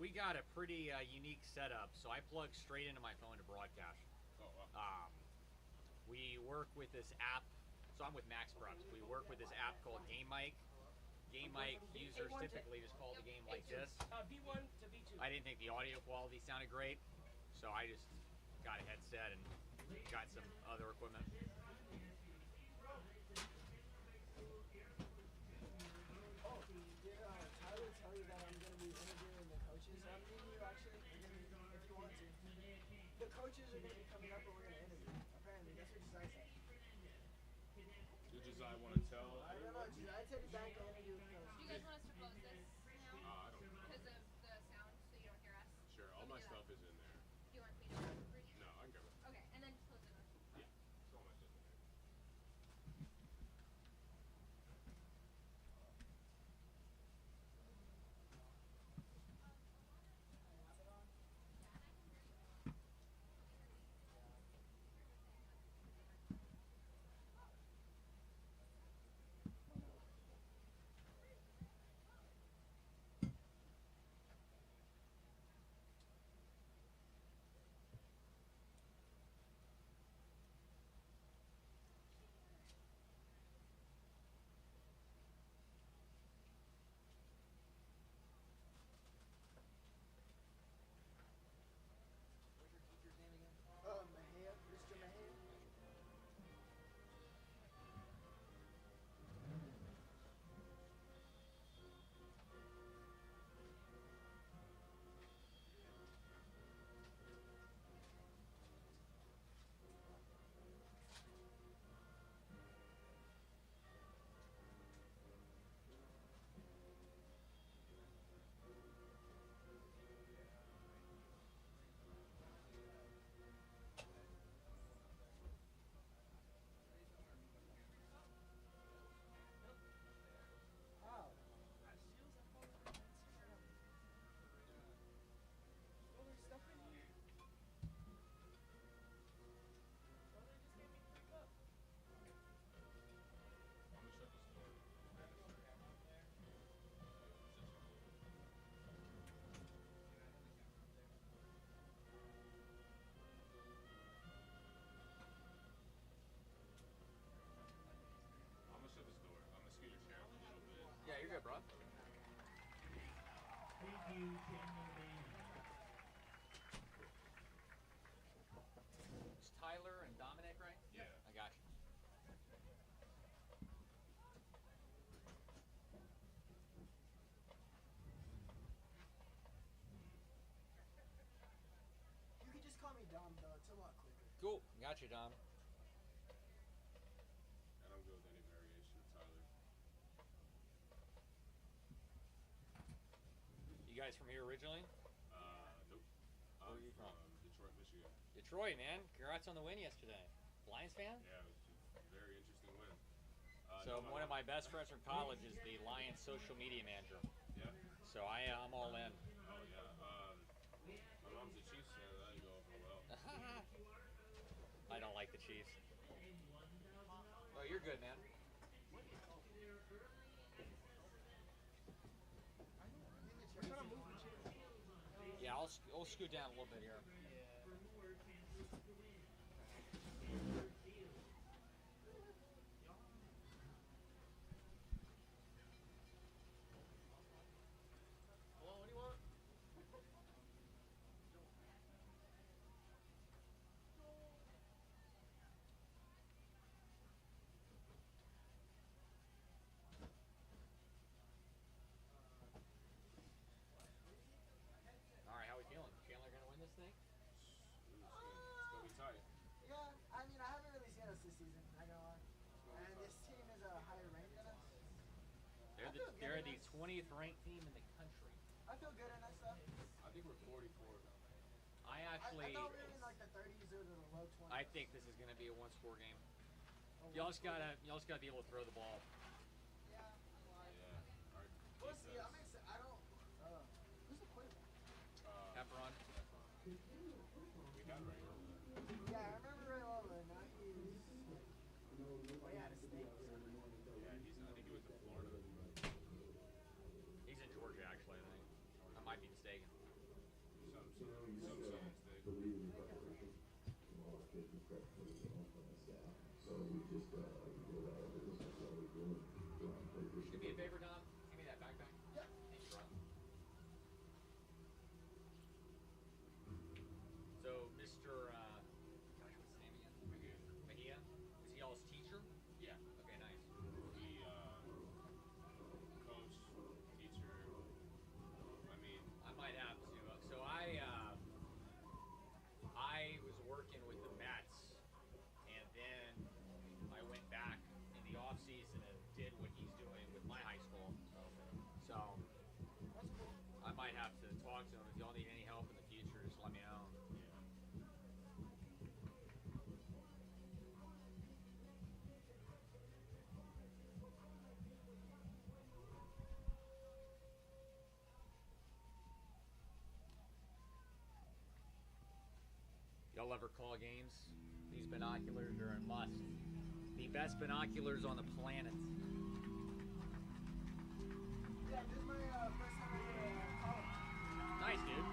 we got a pretty unique setup. So I plug straight into my phone to broadcast. Oh, wow. We work with this app. So I'm with Max Props. We work with this app called Game Mic. Game Mic users typically just call the game like this. V1 to V2. I didn't think the audio quality sounded great, so I just got a headset and got some other equipment. Oh, did Tyler tell you that I'm going to be interviewing the coaches? I'm meeting you actually, if you want to. The coaches are going to be coming up and we're going to interview. Apparently, that's what Josiah said. Did Josiah want to tell? I don't know. Josiah said he's back to interview the coaches. Do you guys want us to close this now? I don't know. Because of the sound, so you don't hear us? Sure, all my stuff is in there. Do you want me to for you? No, I can cover it. Okay, and then just close it. Yeah, it's all my stuff in there. What's your teacher's name again? Mahia. Mr. Mahia. Wow. I'm gonna shut this door. I'm gonna shut this door. I'm gonna scoot your chair up a little bit. Yeah, you're good, bro. Thank you, Chandler. It's Tyler and Dominic, right? Yeah. I got you. You can just call me Dom, though. It's a lot quicker. Cool. Got you, Dom. I don't go with any variation of Tyler. You guys from here originally? Nope. Where are you from? Detroit, Michigan. Detroit, man. Congrats on the win yesterday. Lions fan? Yeah, it was a very interesting win. So no, one of my best friends from college is the Lions social media manager. Yeah. So I'm all in. Oh yeah. My mom's a Chiefs fan. That'll go over well. I don't like the Chiefs. Oh, you're good, man. We're trying to move the chair. Yeah, I'll scoot down a little bit here. Hello, what do you want? All right, how we feeling? Chandler gonna win this thing? It's gonna be tight. Yeah, I mean, I haven't really seen us this season, not gonna lie. And this team is a higher ranked than us. They're the 20th ranked team in the country. I feel good in that stuff. I think we're 44. I I actually, thought we were in like the 30s or the low 20s. I think this is gonna be a one-score game. Oh, Y'all just gotta be able to throw the ball. Yeah. Yeah. Our We'll see. defense, I'm excited. I don't. Who's the quarterback? Efron. We got right here. Yeah, I remember Ray Lola. Now he's way out of state. Yeah, I think he went to Florida. He's in Georgia, actually. I think. I might be mistaken. Do me a favor, Dom. Give me that backpack. Yeah. Thank you, bro. So, Mr. Gosh, what's his name again? Mejia. Is he y'all's teacher? Yeah. Okay, nice. He, coach, teacher. I mean, I might have to. So I was working with the Mets, and then I went back in the off season and did what he's doing with my high school. So That's cool. I might have to talk to him. If y'all need any help in the future, just let me know. Y'all ever call games? These binoculars are a must. The best binoculars on the planet. Yeah, this is my first time at college. Nice, dude.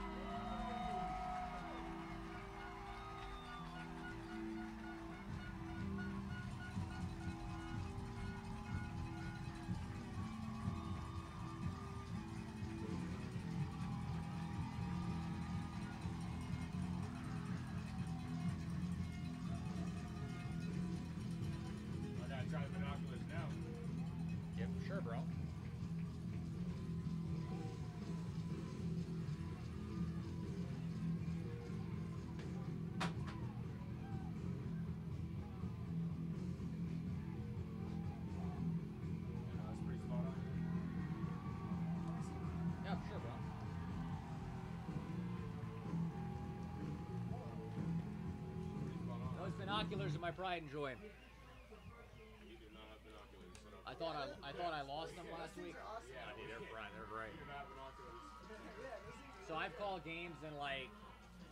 I gotta try the binoculars now. Yeah, for sure, bro. That's pretty spot on. Yeah, for sure, bro. Pretty spot on. Those binoculars are my pride and joy. You do not have binoculars set up. I thought I lost them last week. These are awesome. Yeah, dude, they're bright. They're great. You do not have binoculars. Yeah, these things So I've called games in like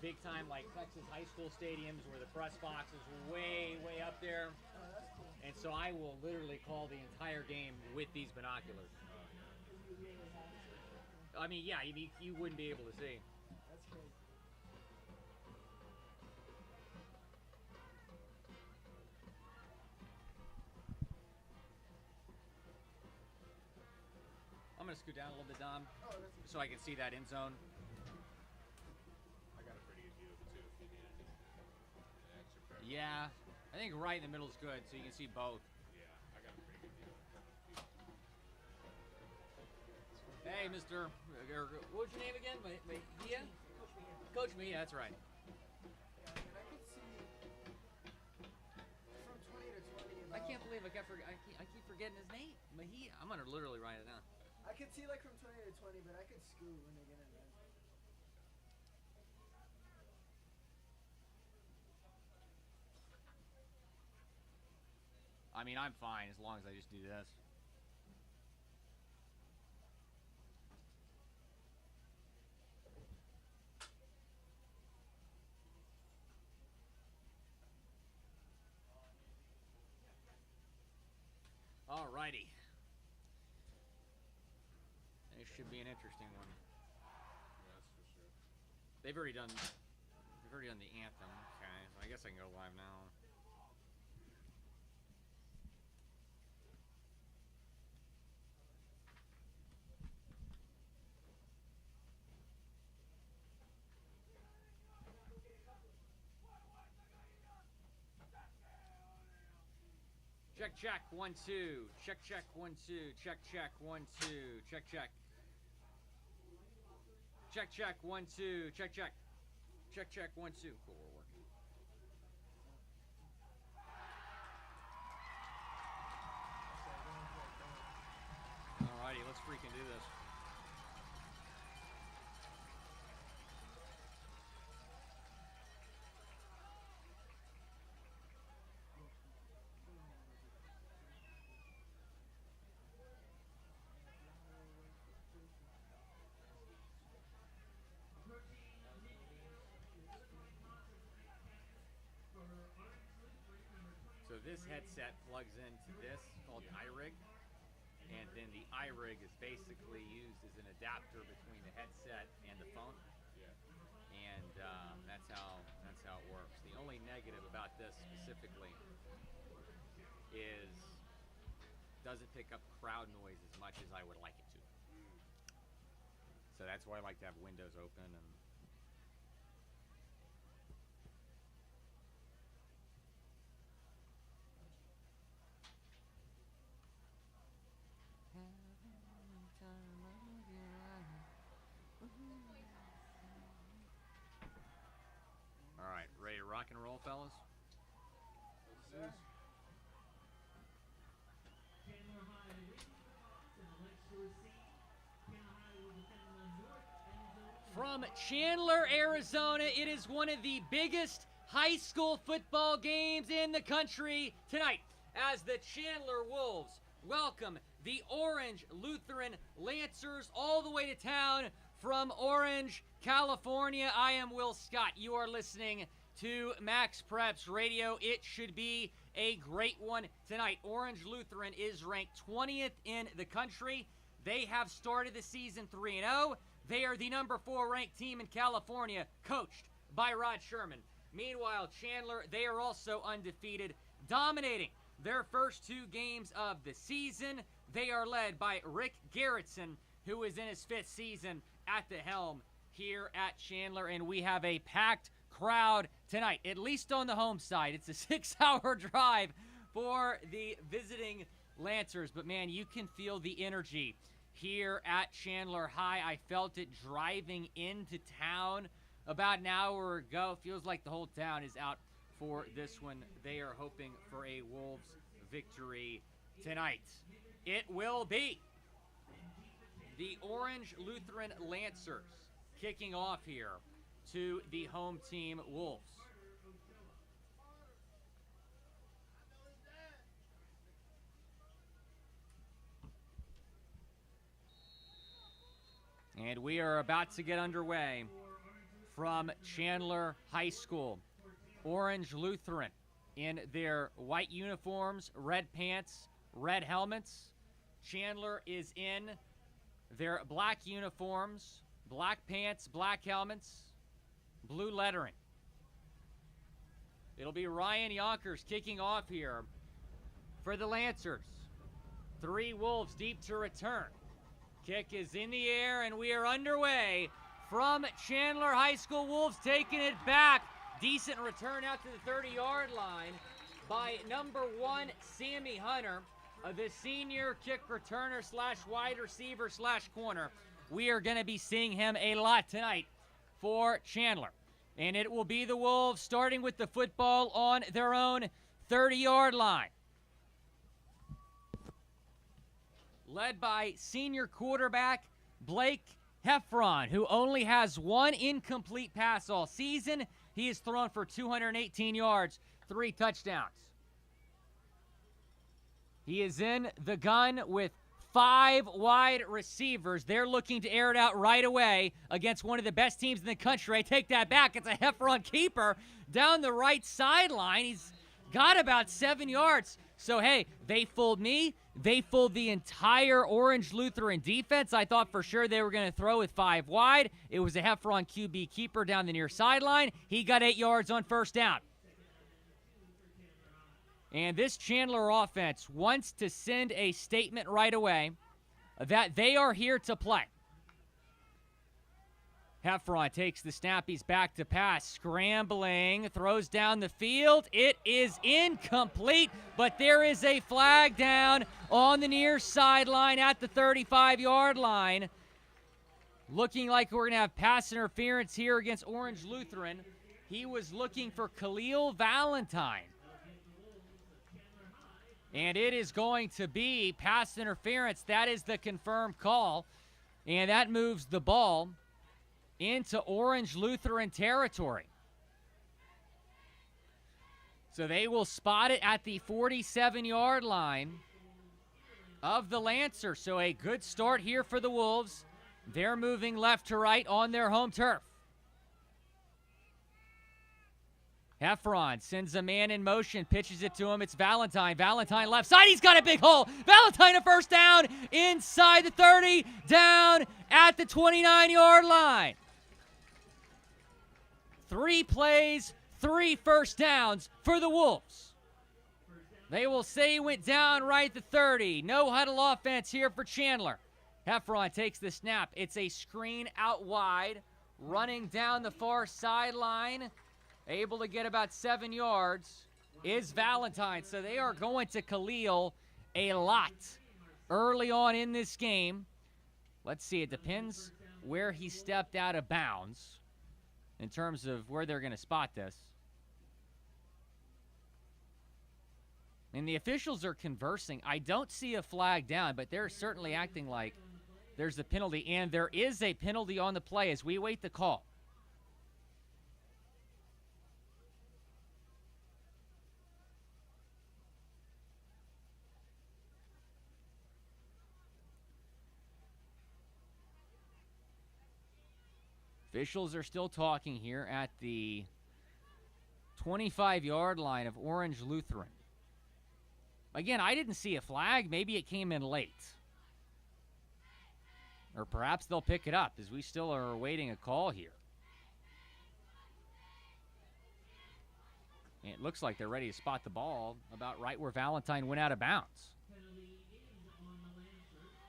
big time like Texas high school stadiums where the press box is way up there, oh, that's cool. and so I will literally call the entire game with these binoculars. You really have to. I mean, yeah, you wouldn't be able to see. That's crazy. I'm gonna scoot down a little bit, Dom, Oh, that's so I can see that end zone. I got a pretty good view of it too if you needed an extra prep. Yeah, I think right in the middle is good, so you can see both. Yeah, I got a pretty good view. Hey, Mr. What's your name again? Mejia? Coach me. That's right. yeah, and I could see from 20 to 20. I can't believe I keep forgetting his name. Mejia. I'm gonna literally write it down. I could see like from 20 to 20, but I could scoot when they get in there. I mean, I'm fine as long as I just do this. Alrighty. This should be an interesting one. That's for sure. They've already done the anthem. Okay, so I guess I can go live now. Check 1 2. Check 1 2. Check 1 2. Check. Check 1 2. Check 1 2. Cool, we're working. Alrighty, let's freaking do this. So this headset plugs into this called iRig, and then the iRig is basically used as an adapter between the headset and the phone. Yeah. that's how it works. The only negative about this specifically is doesn't pick up crowd noise as much as I would like it to. So that's why I like to have windows open and. All right, ready to rock and roll, fellas? Chandler High wins the toss and elects to receive. Chandler High will defend the north end zone. From Chandler, Arizona, it is one of the biggest high school football games in the country tonight as the Chandler Wolves welcome the Orange Lutheran Lancers all the way to town from Orange, California. I am Will Scott. You are listening to Max Preps Radio. It should be a great one tonight. Orange Lutheran is ranked 20th in the country. They have started the season 3-0. They are the number 4 ranked team in California, coached by Rod Sherman. Meanwhile, Chandler, they are also undefeated, dominating their first 2 games of the season. They are led by Rick Garrettson, who is in his 5th season at the helm here at Chandler, and we have a packed crowd tonight, at least on the home side. It's a 6-hour drive for the visiting Lancers, but man, you can feel the energy here at Chandler High. I felt it driving into town about an hour ago. Feels like the whole town is out for this one. They are hoping for a Wolves victory tonight. It will be the Orange Lutheran Lancers kicking off here to the home team Wolves. And we are about to get underway from Chandler High School. Orange Lutheran in their white uniforms, red pants, red helmets. Chandler is in their black uniforms, black pants, black helmets, blue lettering. It'll be Ryan Yonkers kicking off here for the Lancers. 3 Wolves deep to return. Kick is in the air, and we are underway from Chandler High School. Wolves taking it back. Decent return out to the 30-yard line by number 1, Sammy Hunter, the senior kick returner / wide receiver / corner. We are going to be seeing him a lot tonight for Chandler. And it will be the Wolves starting with the football on their own 30-yard line. Led by senior quarterback Blake Heffron, who only has 1 incomplete pass all season. He has thrown for 218 yards, 3 touchdowns. He is in the gun with 5 wide receivers. They're looking to air it out right away against one of the best teams in the country. I take that back. It's a Heffron keeper down the right sideline. He's got about 7 yards. So, hey, they fooled me. They fooled the entire Orange Lutheran defense. I thought for sure they were going to throw with 5 wide. It was a Heffron QB keeper down the near sideline. He got 8 yards on first down. And this Chandler offense wants to send a statement right away that they are here to play. Heffron takes the snap. He's back to pass. Scrambling. Throws down the field. It is incomplete, but there is a flag down on the near sideline at the 35-yard line. Looking like we're going to have pass interference here against Orange Lutheran. He was looking for Khalil Valentine. And it is going to be pass interference. That is the confirmed call. And that moves the ball into Orange Lutheran territory. So they will spot it at the 47-yard line of the Lancers. So a good start here for the Wolves. They're moving left to right on their home turf. Heffron sends a man in motion, pitches it to him. It's Valentine. Valentine left side. He's got a big hole. Valentine a first down inside the 30, down at the 29-yard line. 3 plays, 3 first downs for the Wolves. They will say he went down right at the 30. No huddle offense here for Chandler. Heffron takes the snap. It's a screen out wide, running down the far sideline, able to get about 7 yards, is Valentine. So they are going to Khalil a lot early on in this game. Let's see, it depends where he stepped out of bounds in terms of where they're going to spot this. And the officials are conversing. I don't see a flag down, but they're certainly acting like there's a penalty. And there is a penalty on the play as we wait the call. Officials are still talking here at the 25-yard line of Orange Lutheran. Again, I didn't see a flag. Maybe it came in late. Or perhaps they'll pick it up as we still are awaiting a call here. And it looks like they're ready to spot the ball about right where Valentine went out of bounds.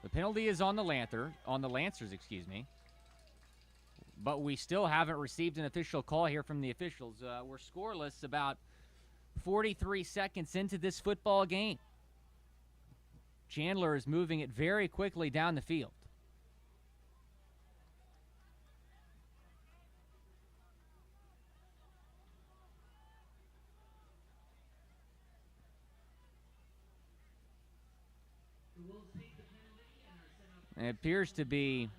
The penalty is on the Lancers, excuse me. But we still haven't received an official call here from the officials. We're scoreless about 43 seconds into this football game. Chandler is moving it very quickly down the field. And it appears to be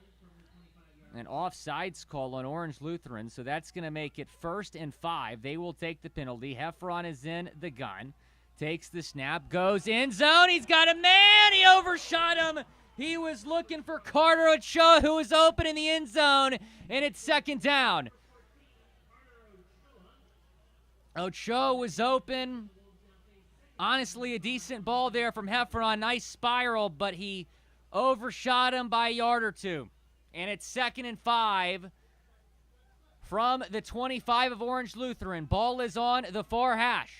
an offsides call on Orange Lutheran, so that's going to make it 1st and 5. They will take the penalty. Heffron is in the gun, takes the snap, goes end zone. He's got a man. He overshot him. He was looking for Carter Ochoa, who was open in the end zone, and it's 2nd down. Ochoa was open. Honestly, a decent ball there from Heffron. Nice spiral, but he overshot him by a yard or two. And it's 2nd and 5 from the 25 of Orange Lutheran. Ball is on the far hash.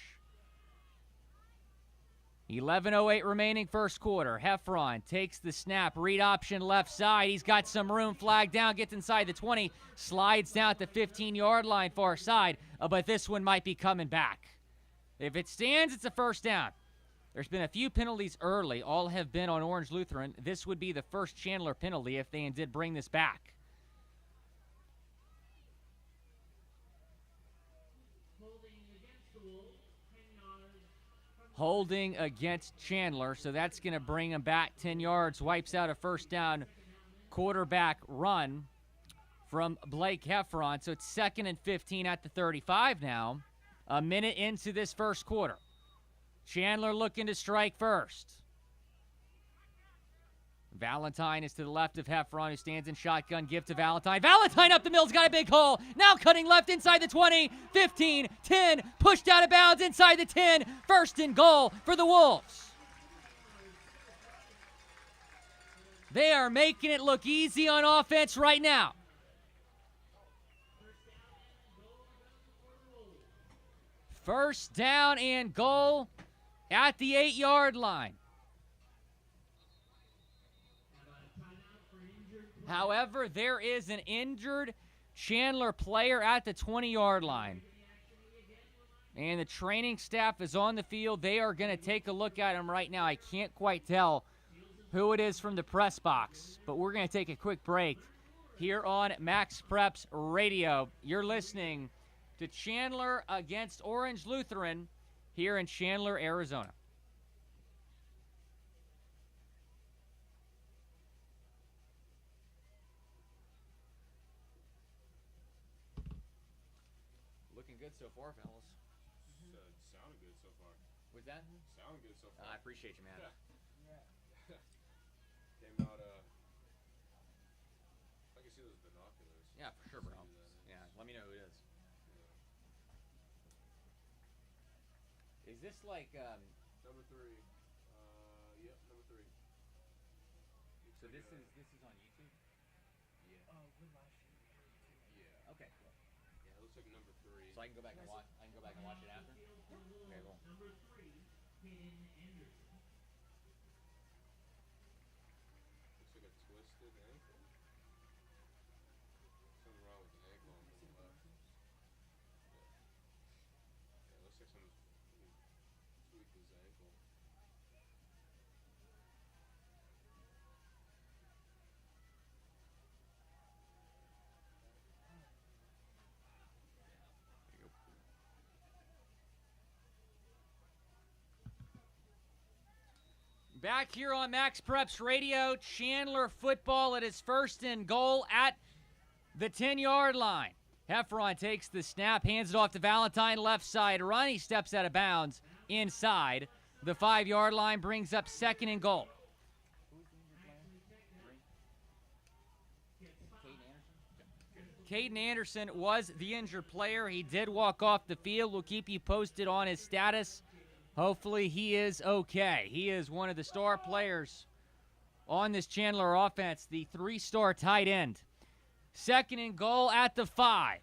11:08 remaining first quarter. Heffron takes the snap. Read option left side. He's got some room. Flag down. Gets inside the 20. Slides down at the 15-yard line far side. But this one might be coming back. If it stands, it's a 1st down. There's been a few penalties early. All have been on Orange Lutheran. This would be the first Chandler penalty if they did bring this back. Holding against Chandler, so that's going to bring him back 10 yards. Wipes out a 1st down quarterback run from Blake Heffron. So it's 2nd and 15 at the 35 now. A minute into this first quarter. Chandler looking to strike first. Valentine is to the left of Heffron, who stands in shotgun. Give to Valentine. Valentine up the middle's got a big hole. Now cutting left inside the 20, 15, 10. Pushed out of bounds inside the 10. 1st and goal for the Wolves. They are making it look easy on offense right now. First down and goal at the 8-yard line. However, there is an injured Chandler player at the 20-yard line. And the training staff is on the field. They are going to take a look at him right now. I can't quite tell who it is from the press box, but we're going to take a quick break here on Max Preps Radio. You're listening to Chandler against Orange Lutheran here in Chandler, Arizona. Looking good so far, fellas. Sounded good so far. Was that? Sounded good so far. I appreciate you, man. Yeah. Came out, I can see those binoculars. Yeah, for sure, bro. Yeah, let me know who it is. Is this like, Number 3. Yep, number 3. so this is on YouTube? Yeah. Okay, cool. Yeah, looks like number 3. So I can go back and watch. I can go back and watch it after. Okay, cool. Number 3, Hayden Anderson. Looks like a twisted ankle. Something wrong with the ankle on the left. Yeah, it looks like someone's tweaked his ankle. Back here on Max Preps Radio, Chandler football at his first and goal at the 10-yard line. Heffron takes the snap, hands it off to Valentine, left side run. He steps out of bounds inside. The 5-yard line brings up second and goal. Caden Anderson was the injured player. He did walk off the field. We'll keep you posted on his status. Hopefully he is okay. He is one of the star players on this Chandler offense, the 3-star tight end. Second and goal at the 5.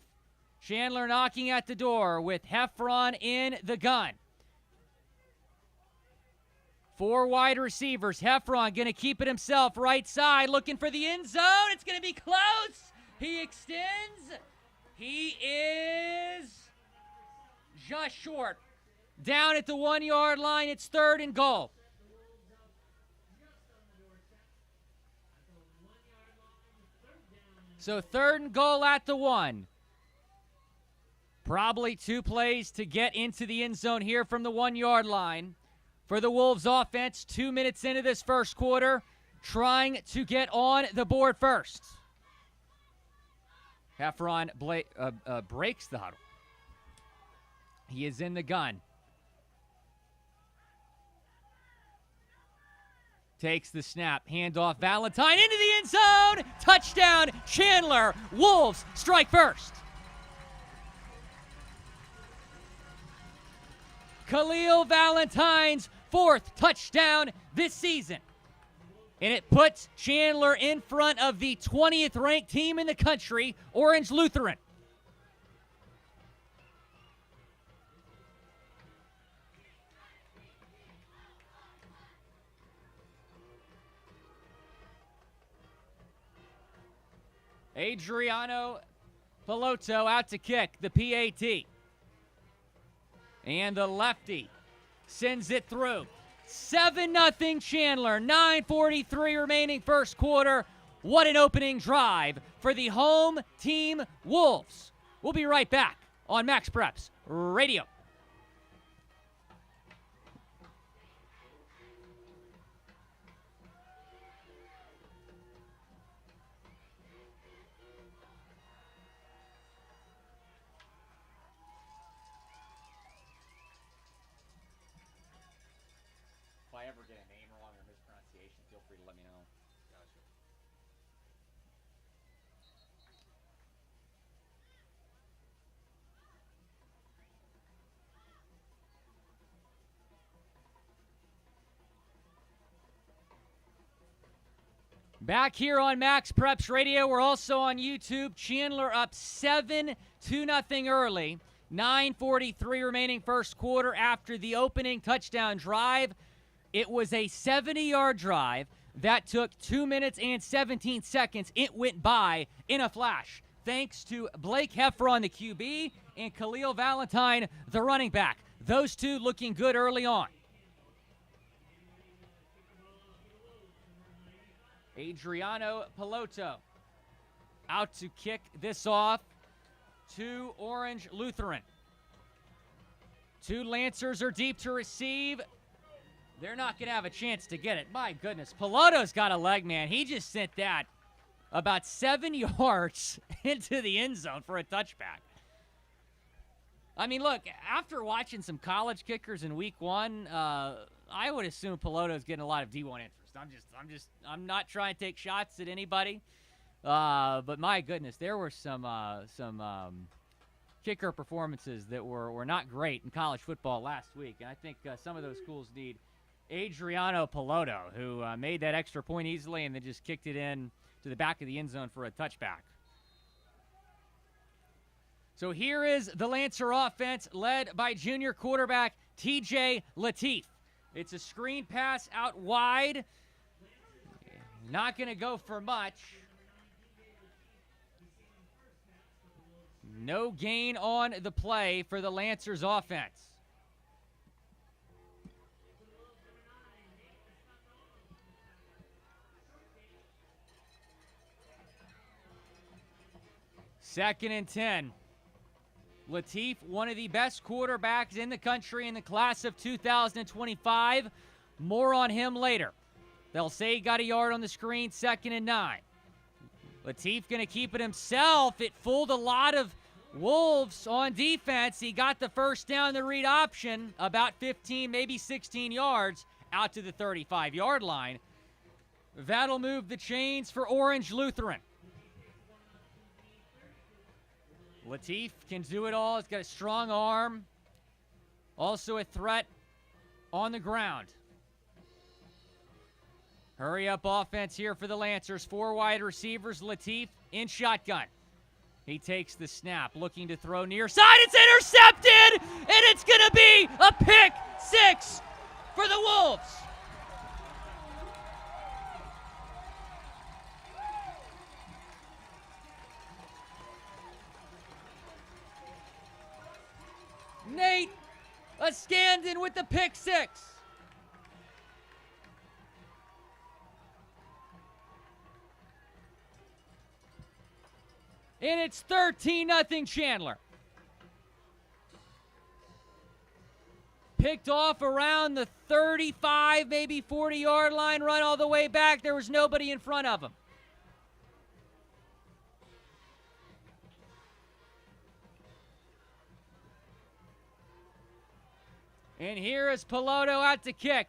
Chandler knocking at the door with Heffron in the gun. 4 wide receivers. Heffron going to keep it himself, right side, looking for the end zone. It's going to be close. He extends. He is just short. Down at the 1-yard line, it's third and goal. So third and goal at the 1. Probably 2 plays to get into the end zone here from the 1-yard line. For the Wolves offense, 2 minutes into this first quarter, trying to get on the board first. Heffron breaks the huddle. He is in the gun. Takes the snap, handoff, Valentine into the end zone, touchdown, Chandler, Wolves strike first. Khalil Valentine's 4th touchdown this season. And it puts Chandler in front of the 20th ranked team in the country, Orange Lutheran. Adriano Piloto out to kick the PAT. And the lefty sends it through. 7-0 Chandler, 9:43 remaining first quarter. What an opening drive for the home team Wolves. We'll be right back on Max Preps Radio. If I ever get a name wrong or mispronunciation, feel free to let me know. Gotcha. Back here on Max Preps Radio. We're also on YouTube. Chandler up 7-0 early. 9:43 remaining first quarter after the opening touchdown drive. It was a 70-yard drive that took 2 minutes and 17 seconds. It went by in a flash, thanks to Blake Heffron, the QB, and Khalil Valentine, the running back. Those two looking good early on. Adriano Piloto out to kick this off to Orange Lutheran. 2 Lancers are deep to receive. They're not going to have a chance to get it. My goodness, Piloto's got a leg, man. He just sent that about 7 yards into the end zone for a touchback. I mean, look, after watching some college kickers in week 1, I would assume Piloto's getting a lot of D1 interest. I'm not trying to take shots at anybody. But my goodness, there were some kicker performances that were not great in college football last week. And I think some of those schools need Adriano Piloto, who made that extra point easily and then just kicked it in to the back of the end zone for a touchback. So here is the Lancer offense led by junior quarterback TJ Lateef. It's a screen pass out wide. Not going to go for much. No gain on the play for the Lancers offense. Second and 10. Lateef, one of the best quarterbacks in the country in the class of 2025. More on him later. They'll say he got a yard on the screen, 2nd and 9. Lateef going to keep it himself. It fooled a lot of Wolves on defense. He got the first down, the read option, about 15, maybe 16 yards out to the 35-yard line. That'll move the chains for Orange Lutheran. Lateef can do it all. He's got a strong arm. Also a threat on the ground. Hurry up offense here for the Lancers. 4 wide receivers. Lateef in shotgun. He takes the snap, looking to throw near side. It's intercepted, and it's going to be a pick 6 for the Wolves. Nate Askandon with the pick 6. And it's 13-0 Chandler. Picked off around the 35, maybe 40-yard line, run all the way back. There was nobody in front of him. And here is Piloto out to kick.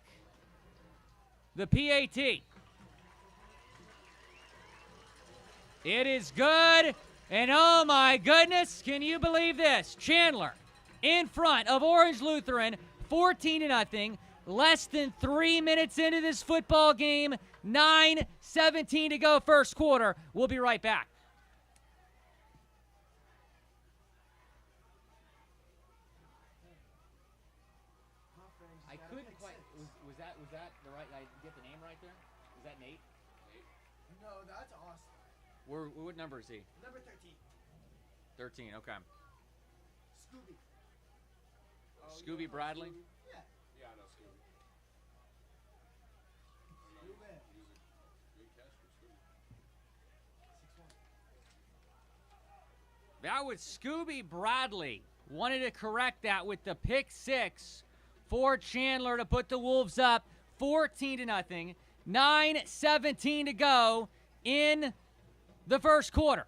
The PAT. It is good. And oh my goodness, can you believe this? Chandler in front of Orange Lutheran, 14-0. Less than 3 minutes into this football game. 9:17 to go first quarter. We'll be right back. I couldn't quite. Was that the right? I get the name right there? Was that Nate? No, that's awesome. What number is he? Number 13. 13. Okay. Scooby. Scooby Bradley. Yeah. Yeah, I know Scooby. Scooby. He's a good catch for Scooby. 6'1". That was Scooby Bradley. Wanted to correct that with the pick 6 for Chandler to put the Wolves up 14-0. 9:17 to go in the first quarter.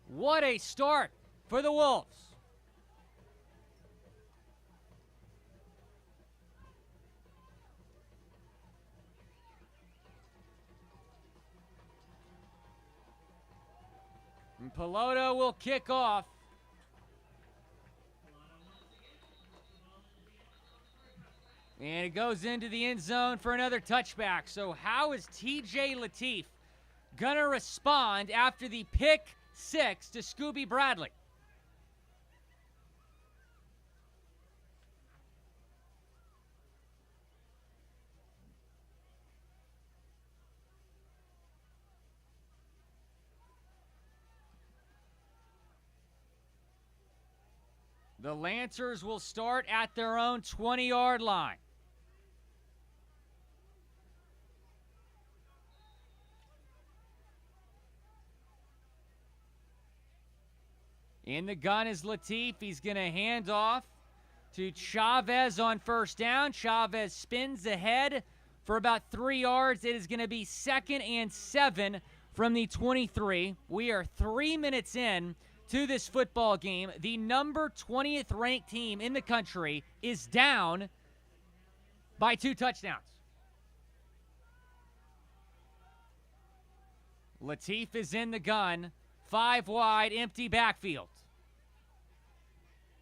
What a start for the Wolves. And Piloto will kick off. And it goes into the end zone for another touchback. So how is TJ Lateef going to respond after the pick 6 to Scooby Bradley? The Lancers will start at their own 20-yard line. In the gun is Lateef. He's going to hand off to Chavez on first down. Chavez spins ahead for about 3 yards. It is going to be 2nd and 7 from the 23. We are 3 minutes in to this football game. The number 20th ranked team in the country is down by 2 touchdowns. Lateef is in the gun. 5 wide, empty backfield.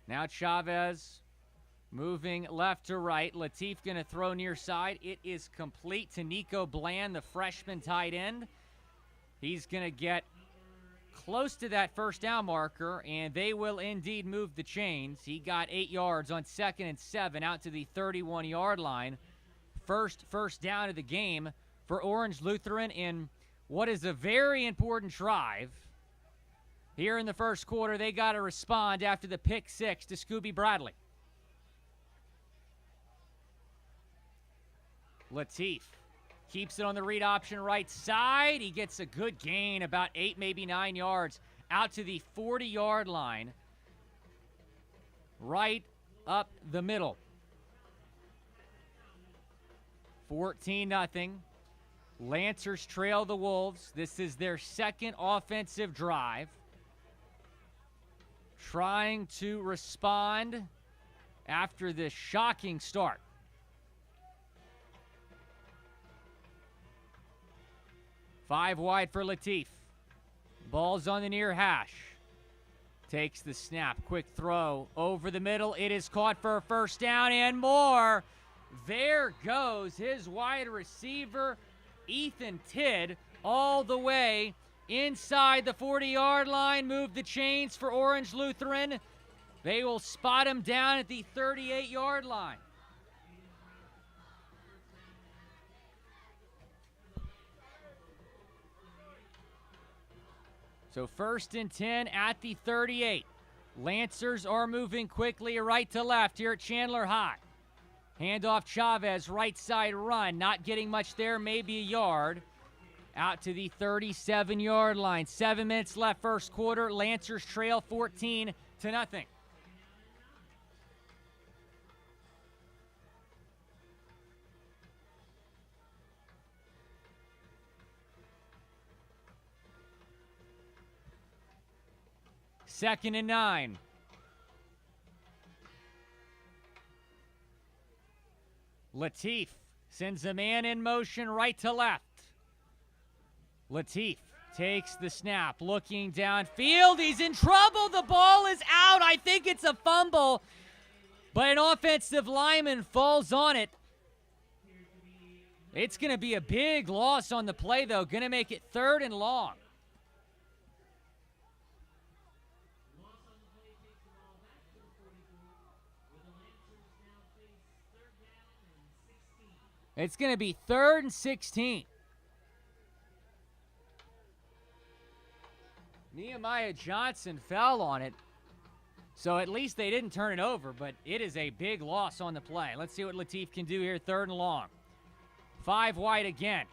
Now Chavez Moving left to right. Latif going to throw near side. It is complete to Nico Bland, the freshman tight end. He's going to get close to that first down marker, and they will indeed move the chains. He got 8 yards on 2nd and 7 out to the 31-yard line. First down of the game for Orange Lutheran in what is a very important drive. Here in the first quarter, they got to respond after the pick 6 to Scooby Bradley. Latif keeps it on the read option right side. He gets a good gain, about 8, maybe 9 yards, out to the 40-yard line. Right up the middle. 14-0. Lancers trail the Wolves. This is their second offensive drive. Trying to respond after this shocking start. Five wide for Latif. Ball's on the near hash. Takes the snap. Quick throw over the middle. It is caught for a first down and more. There goes his wide receiver, Ethan Tidd, all the way inside the 40-yard line. Move the chains for Orange Lutheran. They will spot him down at the 38-yard line. So 1st and 10 at the 38. Lancers are moving quickly right to left here at Chandler High. Handoff Chavez, right side run. Not getting much there, maybe a yard. Out to the 37-yard line. 7 minutes left first quarter. Lancers trail 14-0. Second and 9. Latif sends a man in motion right to left. Latif takes the snap, looking downfield. He's in trouble. The ball is out. I think it's a fumble, but an offensive lineman falls on it. It's going to be a big loss on the play, though. Going to make it 3rd and long. It's going to be 3rd and 16. Nehemiah Johnson fell on it, so at least they didn't turn it over, but it is a big loss on the play. Let's see what Latif can do here, 3rd and long. 5 wide again.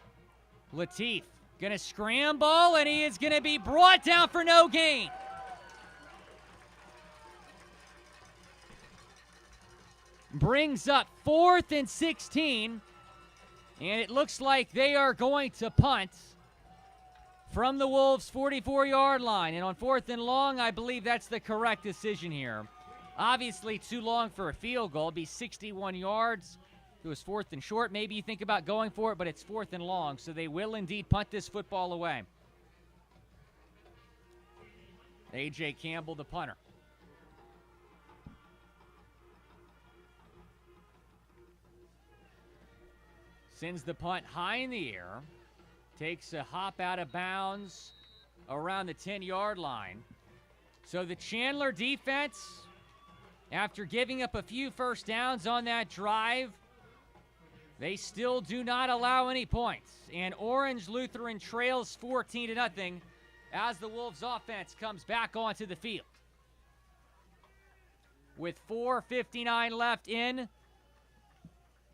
Latif going to scramble, and he is going to be brought down for no gain. Brings up 4th and 16. And it looks like they are going to punt from the Wolves' 44-yard line. And on 4th and long, I believe that's the correct decision here. Obviously too long for a field goal. It'd be 61 yards. If it was 4th and short, maybe you think about going for it, but it's 4th and long. So they will indeed punt this football away. A.J. Campbell, the punter. Sends the punt high in the air. Takes a hop out of bounds around the 10-yard line. So the Chandler defense, after giving up a few first downs on that drive, they still do not allow any points. And Orange Lutheran trails 14-0 as the Wolves offense comes back onto the field. With 4:59 left in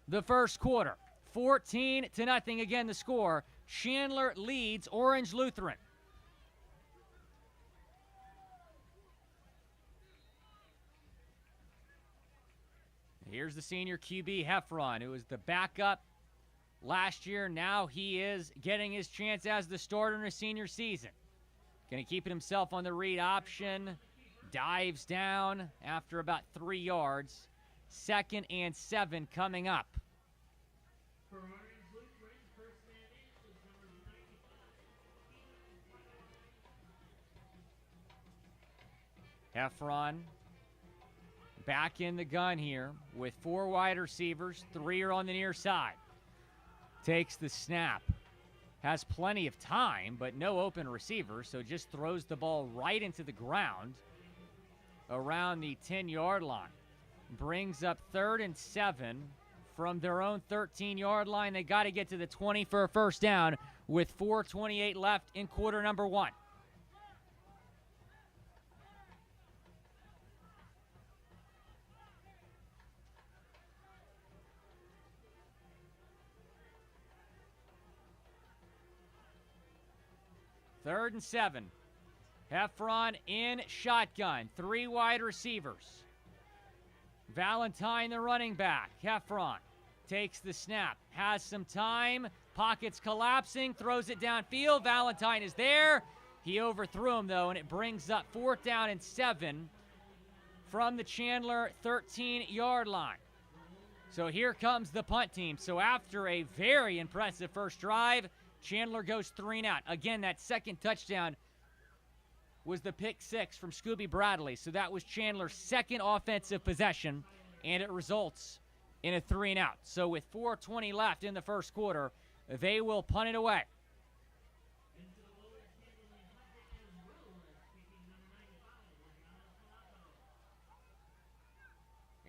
the first quarter. 14-0 again the score. Chandler leads Orange Lutheran. Here's the senior QB Heffron, who was the backup last year. Now he is getting his chance as the starter in his senior season. Going to keep it himself on the read option. Dives down after about 3 yards. 2nd and 7 coming up. For Orange Lutheran, first man in is number 95. Heffron back in the gun here with 4 wide receivers. 3 are on the near side. Takes the snap. Has plenty of time, but no open receiver, so just throws the ball right into the ground around the 10-yard line. Brings up 3rd and 7 from their own 13-yard line. They got to get to the 20 for a first down with 4:28 left in quarter number 1. Third and 7. Heffron in shotgun. 3 wide receivers. Valentine, the running back. Heffron takes the snap. Has some time. Pockets collapsing. Throws it downfield. Valentine is there. He overthrew him, though, and it brings up 4th down and 7 from the Chandler 13-yard line. So here comes the punt team. So after a very impressive first drive, Chandler goes 3 and out. Again, that second touchdown was the pick 6 from Scooby Bradley. So that was Chandler's second offensive possession, and it results in a 3 and out. So with 4:20 left in the first quarter, they will punt it away.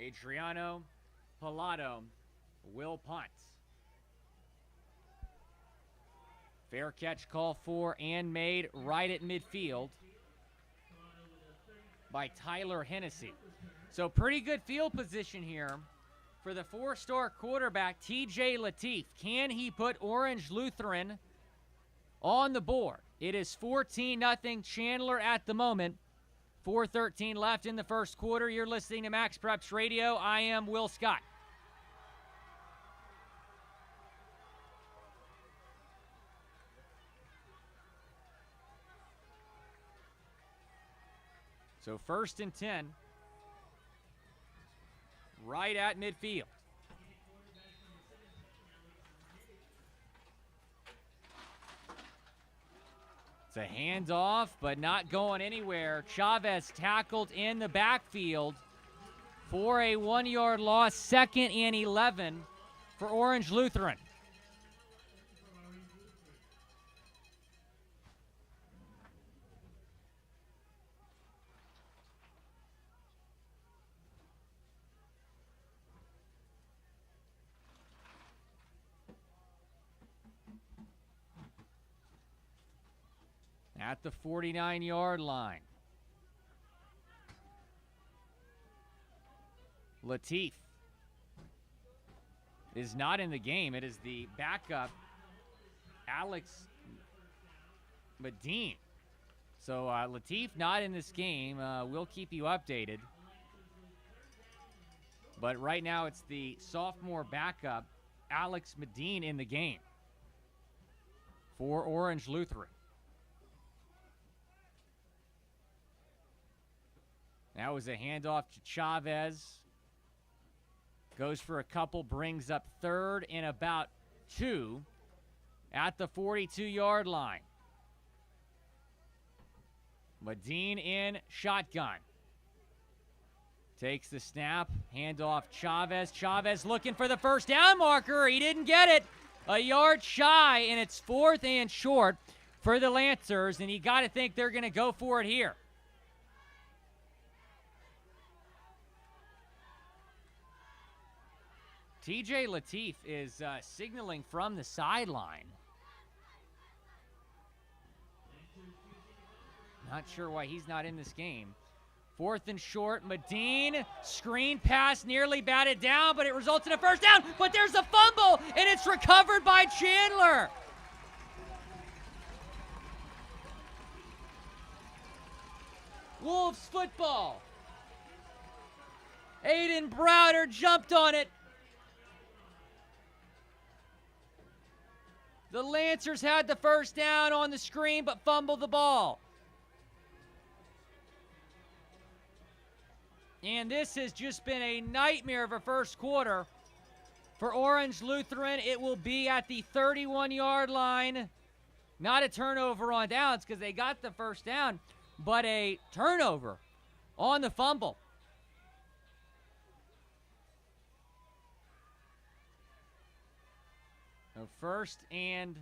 Adriano Pilato will punt. Fair catch call for and made right at midfield by Tyler Hennessy. So pretty good field position here for the 4-star quarterback, TJ Lateef. Can he put Orange Lutheran on the board? It is 14-0 Chandler at the moment. 4:13 left in the first quarter. You're listening to Max Preps Radio. I am Will Scott. So 1st and 10, right at midfield. It's a handoff, but not going anywhere. Chavez tackled in the backfield for a 1-yard loss. 2nd and 11 for Orange Lutheran. At the 49-yard line. Lateef is not in the game. It is the backup, Alex Medine. So Lateef not in this game. We'll keep you updated. But right now it's the sophomore backup, Alex Medine, in the game for Orange Lutheran. That was a handoff to Chavez. Goes for a couple, brings up 3rd and about 2 at the 42-yard line. Medine in shotgun. Takes the snap, handoff Chavez. Chavez looking for the first down marker. He didn't get it. A yard shy, and it's 4th and short for the Lancers, and you got to think they're going to go for it here. TJ Lateef is signaling from the sideline. Not sure why he's not in this game. 4th and short, Medine, screen pass, nearly batted down, but it results in a first down. But there's a fumble, and it's recovered by Chandler. Wolves football. Aiden Browder jumped on it. The Lancers had the first down on the screen, but fumbled the ball. And this has just been a nightmare of a first quarter for Orange Lutheran. It will be at the 31-yard line. Not a turnover on downs because they got the first down, but a turnover on the fumble. So 1st and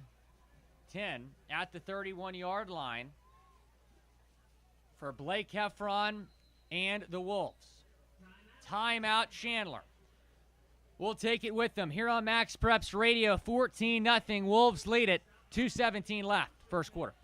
10 at the 31-yard line for Blake Heffron and the Wolves. Timeout, Chandler. We'll take it with them here on Max Preps Radio. 14-0. Wolves lead it. 2:17 left, first quarter.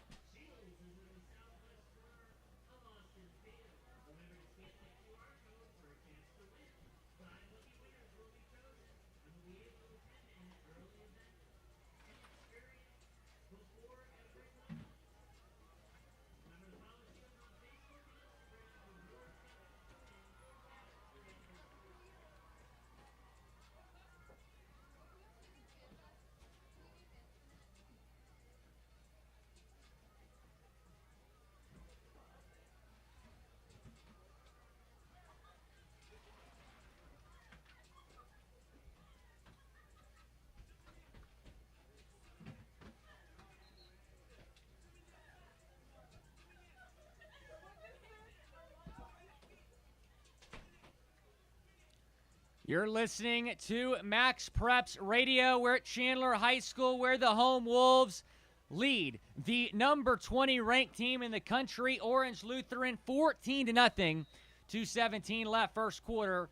You're listening to Max Preps Radio. We're at Chandler High School, where the home Wolves lead the number 20 ranked team in the country, Orange Lutheran, 14-0. 2:17 left, first quarter.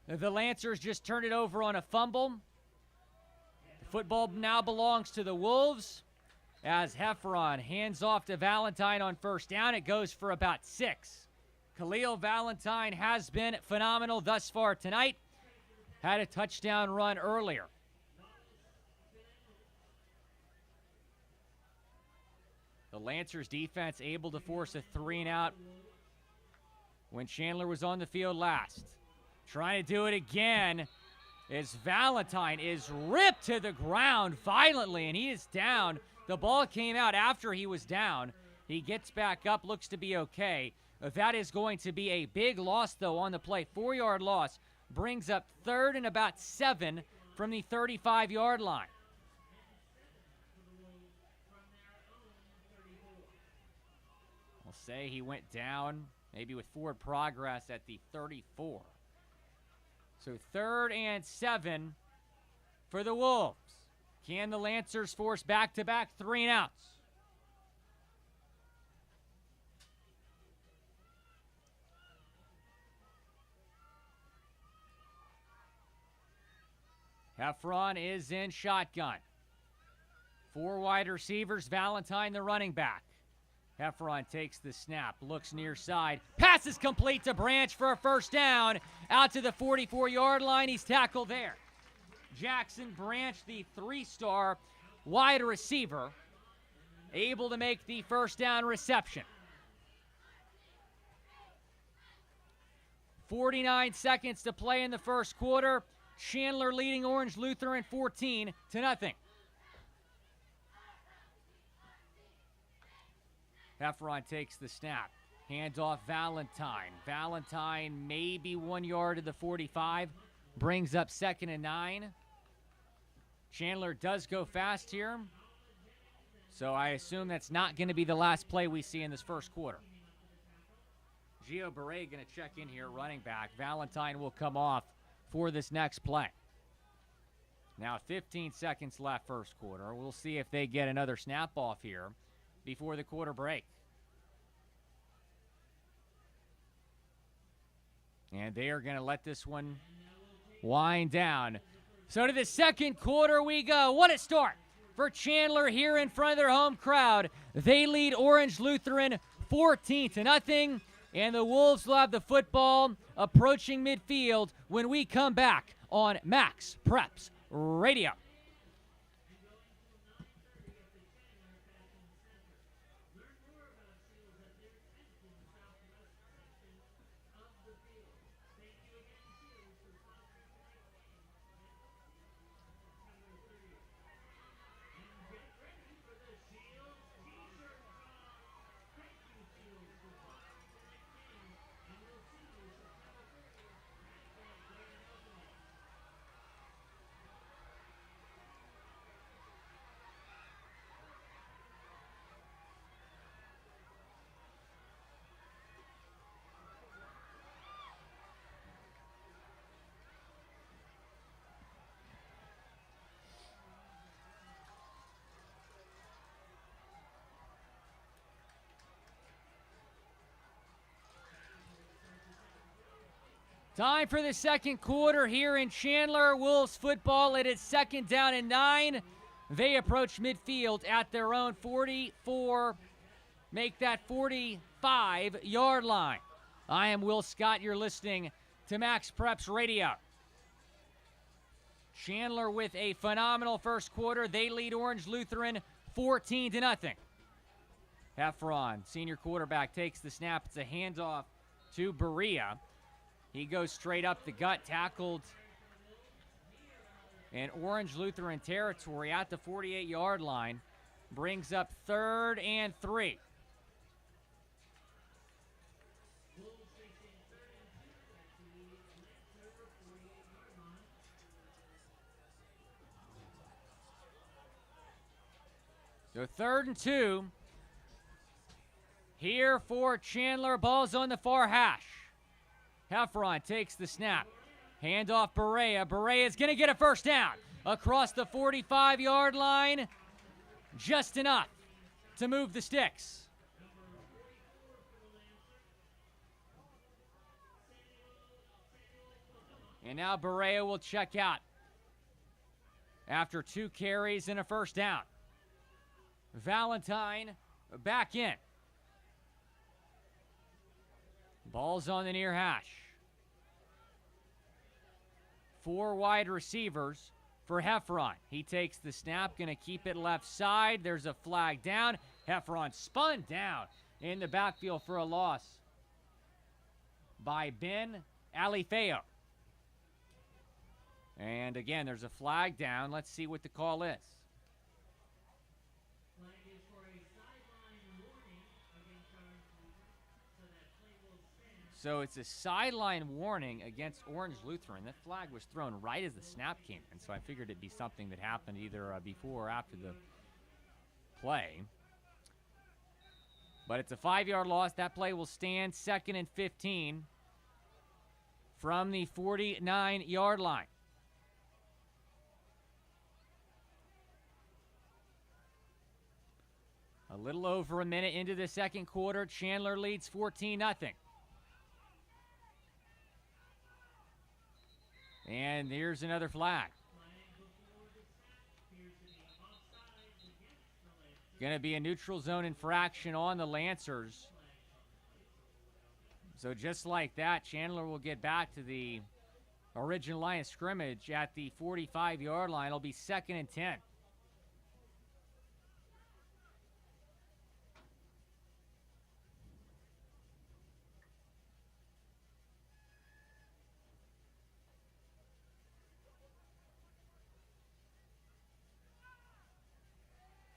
The Lancers just turned it over on a fumble. The football now belongs to the Wolves as Heffron hands off to Valentine on first down. It goes for about 6. Khalil Valentine has been phenomenal thus far tonight. Had a touchdown run earlier. The Lancers defense able to force a 3-and-out when Chandler was on the field last. Trying to do it again as Valentine is ripped to the ground violently, and he is down. The ball came out after he was down. He gets back up, looks to be okay. That is going to be a big loss, though, on the play. 4-yard loss. Brings up 3rd and about 7 from the 35-yard line. We'll say he went down, maybe with forward progress at the 34. So 3rd and 7 for the Wolves. Can the Lancers force back-to-back 3-and-outs? Heffron is in shotgun. 4 wide receivers, Valentine the running back. Heffron takes the snap, looks near side. Pass is complete to Branch for a first down. Out to the 44-yard line, he's tackled there. Jackson Branch, the 3-star wide receiver, able to make the first down reception. 49 seconds to play in the first quarter. Chandler leading Orange Lutheran 14-0. Heffron takes the snap. Hands off Valentine. Valentine maybe 1 yard to the 45. Brings up 2nd and 9. Chandler does go fast here. So I assume that's not going to be the last play we see in this first quarter. Gio Beret going to check in here, running back. Valentine will come off for this next play. Now 15 seconds left first quarter. We'll see if they get another snap off here before the quarter break. And they are going to let this one wind down. So to the second quarter we go. What a start for Chandler here in front of their home crowd. They lead Orange Lutheran 14-0. And the Wolves will have the football approaching midfield when we come back on Max Preps Radio. Time for the second quarter here in Chandler. Wolves football. It is 2nd down and 9. They approach midfield at their own 44, make that 45-yard line. I am Will Scott. You're listening to Max Preps Radio. Chandler with a phenomenal first quarter. They lead Orange Lutheran 14-0. Heffron, senior quarterback, takes the snap. It's a handoff to Berea. He goes straight up the gut, tackled in Orange Lutheran territory at the 48-yard line. Brings up 3rd and 3. So 3rd and 2. Here for Chandler. Ball's on the far hash. Heffron takes the snap. Handoff Berea. Berea is going to get a first down across the 45-yard line. Just enough to move the sticks. And now Berea will check out after 2 carries and a first down. Valentine back in. Ball's on the near hash. 4 wide receivers for Heffron. He takes the snap, going to keep it left side. There's a flag down. Heffron spun down in the backfield for a loss by Ben Alifeo. And again, there's a flag down. Let's see what the call is. Flag is for a sideline warning against Orange Lutheran, so that play will stand. So it's a sideline warning against Orange Lutheran. That flag was thrown right as the snap came in, so I figured it'd be something that happened either before or after the play. But it's a 5-yard loss. That play will stand. 2nd and 15 from the 49-yard line. A little over a minute into the second quarter. Chandler leads 14-0. And here's another flag. Going to be a neutral zone infraction on the Lancers. So just like that, Chandler will get back to the original line of scrimmage at the 45-yard line. It'll be 2nd and 10.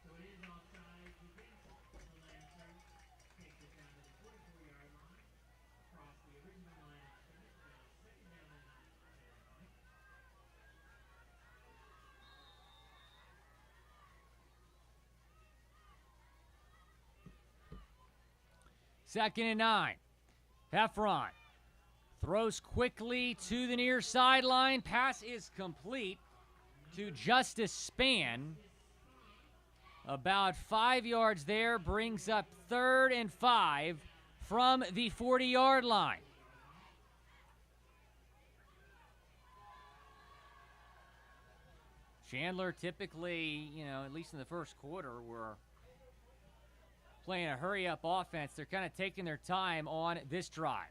So it is offside against the Lancers. Takes it down to the 44-yard line. Across the original line of scrimmage. Now 2nd down and 9 for Illinois. Second and 9. Heffron throws quickly to the near sideline. Pass is complete to Justice Spann. About 5 yards there. Brings up 3rd and 5 from the 40-yard line. Chandler typically, at least in the first quarter, were playing a hurry-up offense. They're kind of taking their time on this drive.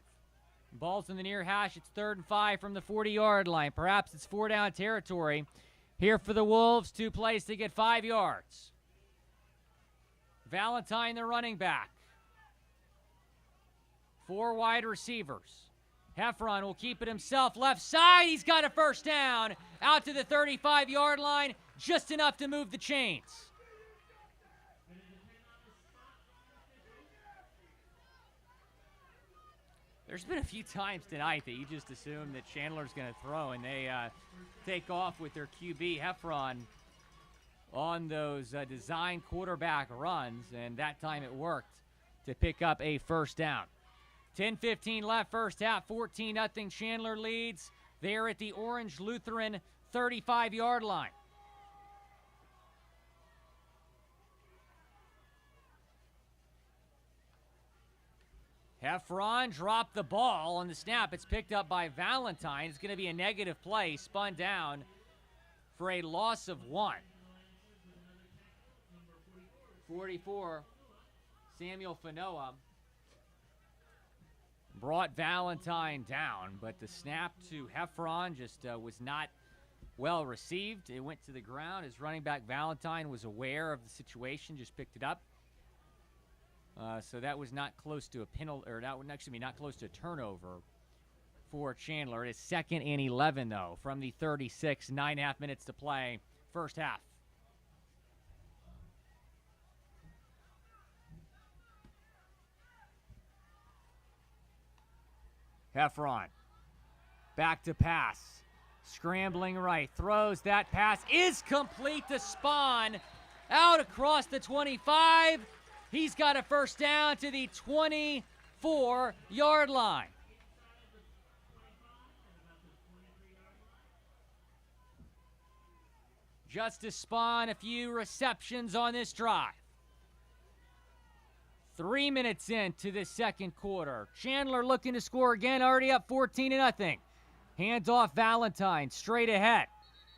Ball's in the near hash. It's 3rd and 5 from the 40-yard line. Perhaps it's 4-down territory here for the Wolves. 2 plays to get 5 yards. Valentine, the running back. 4 wide receivers. Heffron will keep it himself. Left side, he's got a first down. Out to the 35-yard line. Just enough to move the chains. There's been a few times tonight that you just assume that Chandler's going to throw, and they take off with their QB, Heffron, on those design quarterback runs, and that time it worked to pick up a first down. 10:15 left, first half, 14-0. Chandler leads. They're at the Orange Lutheran 35-yard line. Heffron dropped the ball on the snap. It's picked up by Valentine. It's going to be a negative play, spun down for a loss of 1. 44, Samuel Fanoa brought Valentine down, but the snap to Heffron just was not well received. It went to the ground. His running back Valentine was aware of the situation, just picked it up. So that was not close to a penalty, or that would actually be not close to a turnover for Chandler. It is 2nd and 11, though, from the 36, 9.5 minutes to play, first half. Heffron, back to pass, scrambling right, throws, that pass is complete to Spahn, out across the 25. He's got a first down to the 24-yard line. Justice Spahn, a few receptions on this drive. 3 minutes into the second quarter. Chandler looking to score again, already up 14-0. Handoff Valentine, straight ahead.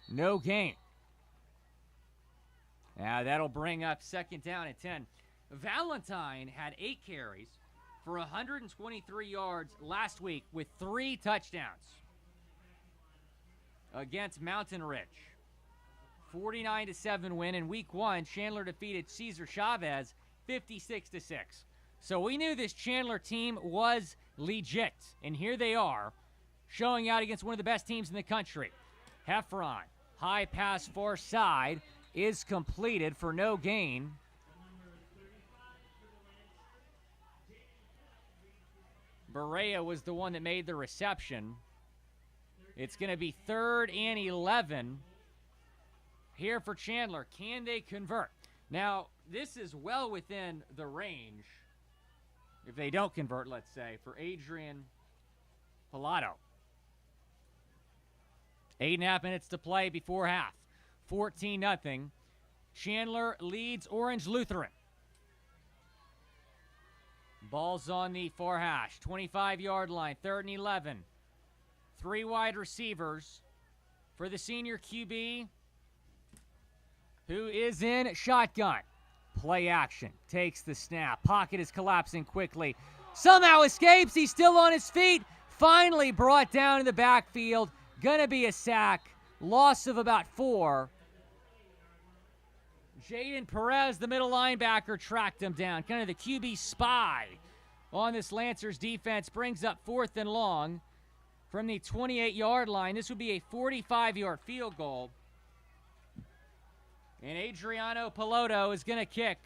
No gain. Now that'll bring up 2nd down and 10. Valentine had 8 carries for 123 yards last week with 3 touchdowns against Mountain Ridge. 49-7 win in week 1. Chandler defeated Cesar Chavez 56-6. So we knew this Chandler team was legit, and here they are, showing out against one of the best teams in the country. Heffron, high pass far side, is completed for no gain. Berea was the one that made the reception. It's going to be 3rd and 11 here for Chandler. Can they convert? Now, this is well within the range, if they don't convert, let's say, for Adrian Pilato. 8.5 minutes to play before half. 14-0. Chandler leads Orange Lutheran. Ball's on the far hash. 25-yard line. 3rd and 11. 3 wide receivers for the senior QB, who is in shotgun. Play action. Takes the snap. Pocket is collapsing quickly. Somehow escapes. He's still on his feet. Finally brought down in the backfield. Gonna be a sack. Loss of about 4. Jaden Perez, the middle linebacker, tracked him down. Kind of the QB spy on this Lancers defense. Brings up 4th and long from the 28-yard line. This would be a 45-yard field goal. And Adriano Piloto is going to kick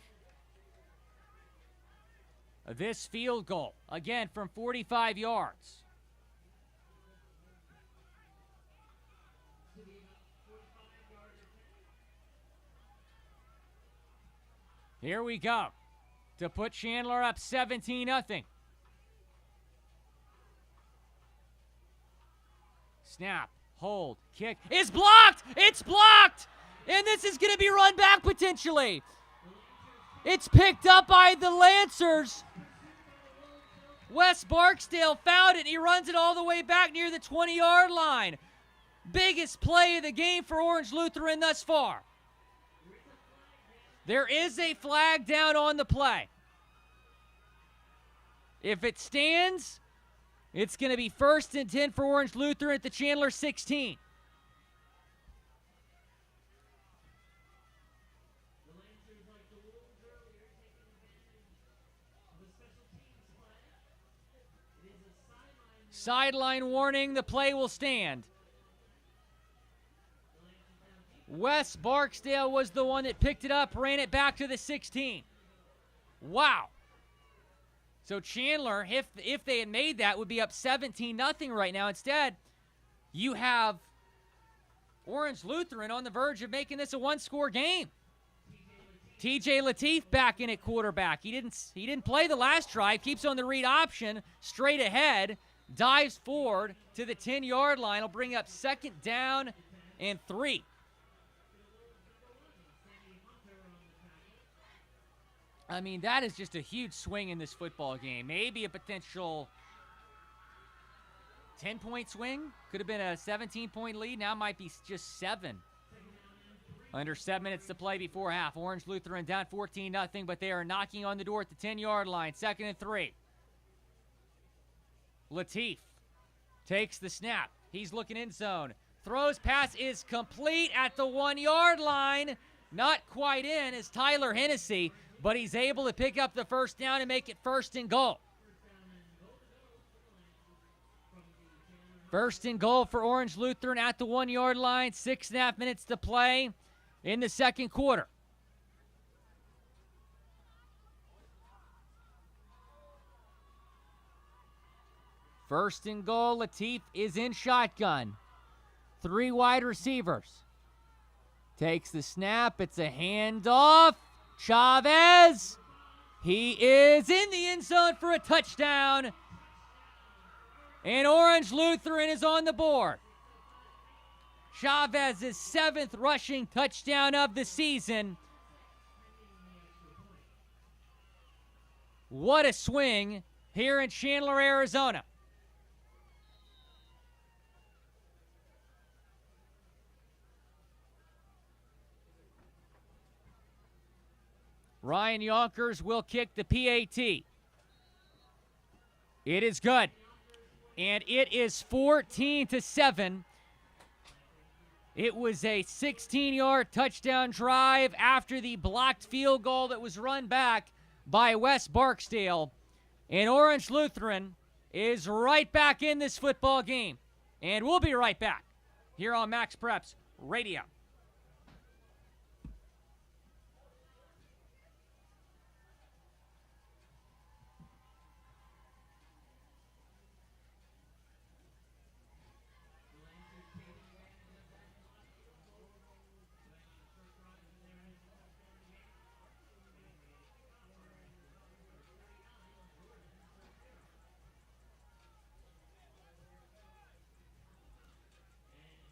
this field goal, again from 45 yards. Here we go to put Chandler up 17-0. Snap, hold, kick, is blocked! It's blocked! And this is going to be run back potentially. It's picked up by the Lancers. Wes Barksdale found it. He runs it all the way back near the 20-yard line. Biggest play of the game for Orange Lutheran thus far. There is a flag down on the play. If it stands, it's going to be 1st and 10 for Orange Lutheran at the Chandler 16. Sideline warning, the play will stand. Wes Barksdale was the one that picked it up, ran it back to the 16. Wow. So Chandler, if they had made that, would be up 17-0 right now. Instead, you have Orange Lutheran on the verge of making this a one-score game. TJ Lateef back in at quarterback. He didn't play the last drive, keeps on the read option, straight ahead, dives forward to the 10-yard line. Will bring up 2nd down and 3. I mean, that is just a huge swing in this football game. Maybe a potential 10-point swing. Could have been a 17-point lead. Now might be just 7. Under 7 minutes to play before half. Orange Lutheran down 14-0, but they are knocking on the door at the 10-yard line. 2nd and 3. Latif takes the snap. He's looking in zone. Throws, pass is complete at the 1-yard line. Not quite in as Tyler Hennessy, but he's able to pick up the first down and make it 1st and goal. 1st and goal for Orange Lutheran at the 1-yard line. 6.5 minutes to play in the second quarter. First and goal, Latif is in shotgun. 3 wide receivers. Takes the snap, it's a handoff. Chavez, he is in the end zone for a touchdown. And Orange Lutheran is on the board. Chavez's 7th rushing touchdown of the season. What a swing here in Chandler, Arizona. Ryan Yonkers will kick the PAT. It is good. And it is 14-7. It was a 16-yard touchdown drive after the blocked field goal that was run back by Wes Barksdale. And Orange Lutheran is right back in this football game. And we'll be right back here on Max Preps Radio.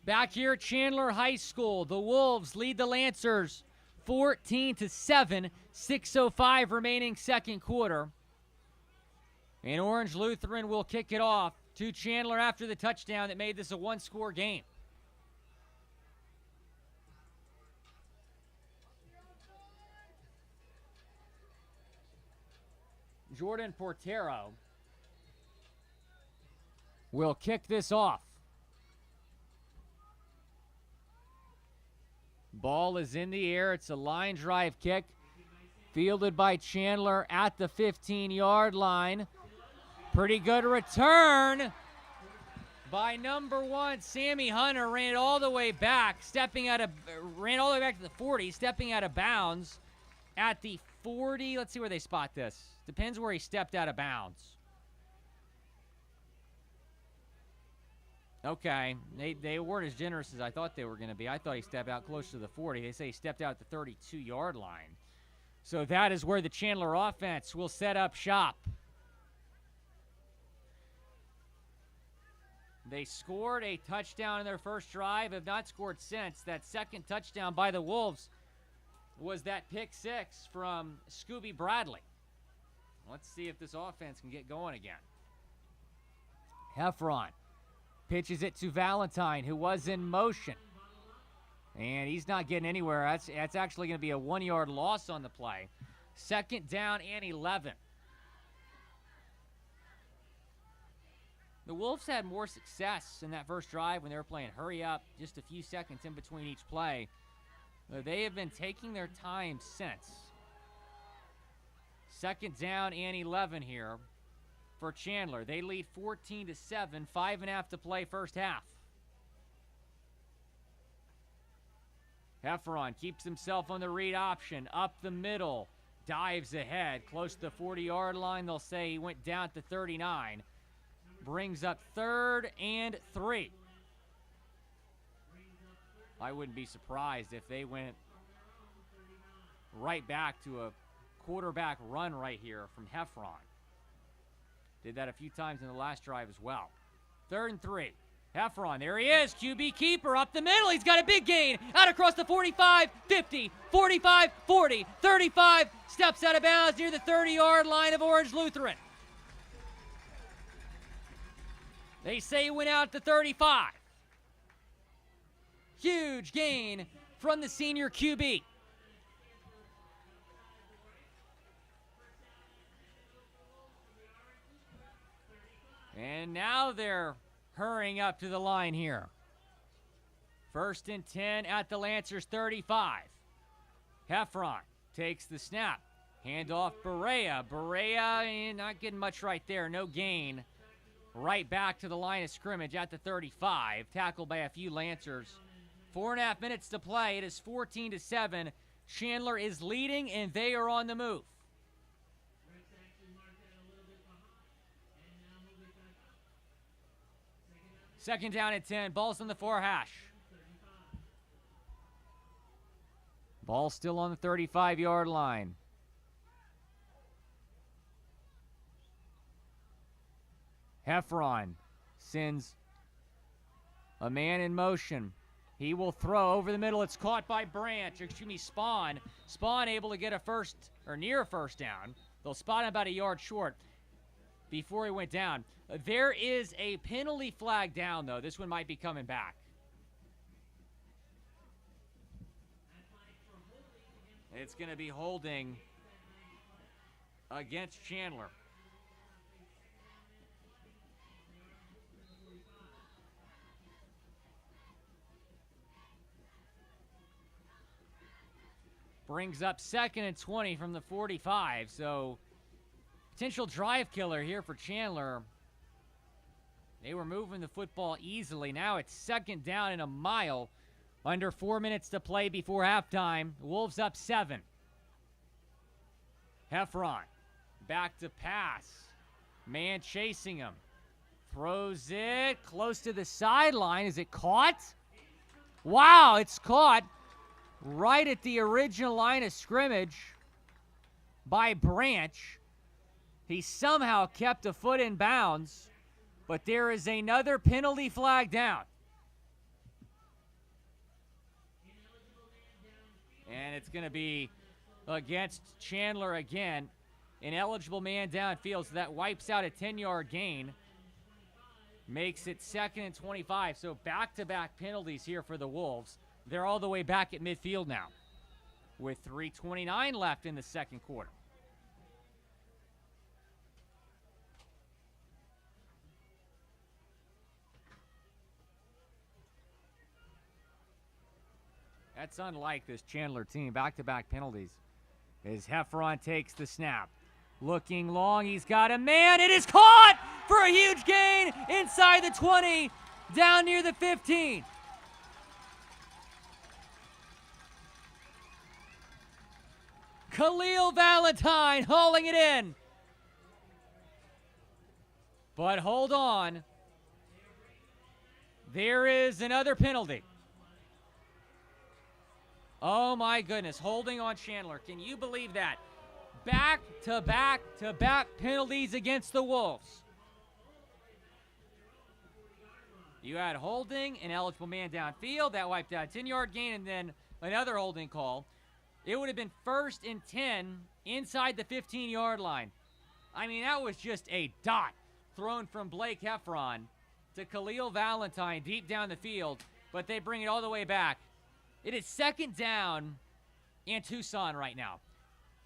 Back here at Chandler High School, the Wolves lead the Lancers 14-7, 6:05 remaining second quarter. And Orange Lutheran will kick it off to Chandler after the touchdown that made this a one-score game. Jordan Portero will kick this off. Ball is in the air. It's a line drive kick. Fielded by Chandler at the 15-yard line. Pretty good return by number 1, Sammy Hunter. Ran it all the way back, ran all the way back to the 40, stepping out of bounds at the 40. Let's see where they spot this. Depends where he stepped out of bounds. Okay, they weren't as generous as I thought they were going to be. I thought he stepped out close to the 40. They say he stepped out at the 32-yard line. So that is where the Chandler offense will set up shop. They scored a touchdown in their first drive, have not scored since. That second touchdown by the Wolves was that pick 6 from Scooby Bradley. Let's see if this offense can get going again. Heffron pitches it to Valentine, who was in motion. And he's not getting anywhere. That's actually going to be a 1-yard loss on the play. 2nd down and 11. The Wolves had more success in that first drive when they were playing hurry up, just a few seconds in between each play. They have been taking their time since. 2nd down and 11 here for Chandler. They lead 14-7, 5.5 to play first half. Heffron keeps himself on the read option, up the middle, dives ahead, close to the 40-yard line. They'll say he went down to 39. Brings up 3rd and 3. I wouldn't be surprised if they went right back to a quarterback run right here from Heffron. Did that a few times in the last drive as well. 3rd and 3. Heffron, there he is, QB keeper up the middle. He's got a big gain out across the 45, 50, 45, 40, 35, Steps out of bounds near the 30-yard line of Orange Lutheran. They say he went out to 35. Huge gain from the senior QB. And now they're hurrying up to the line here. 1st and 10 at the Lancers 35. Heffron takes the snap. Handoff Berea. Berea not getting much right there. No gain. Right back to the line of scrimmage at the 35. Tackled by a few Lancers. 4.5 minutes to play. It is 14-7. Chandler is leading, and they are on the move. Second down and 10. Ball's on the 4 hash. Ball still on the 35-yard line. Heffron sends a man in motion. He will throw over the middle. It's caught by Spawn. Spawn able to get a first, or near a first down. They'll spot him about a yard short before he went down. There is a penalty flag down, though. This one might be coming back. It's going to be holding against Chandler. Brings up 2nd and 20 from the 45, so potential drive killer here for Chandler. They were moving the football easily. Now it's 2nd down and a mile. Under 4 minutes to play before halftime. Wolves up 7. Heffron back to pass. Man chasing him. Throws it close to the sideline. Is it caught? Wow, it's caught right at the original line of scrimmage by Branch. He somehow kept a foot in bounds, but there is another penalty flag down. And it's going to be against Chandler again. Ineligible man downfield, so that wipes out a 10-yard gain. Makes it 2nd and 25. So back-to-back penalties here for the Wolves. They're all the way back at midfield now with 3:29 left in the second quarter. That's unlike this Chandler team. Back-to-back penalties. As Heffron takes the snap. Looking long. He's got a man. It is caught for a huge gain inside the 20, down near the 15. Khalil Valentine hauling it in. But hold on. There is another penalty. Oh my goodness, holding on Chandler. Can you believe that? Back-to-back-to-back penalties against the Wolves. You had holding, an eligible man downfield. That wiped out a 10-yard gain, and then another holding call. It would have been 1st and 10 inside the 15-yard line. I mean, that was just a dot thrown from Blake Heffron to Khalil Valentine deep down the field, but they bring it all the way back. It is 2nd down in Tucson right now.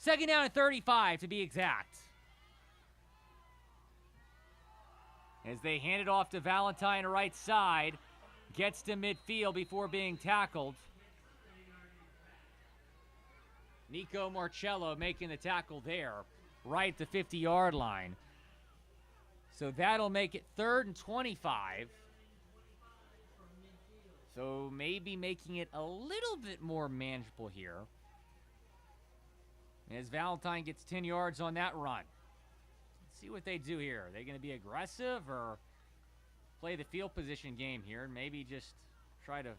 2nd down and 35 to be exact. As they hand it off to Valentine right side. Gets to midfield before being tackled. Nico Marcello making the tackle there, right at the 50-yard line. So that'll make it 3rd and 25. So maybe making it a little bit more manageable here. As Valentine gets 10 yards on that run. Let's see what they do here. Are they going to be aggressive or play the field position game here and maybe just try to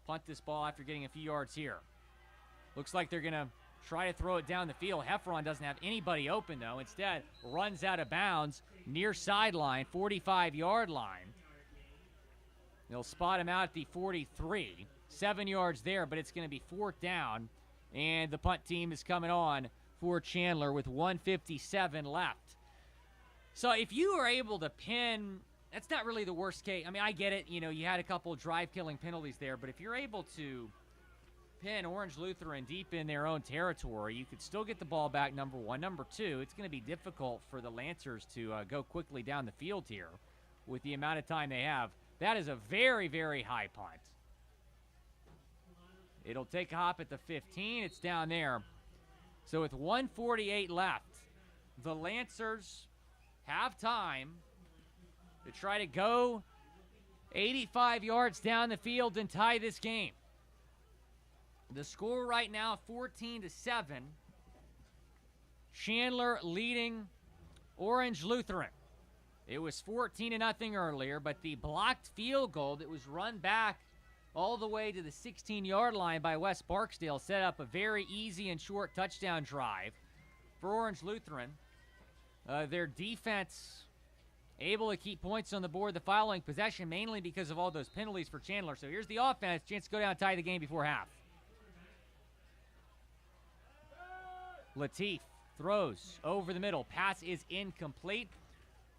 punt this ball after getting a few yards here? Looks like they're going to try to throw it down the field. Heffron doesn't have anybody open, though. Instead, runs out of bounds near sideline, 45-yard line. They'll spot him out at the 43. 7 yards there, but it's going to be 4th down. And the punt team is coming on for Chandler with 1:57 left. So if you are able to pin, that's not really the worst case. I mean, I get it. You know, you had a couple drive-killing penalties there, but if you're able to pin Orange Lutheran deep in their own territory, you could still get the ball back, number one. Number two, it's going to be difficult for the Lancers to go quickly down the field here with the amount of time they have. That is a very, very high punt. It'll take a hop at the 15. It's down there. So with 1:48 left, the Lancers have time to try to go 85 yards down the field and tie this game. The score right now, 14-7. Chandler leading Orange Lutheran. It was 14-0 earlier, but the blocked field goal that was run back all the way to the 16-yard line by Wes Barksdale set up a very easy and short touchdown drive for Orange Lutheran. Their defense able to keep points on the board the following possession, mainly because of all those penalties for Chandler. So here's the offense, chance to go down and tie the game before half. Latif throws over the middle. Pass is incomplete.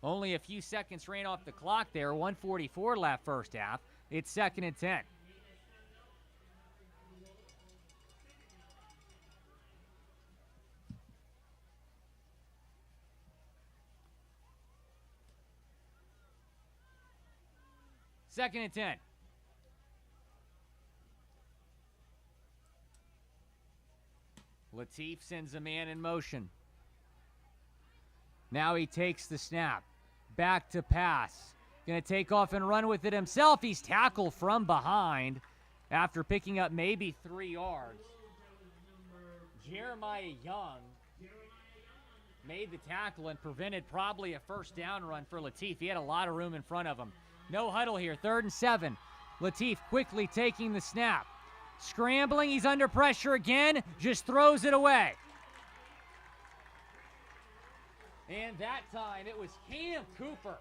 Only a few seconds ran off the clock there. 1:44 left first half. It's 2nd and 10. Second and 10. Latif sends a man in motion. Now he takes the snap. Back to pass. Going to take off and run with it himself. He's tackled from behind after picking up maybe 3 yards. Jeremiah Young made the tackle and prevented probably a first down run for Latif. He had a lot of room in front of him. No huddle here. 3rd and 7. Latif quickly taking the snap. Scrambling. He's under pressure again. Just throws it away. And that time it was Cam Cooper,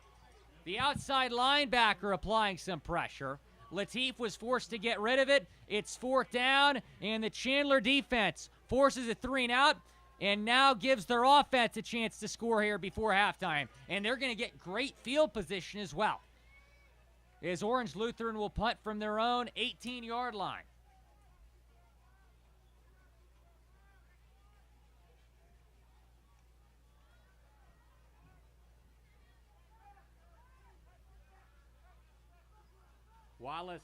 the outside linebacker, applying some pressure. Latif was forced to get rid of it. It's 4th down, and the Chandler defense forces a 3 and out, and now gives their offense a chance to score here before halftime. And they're going to get great field position as well, as Orange Lutheran will punt from their own 18-yard line. Wallace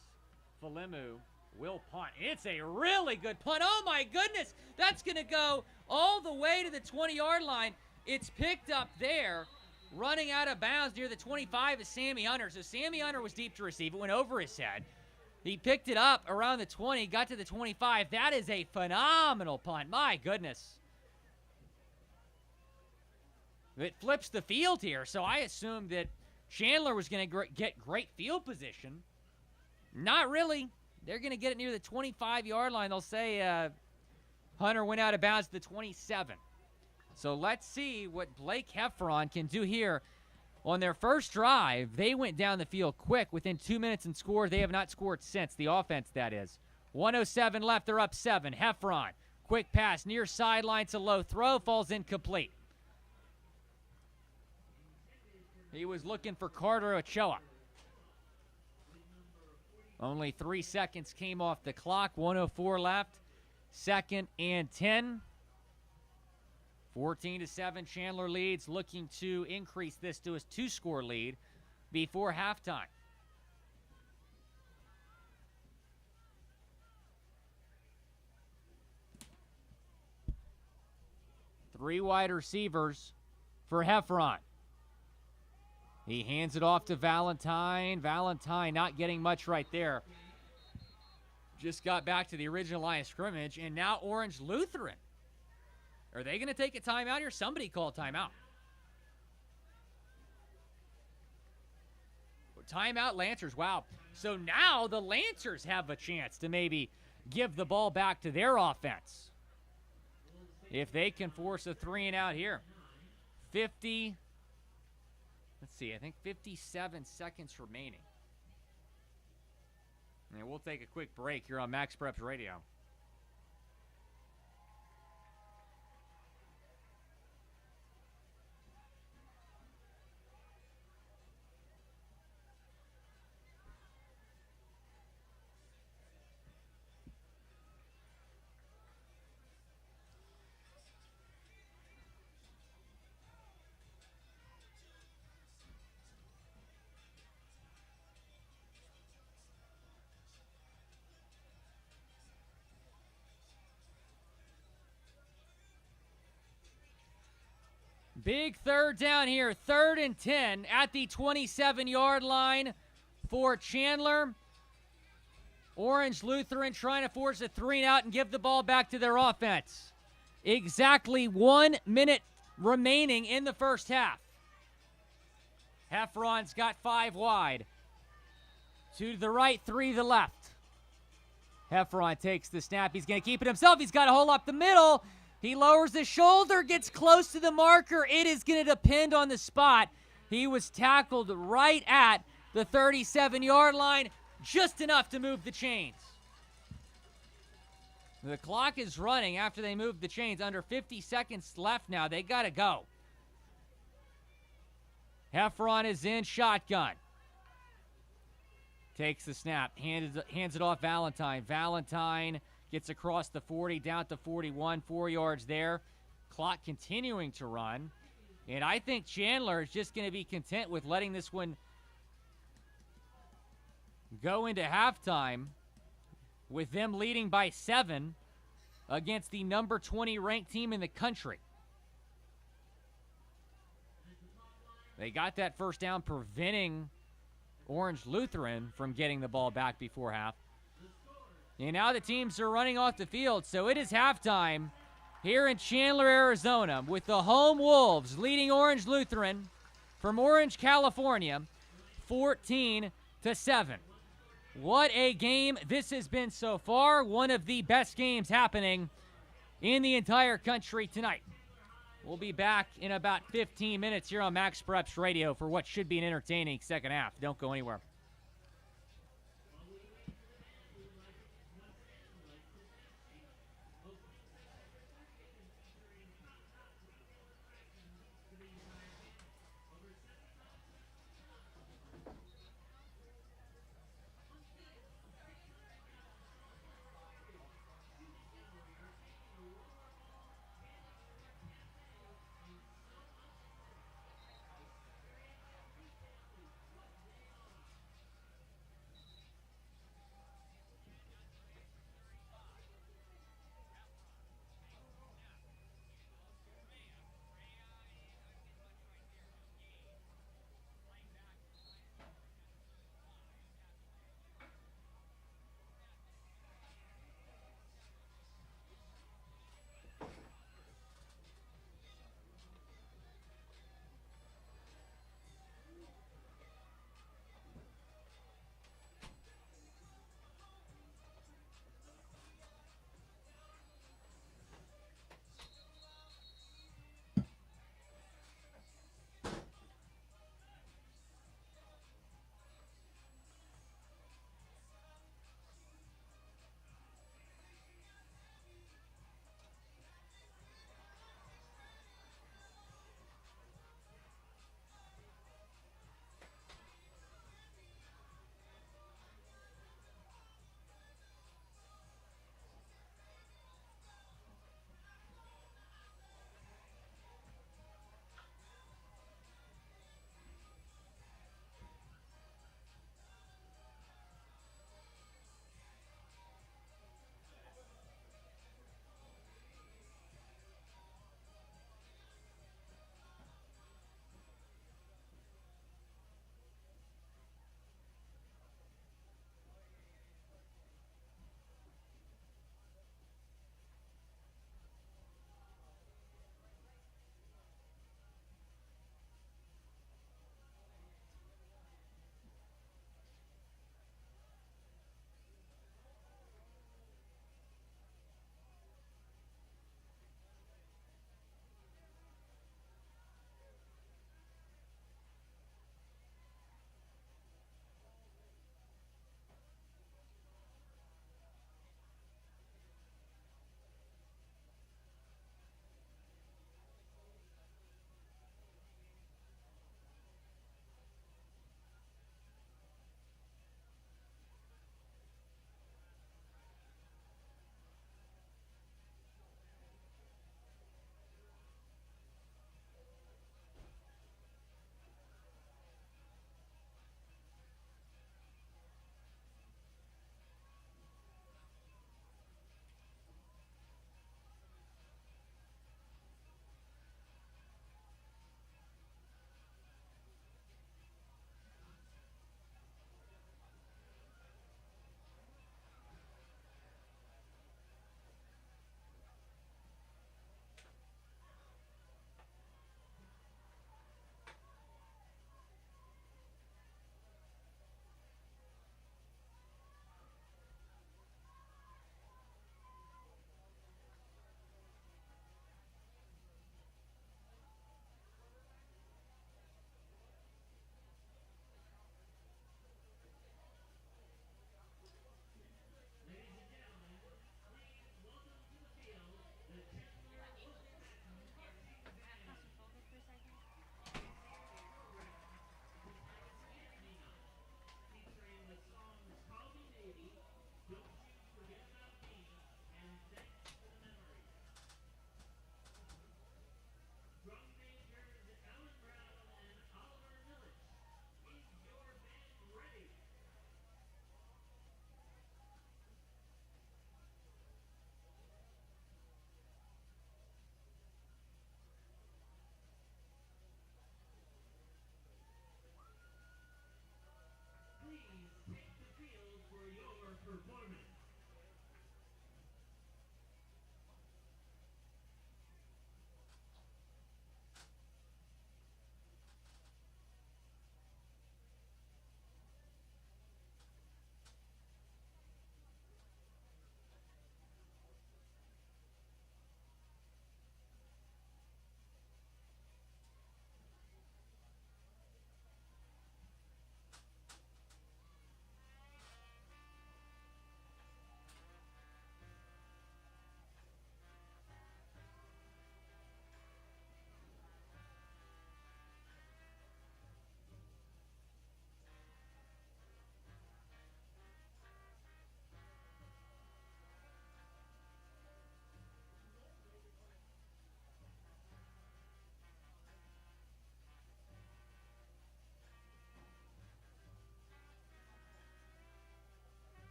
Falimu will punt. It's a really good punt. Oh, my goodness. That's going to go all the way to the 20-yard line. It's picked up there. Running out of bounds near the 25 is Sammy Hunter. So Sammy Hunter was deep to receive. It went over his head. He picked it up around the 20, got to the 25. That is a phenomenal punt. My goodness. It flips the field here, so I assumed that Chandler was going to get great field position. Not really. They're going to get it near the 25-yard line. They'll say Hunter went out of bounds at the 27. So let's see what Blake Heffron can do here. On their first drive, they went down the field quick within 2 minutes and scored. They have not scored since, the offense that is. 1:07 left, they're up 7. Heffron, quick pass, near sideline to low throw, falls incomplete. He was looking for Carter Ochoa. Only 3 seconds came off the clock. 1:04 left. 2nd and 10. 14-7. Chandler leads, looking to increase this to his 2-score lead before halftime. Three wide receivers for Heffron. He hands it off to Valentine. Valentine not getting much right there. Just got back to the original line of scrimmage, and now Orange Lutheran. Are they going to take a timeout here? Somebody call a timeout. Timeout, Lancers. Wow. So now the Lancers have a chance to maybe give the ball back to their offense, if they can force a 3 and out here. 50. Let's see, I think 57 seconds remaining. And we'll take a quick break here on Max Preps Radio. Big third down here, 3rd and 10 at the 27-yard line for Chandler. Orange Lutheran trying to force a 3-and-out and give the ball back to their offense. Exactly 1 minute remaining in the first half. Heffron's got 5 wide. 2 to the right, 3 to the left. Heffron takes the snap. He's going to keep it himself. He's got a hole up the middle. He lowers his shoulder, gets close to the marker. It is going to depend on the spot. He was tackled right at the 37-yard line, just enough to move the chains. The clock is running after they moved the chains. Under 50 seconds left now. They got to go. Heffron is in shotgun. Takes the snap, hands it off Valentine. Valentine gets across the 40, down to 41, 4 yards there. Clock continuing to run. And I think Chandler is just going to be content with letting this one go into halftime with them leading by 7 against the number 20 ranked team in the country. They got that first down, preventing Orange Lutheran from getting the ball back before half. And now the teams are running off the field, so it is halftime here in Chandler, Arizona, with the home Wolves leading Orange Lutheran from Orange, California, 14-7. What a game this has been so far. One of the best games happening in the entire country tonight. We'll be back in about 15 minutes here on Max Preps Radio for what should be an entertaining second half. Don't go anywhere.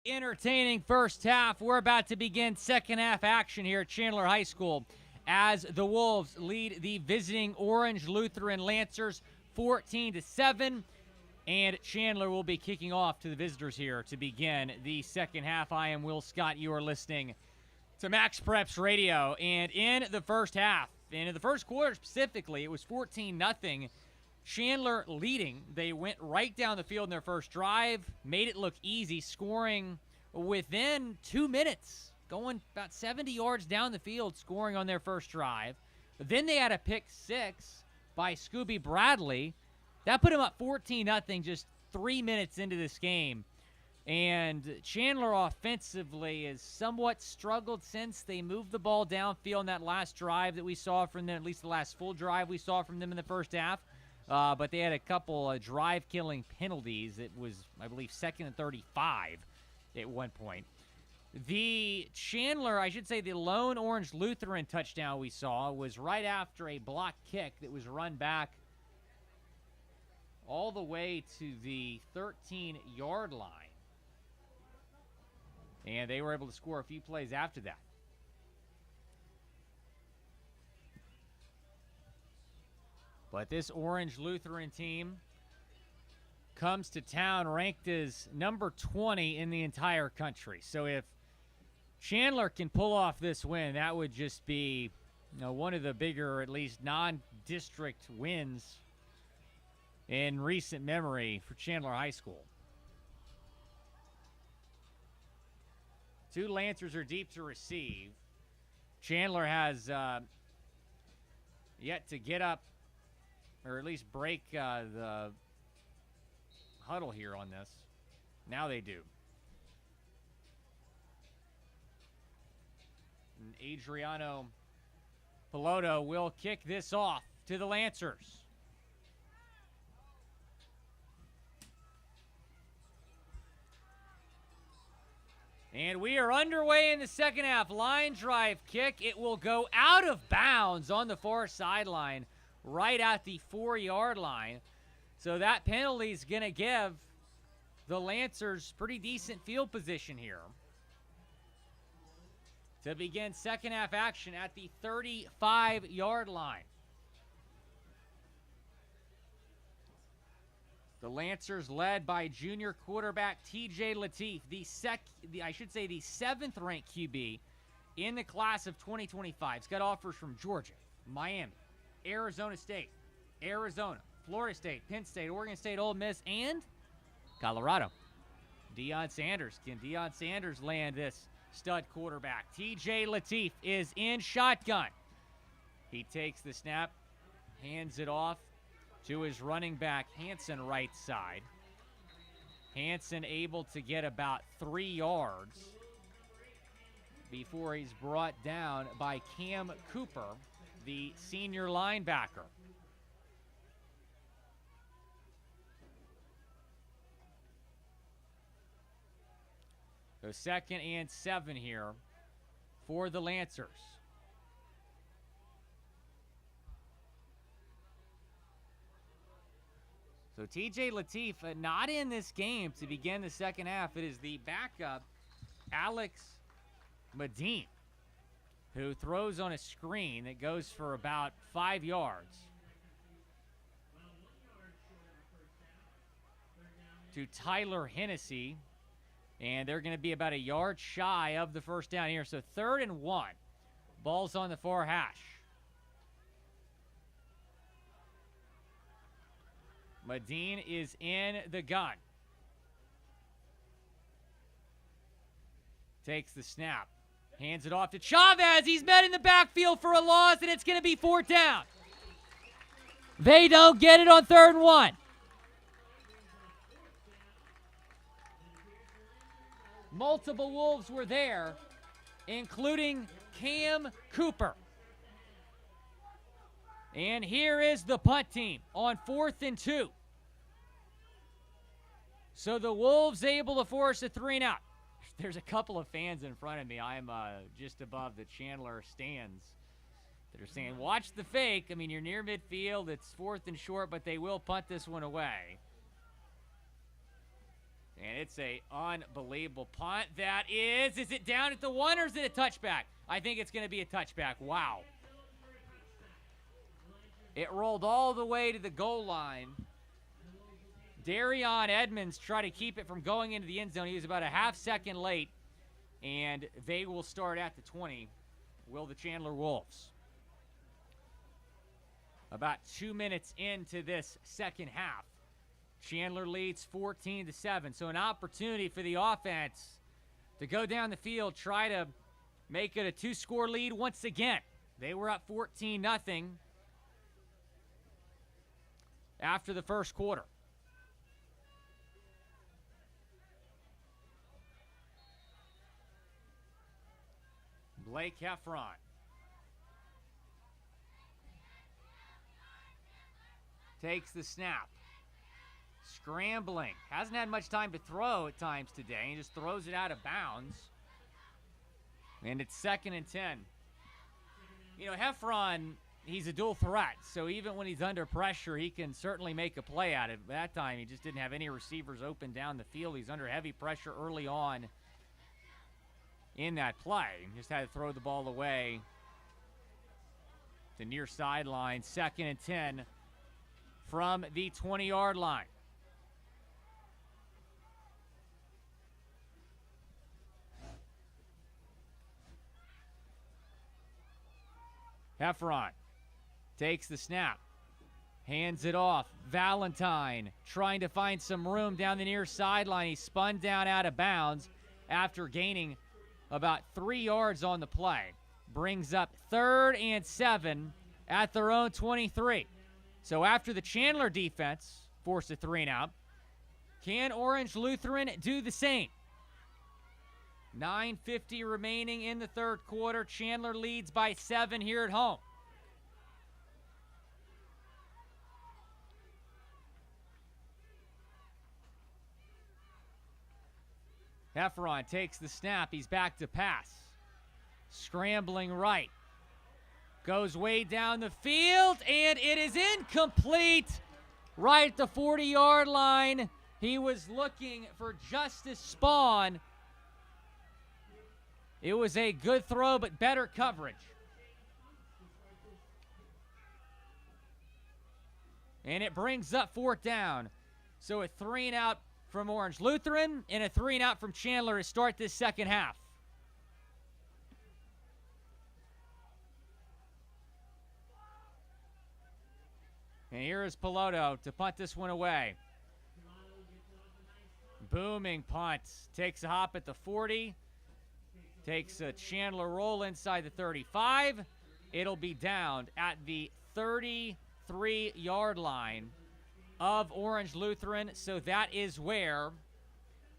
Entertaining first half. We're about to begin second half action here at Chandler High School as the Wolves lead the visiting Orange Lutheran Lancers 14-7. And Chandler will be kicking off to the visitors here to begin the second half. I am Will Scott. You are listening to Max Preps Radio. And in the first half, and in the first quarter specifically, it was 14-0. Chandler leading. They went right down the field in their first drive, made it look easy, scoring within 2 minutes, going about 70 yards down the field, scoring on their first drive. But then they had a pick six by Scooby Bradley. That put him up 14-0 just 3 minutes into this game. And Chandler offensively has somewhat struggled since they moved the ball downfield in that last drive that we saw from them, at least the last full drive we saw from them in the first half. But they had a couple drive-killing penalties. It was, I believe, 2nd and 35 at one point. The Chandler, I should say the lone Orange Lutheran touchdown we saw was right after a block kick that was run back all the way to the 13-yard line. And they were able to score a few plays after that. But this Orange Lutheran team comes to town ranked as number 20 in the entire country. So if Chandler can pull off this win, that would just be, you know, one of the bigger, at least non-district wins in recent memory for Chandler High School. Two Lancers are deep to receive. Chandler has yet to get up, or at least break the huddle here on this. Now they do. And Adriano Piloto will kick this off to the Lancers. And we are underway in the second half. Line drive kick. It will go out of bounds on the far sideline, right at the 4-yard line. So that penalty is going to give the Lancers pretty decent field position here to begin second half action at the 35-yard line. The Lancers led by junior quarterback T.J. Lateef, the 7th-ranked QB in the class of 2025. He's got offers from Georgia, Miami, Arizona State, Arizona, Florida State, Penn State, Oregon State, Ole Miss, and Colorado. Deion Sanders. Can Deion Sanders land this stud quarterback? T.J. Lateef is in shotgun. He takes the snap, hands it off to his running back, Hanson, right side. Hanson able to get about 3 yards before he's brought down by Cam Cooper, the senior linebacker. So 2nd and 7 here for the Lancers. So T.J. Lateef not in this game to begin the second half. It is the backup, Alex Medine, who throws on a screen that goes for about 5 yards to Tyler Hennessy. And they're going to be about a yard shy of the first down here. So 3rd and 1. Ball's on the far hash. Medine is in the gun. Takes the snap. Hands it off to Chavez. He's met in the backfield for a loss, and it's going to be 4th down. They don't get it on 3rd and 1. Multiple Wolves were there, including Cam Cooper. And here is the punt team on 4th and 2. So the Wolves able to force a 3-and-out. There's a couple of fans in front of me. I'm just above the Chandler stands that are saying, watch the fake. I mean, you're near midfield. It's 4th and short, but they will punt this one away. And it's a unbelievable punt. Is it down at the 1 or is it a touchback? I think it's going to be a touchback. Wow. It rolled all the way to the goal line. Darion Edmonds tried to keep it from going into the end zone. He was about a half second late, and they will start at the 20. Will the Chandler Wolves? About 2 minutes into this second half. Chandler leads 14-7. So an opportunity for the offense to go down the field, try to make it a 2-score lead once again. They were up 14-0 after the first quarter. Blake Heffron takes the snap. Scrambling. Hasn't had much time to throw at times today. He just throws it out of bounds. And it's 2nd and 10. You know, Heffron, he's a dual threat. So even when he's under pressure, he can certainly make a play at it. That time, he just didn't have any receivers open down the field. He's under heavy pressure early on in that play. Just had to throw the ball away. The near sideline, 2nd and 10 from the 20-yard line. Heffron takes the snap, hands it off. Valentine trying to find some room down the near sideline. He spun down out of bounds after gaining about 3 yards on the play. Brings up 3rd and 7 at their own 23. So after the Chandler defense forced a 3-and-out, can Orange Lutheran do the same? 9:50 remaining in the third quarter. Chandler leads by 7 here at home. Heffron takes the snap. He's back to pass. Scrambling right. Goes way down the field, and it is incomplete right at the 40-yard line. He was looking for Justice Spawn. It was a good throw, but better coverage. And it brings up 4th down. So a 3-and-out from Orange Lutheran and a 3-and-out from Chandler to start this second half. And here is Piloto to punt this one away. Booming punt. Takes a hop at the 40. Takes a Chandler roll inside the 35. It'll be down at the 33-yard line of Orange Lutheran. So that is where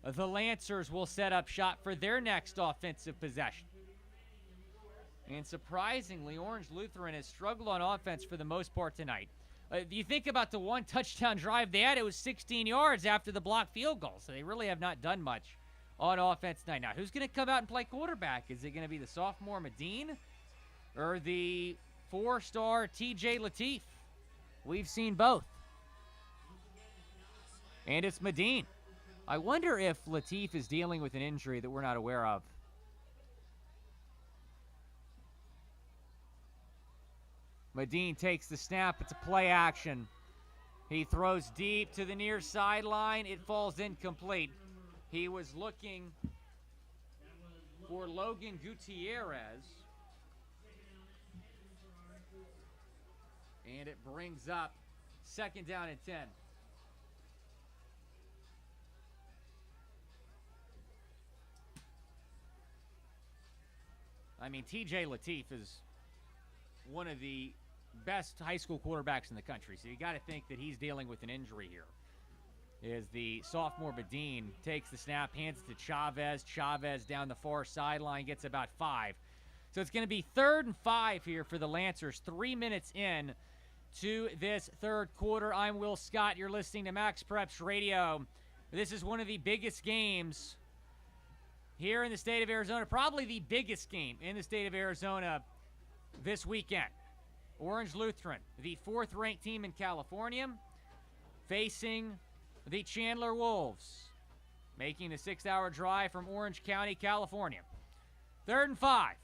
the Lancers will set up shop for their next offensive possession. And surprisingly, Orange Lutheran has struggled on offense for the most part tonight. You think about the one touchdown drive they had, it was 16 yards after the blocked field goal. So they really have not done much on offense tonight. Now, who's going to come out and play quarterback? Is it going to be the sophomore Medine or the 4-star TJ Lateef? We've seen both. And it's Medine. I wonder if Lateef is dealing with an injury that we're not aware of. Medine takes the snap. It's a play action. He throws deep to the near sideline. It falls incomplete. He was looking for Logan Gutierrez. And it brings up 2nd down and 10. I mean, TJ Lateef is one of the best high school quarterbacks in the country, so you got to think that he's dealing with an injury here. As the sophomore Medine takes the snap, hands it to Chavez. Chavez down the far sideline, gets about 5. So it's going to be 3rd and 5 here for the Lancers. 3 minutes in to this third quarter. I'm Will Scott. You're listening to Max Preps Radio. This is one of the biggest games here in the state of Arizona, probably the biggest game in the state of Arizona this weekend. Orange Lutheran, the 4th-ranked team in California, facing the Chandler Wolves, making the 6-hour drive from Orange County, California. 3rd and 5.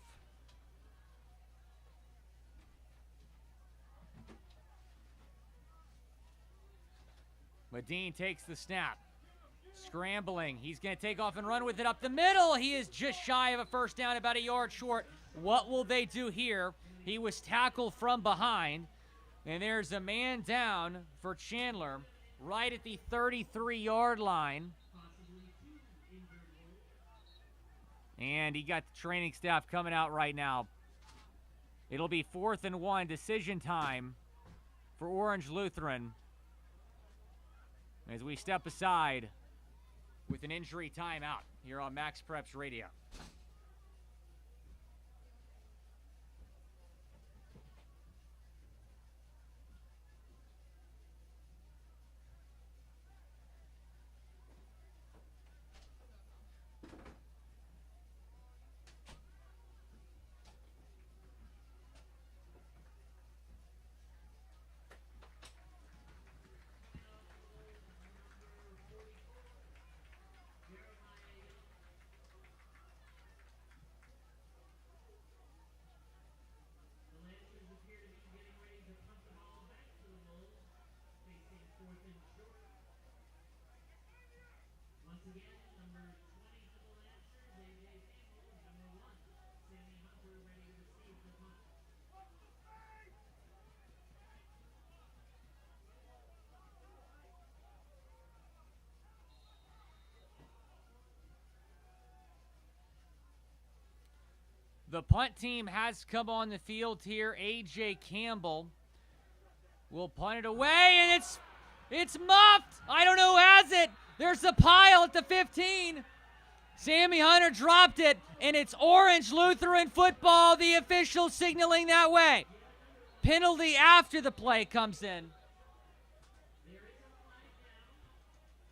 Medine takes the snap. Scrambling. He's going to take off and run with it up the middle. He is just shy of a first down, about a yard short. What will they do here? He was tackled from behind. And there's a man down for Chandler right at the 33-yard line. And he got the training staff coming out right now. It'll be 4th and 1, decision time for Orange Lutheran as we step aside with an injury timeout here on Max Preps Radio. The punt team has come on the field here. A.J. Campbell will punt it away, and it's muffed. I don't know who has it. There's a pile at the 15. Sammy Hunter dropped it, and it's Orange Lutheran football. The official signaling that way. Penalty after the play comes in.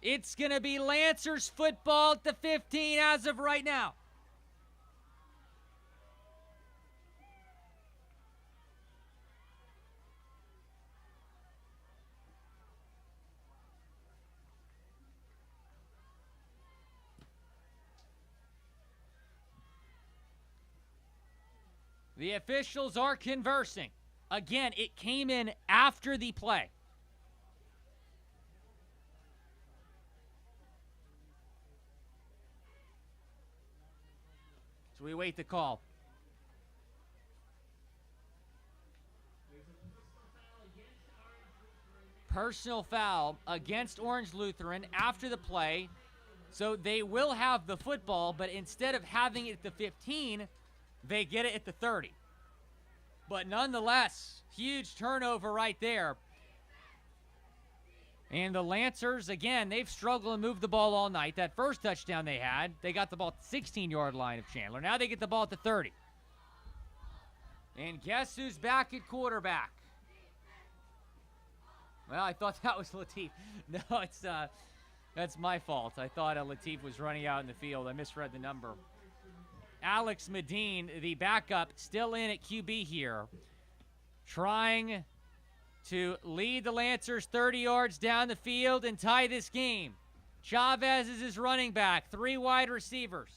It's going to be Lancers football at the 15 as of right now. The officials are conversing. Again, it came in after the play. So we wait the call. Personal foul against Orange Lutheran after the play. So they will have the football, but instead of having it at the 15, they get it at the 30. But nonetheless, huge turnover right there. And the Lancers, again, they've struggled to move the ball all night. That first touchdown they had, they got the ball at the 16-yard line of Chandler. Now they get the ball at the 30. And guess who's back at quarterback? Well, I thought that was Latif. No, that's my fault. I thought Latif was running out in the field. I misread the number. Alex Medine, the backup, still in at QB here, trying to lead the Lancers 30 yards down the field and tie this game. Chavez is his running back, 3 wide receivers.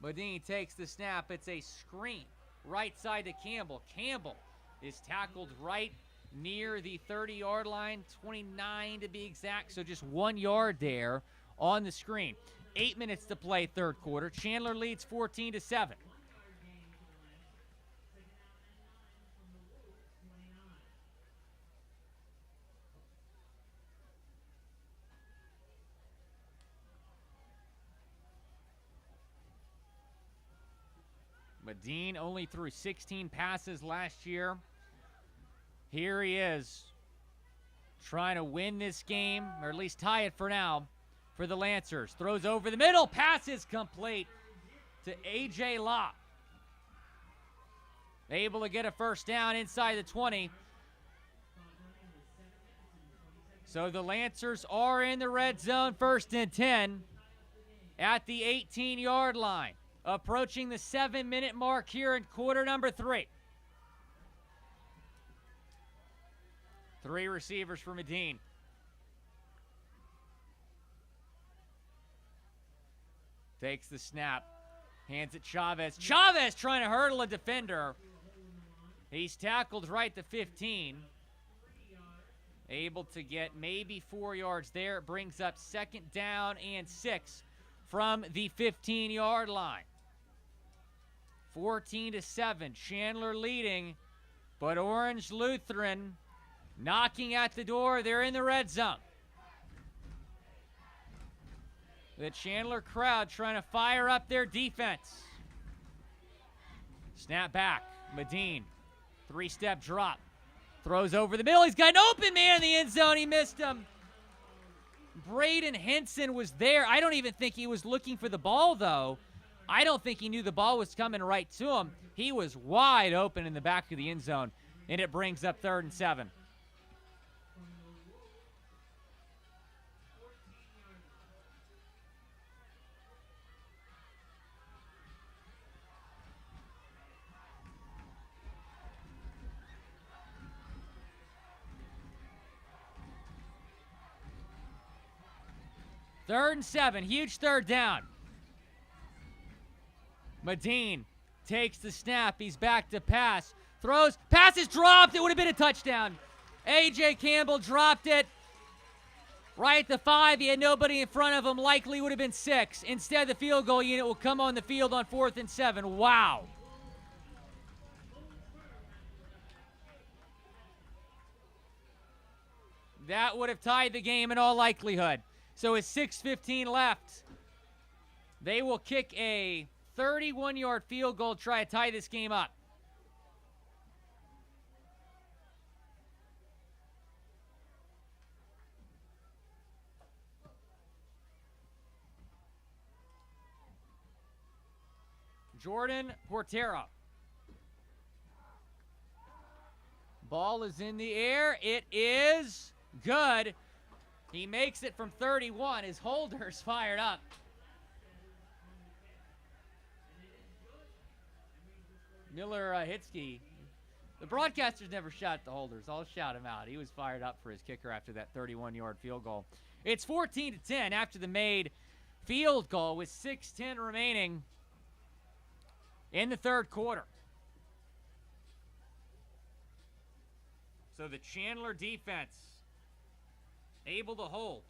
Medine takes the snap. It's a screen right side to Campbell. Campbell is tackled right near the 30-yard line, 29 to be exact, so just 1 yard there on the screen. 8 minutes to play, third quarter. Chandler leads 14-7. Medine only threw 16 passes last year. Here he is, trying to win this game, or at least tie it for now, for the Lancers. Throws over the middle, passes complete to A.J. Lott. Able to get a first down inside the 20. So the Lancers are in the red zone, 1st and 10 at the 18-yard line. Approaching the 7-minute mark here in quarter number 3. 3 receivers for Medine. Takes the snap. Hands it Chavez. Chavez trying to hurdle a defender. He's tackled right at the 15. Able to get maybe 4 yards there. It brings up 2nd down and 6 from the 15-yard line. 14-7. Chandler leading, but Orange Lutheran knocking at the door. They're in the red zone. The Chandler crowd trying to fire up their defense. Snap back. Medine. 3-step drop. Throws over the middle. He's got an open man in the end zone. He missed him. Braden Henson was there. I don't even think he was looking for the ball, though. I don't think he knew the ball was coming right to him. He was wide open in the back of the end zone, and it brings up 3rd and 7. Third and 7, huge 3rd down. Medine takes the snap. He's back to pass. Throws. Pass is dropped. It would have been a touchdown. A.J. Campbell dropped it right at the 5. He had nobody in front of him. Likely would have been 6. Instead, the field goal unit will come on the field on 4th and 7. Wow. That would have tied the game in all likelihood. So with 6:15 left, they will kick a 31-yard field goal, try to tie this game up. Jordan Portero. Ball is in the air. It is good. He makes it from 31. His holder's fired up. Miller Hitsky. The broadcasters never shout at the holders. I'll shout him out. He was fired up for his kicker after that 31-yard field goal. It's 14-10 after the made field goal with 6:10 remaining in the 3rd quarter. So the Chandler defense able to hold.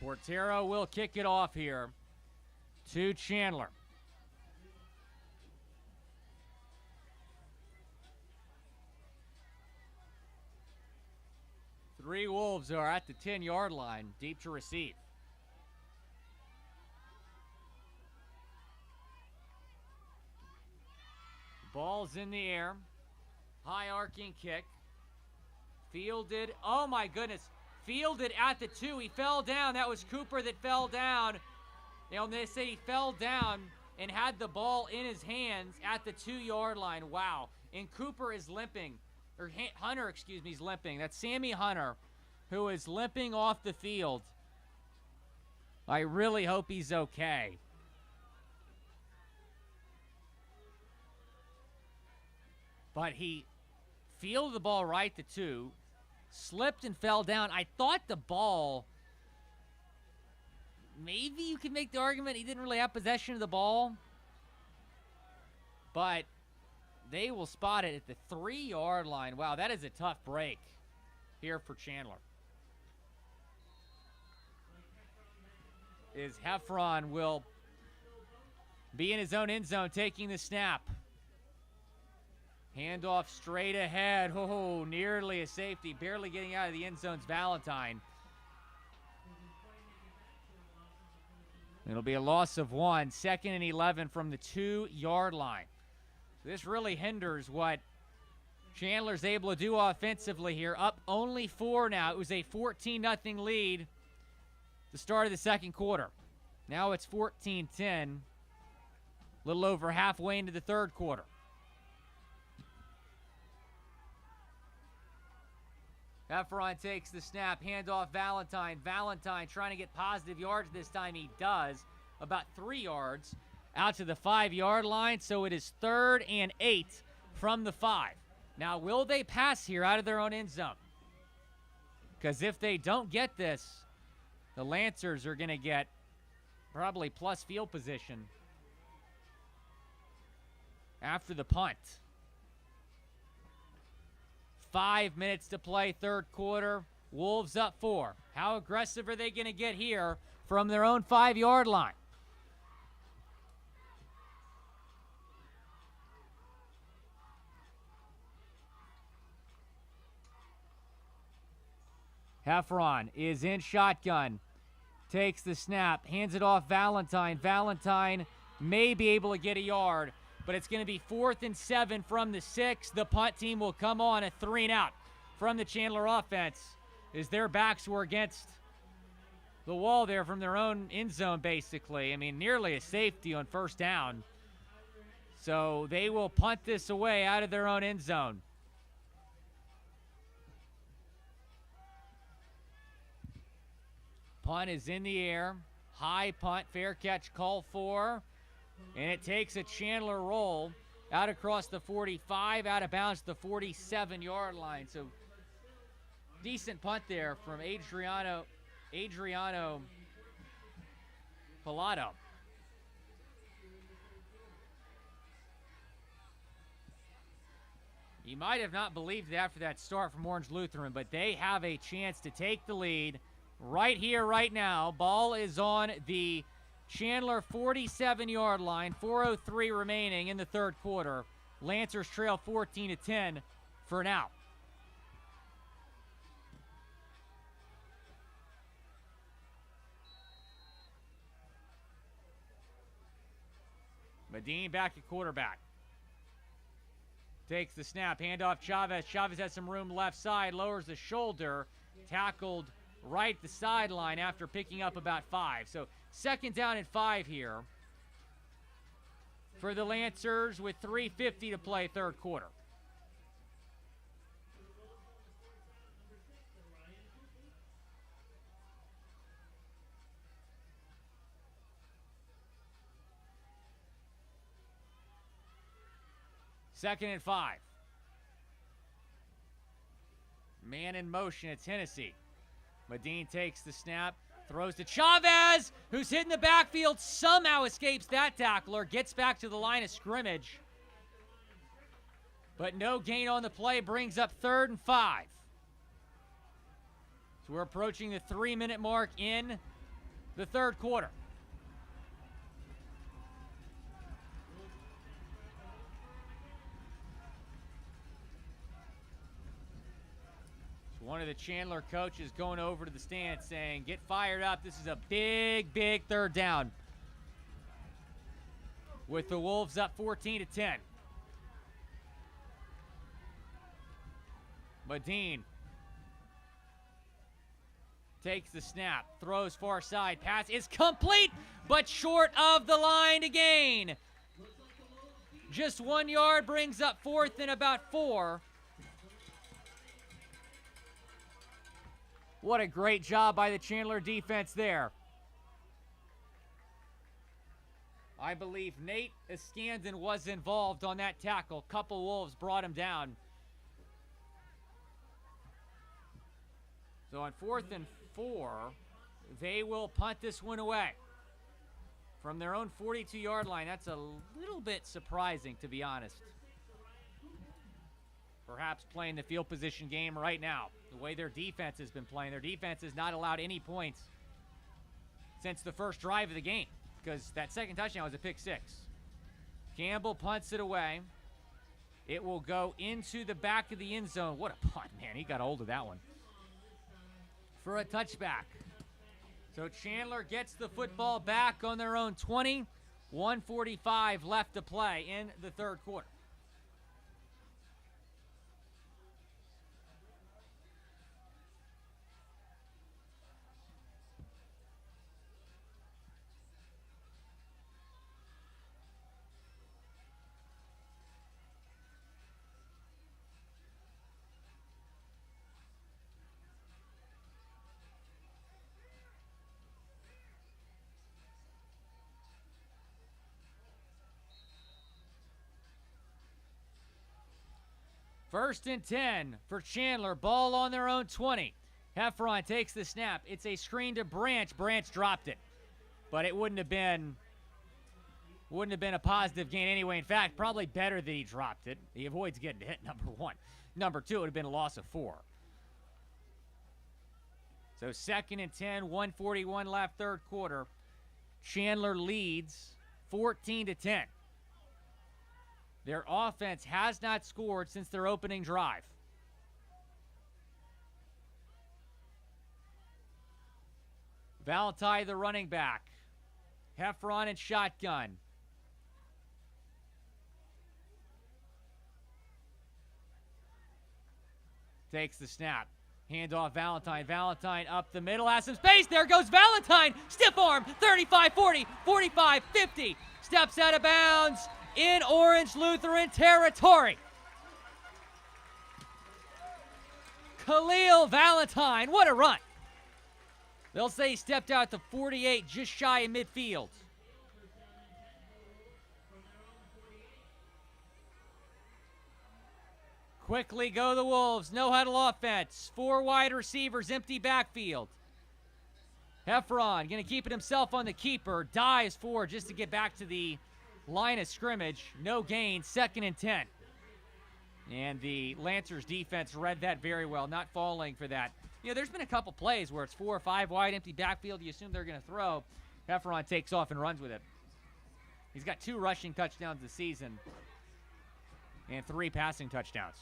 Portero will kick it off here to Chandler. Three Wolves are at the 10-yard line, deep to receive. Ball's in the air. High arcing kick. Fielded. Oh, my goodness. Fielded at the 2. He fell down. That was Cooper that fell down. They say he fell down and had the ball in his hands at the 2-yard line. Wow. And Cooper is limping. Or Hunter, excuse me, is limping. That's Sammy Hunter, who is limping off the field. I really hope he's okay. But he fielded the ball right to 2, slipped and fell down. I thought the ball, maybe you could make the argument he didn't really have possession of the ball. But they will spot it at the 3-yard line. Wow, that is a tough break here for Chandler. Is Heffron will be in his own end zone taking the snap. Handoff straight ahead. Oh, nearly a safety. Barely getting out of the end zone's Valentine. It'll be a loss of 1. 2nd and 11 from the 2-yard line. This really hinders what Chandler's able to do offensively here. Up only 4 now. It was a 14-0 lead the start of the 2nd quarter. Now it's 14-10. A little over halfway into the 3rd quarter. Efron takes the snap, handoff Valentine. Valentine trying to get positive yards this time. He does. About 3 yards out to the 5-yard line. So it is 3rd and 8 from the 5. Now, will they pass here out of their own end zone? Because if they don't get this, the Lancers are going to get probably plus field position after the punt. 5 minutes to play, 3rd quarter. Wolves up 4. How aggressive are they going to get here from their own 5-yard line? Heffron is in shotgun. Takes the snap, hands it off Valentine. Valentine may be able to get a yard, but it's going to be 4th and 7 from the 6. The punt team will come on a 3 and out from the Chandler offense as their backs were against the wall there from their own end zone, basically. I mean, nearly a safety on 1st down. So they will punt this away out of their own end zone. Punt is in the air. High punt, fair catch call for. And it takes a Chandler roll out across the 45, out of bounds to the 47-yard line. So decent punt there from Adriano Pilato. You might have not believed it after that start from Orange Lutheran, but they have a chance to take the lead right here, right now. Ball is on the Chandler 47-yard line. 4:03 remaining in the 3rd quarter. Lancers trail 14-10 for now. Medine back at quarterback. Takes the snap, handoff Chavez. Chavez has some room left side, lowers the shoulder, tackled right at the sideline after picking up about 5. So 2nd down and 5 here for the Lancers with 3:50 to play, 3rd quarter. Second and 5. Man in motion, it's Hennessy. Medine takes the snap, throws to Chavez, who's hit in the backfield, somehow escapes that tackler, gets back to the line of scrimmage. But no gain on the play, brings up 3rd and 5. So we're approaching the 3-minute mark in the 3rd quarter. One of the Chandler coaches going over to the stand saying, get fired up. This is a big, big 3rd down. With the Wolves up 14-10. Medine takes the snap, throws far side. Pass is complete, but short of the line to gain. Just 1 yard brings up 4th and about 4. What a great job by the Chandler defense there. I believe Nate Iskandon was involved on that tackle. Couple Wolves brought him down. So on 4th and 4, they will punt this one away from their own 42-yard line. That's a little bit surprising, to be honest. Perhaps playing the field position game right now. The way their defense has been playing. Their defense has not allowed any points since the first drive of the game, because that 2nd touchdown was a pick 6. Campbell punts it away. It will go into the back of the end zone. What a punt, man. He got hold of that one. For a touchback. So Chandler gets the football back on their own 20. 1:45 left to play in the 3rd quarter. First and 10 for Chandler. Ball on their own 20. Heffron takes the snap. It's a screen to Branch. Branch dropped it. But it wouldn't have been a positive gain anyway. In fact, probably better that he dropped it. He avoids getting hit, number one. Number two, it would have been a loss of 4. So 2nd and 10, 1:41 left, third quarter. Chandler leads 14-10. Their offense has not scored since their opening drive. Valentine, the running back. Heffron in shotgun. Takes the snap. Hand off Valentine. Valentine up the middle. Has some space. There goes Valentine. Stiff arm. 35-40. 45-50. Steps out of bounds in Orange Lutheran territory. Khalil Valentine. What a run. They'll say he stepped out to 48, just shy of midfield. Quickly go the Wolves. No huddle offense. 4 wide receivers, empty backfield. Heffron going to keep it himself on the keeper. Dives forward just to get back to the line of scrimmage. No gain. 2nd and 10. And the Lancers defense read that very well, not falling for that. You know, there's been a couple plays where it's 4 or 5 wide, empty backfield. You assume they're going to throw. Heffron takes off and runs with it. He's got 2 rushing touchdowns this season and 3 passing touchdowns.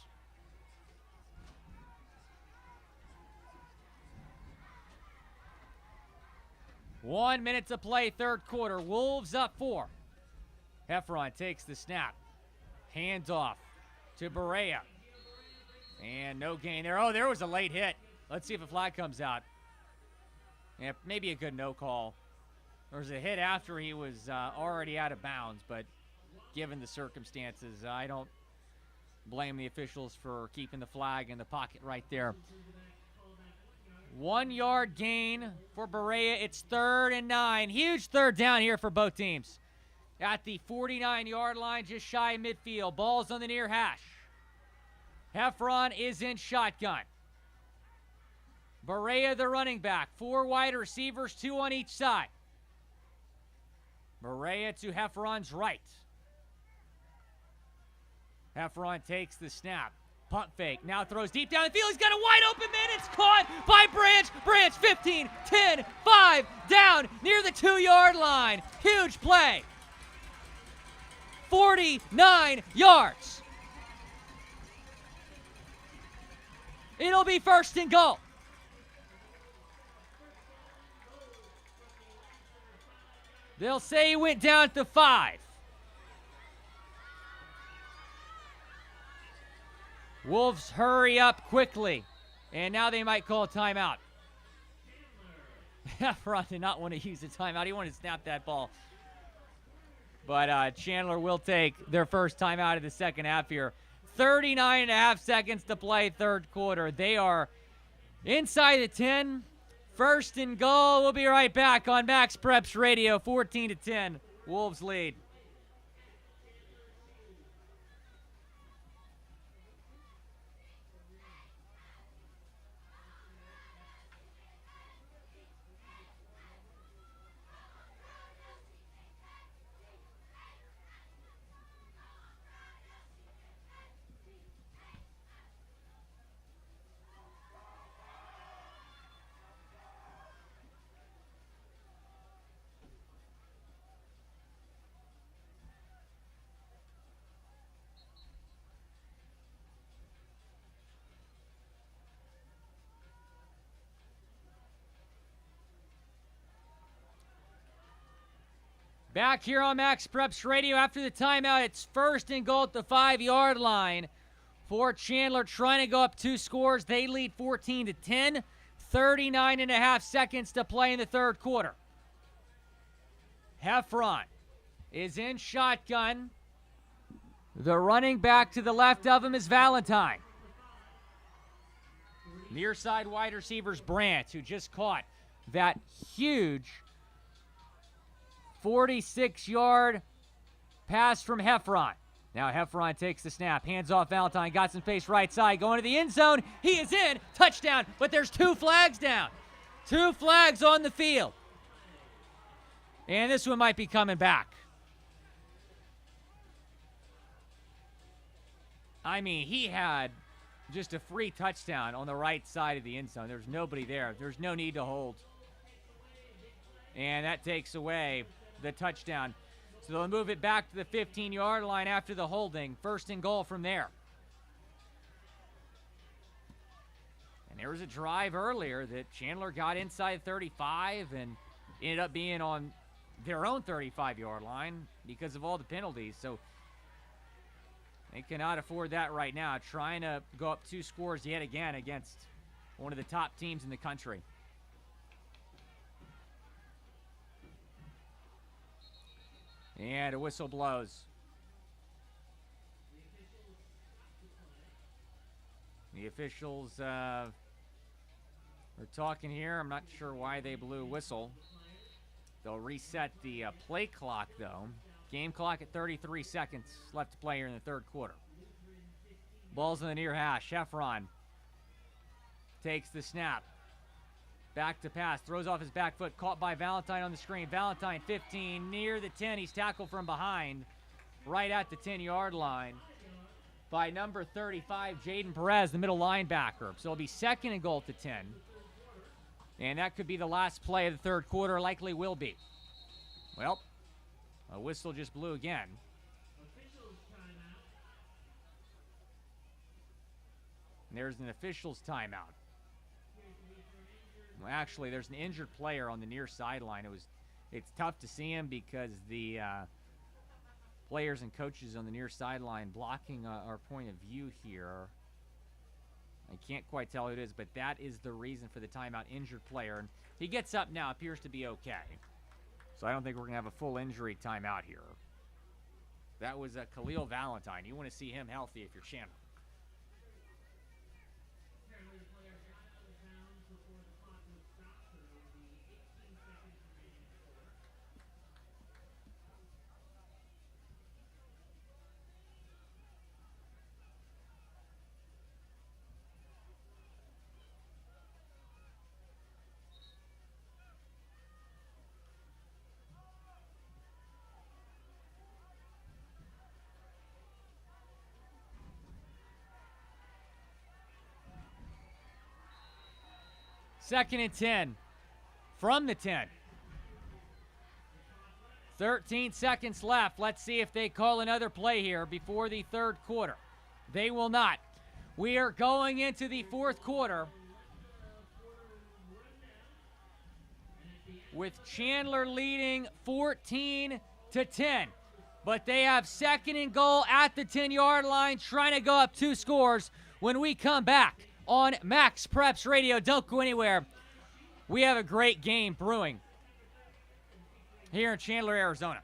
One minute to play, third quarter. Wolves up 4. Heffron takes the snap. Hands off to Berea. And no gain there. Oh, there was a late hit. Let's see if a flag comes out. Yeah, maybe a good no call. There was a hit after he was already out of bounds, but given the circumstances, I don't blame the officials for keeping the flag in the pocket right there. 1 yard gain for Berea. It's 3rd and 9. Huge third down here for both teams. At the 49-yard line, just shy of midfield. Ball's on the near hash. Heffron is in shotgun. Berea, the running back. 4 wide receivers, 2 on each side. Berea to Heffron's right. Heffron takes the snap. Pump fake. Now throws deep down the field. He's got a wide open man. It's caught by Branch. Branch 15, 10, 5, down near the 2-yard line. Huge play. 49 yards. It'll be 1st and goal. They'll say he went down to 5. Wolves hurry up quickly, and now they might call a timeout. Heffron did not want to use a timeout. He wanted to snap that ball. But Chandler will take their first timeout of the second half here. 39.5 seconds to play, third quarter. They are inside the 10. 1st and goal. We'll be right back on Max Preps Radio. 14-10. Wolves lead. Back here on Max Preps Radio after the timeout. It's 1st and goal at the 5-yard line for Chandler, trying to go up 2 scores. They lead 14-10. 39.5 seconds to play in the third quarter. Heffron is in shotgun. The running back to the left of him is Valentine. Near side wide receivers Branch, who just caught that huge 46-yard pass from Heffron. Now Heffron takes the snap, hands off Valentine, got some space right side, going to the end zone. He is in, touchdown, but there's 2 flags down. 2 flags on the field. And this one might be coming back. I mean, he had just a free touchdown on the right side of the end zone. There's nobody there. There's no need to hold. And that takes away the touchdown. So they'll move it back to the 15-yard line after the holding. 1st and goal from there. And there was a drive earlier that Chandler got inside 35 and ended up being on their own 35-yard line because of all the penalties. So they cannot afford that right now, trying to go up 2 scores yet again against one of the top teams in the country. And a whistle blows. The officials are talking here. I'm not sure why they blew a whistle. They'll reset the play clock, though. Game clock at 33 seconds left to play here in the 3rd quarter. Ball's in the near hash. Heffron takes the snap. Back to pass. Throws off his back foot. Caught by Valentine on the screen. Valentine 15 near the 10. He's tackled from behind right at the 10-yard line by number 35, Jaden Perez, the middle linebacker. So it'll be 2nd and goal to 10. And that could be the last play of the 3rd quarter. Likely will be. Well, a whistle just blew again. And there's an official's timeout. Well, actually, there's an injured player on the near sideline. It's tough to see him because the players and coaches on the near sideline blocking our point of view here. I can't quite tell who it is, but that is the reason for the timeout. Injured player. And he gets up now, appears to be okay. So I don't think we're going to have a full injury timeout here. That was Khalil Valentine. You want to see him healthy if you're Chandler. Second and 10 from the 10. 13 seconds left. Let's see if they call another play here before the 3rd quarter. They will not. We are going into the 4th quarter with Chandler leading 14-10. But they have 2nd and goal at the 10-yard line, trying to go up 2 scores when we come back on Max Preps Radio. Don't go anywhere. We have a great game brewing here in Chandler, Arizona.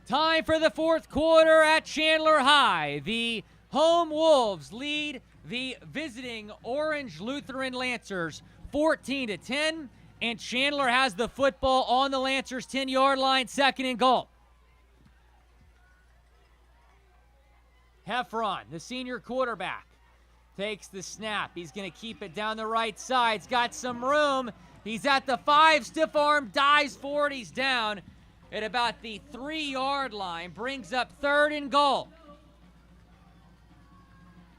Time for the 4th quarter at Chandler High. The home Wolves lead the visiting Orange Lutheran Lancers 14-10, and Chandler has the football on the Lancers' 10-yard line, 2nd and goal. Heffron, the senior quarterback, takes the snap. He's going to keep it down the right side. He's got some room. He's at the 5, stiff arm, dives forward. He's down at about the 3-yard line, brings up 3rd and goal.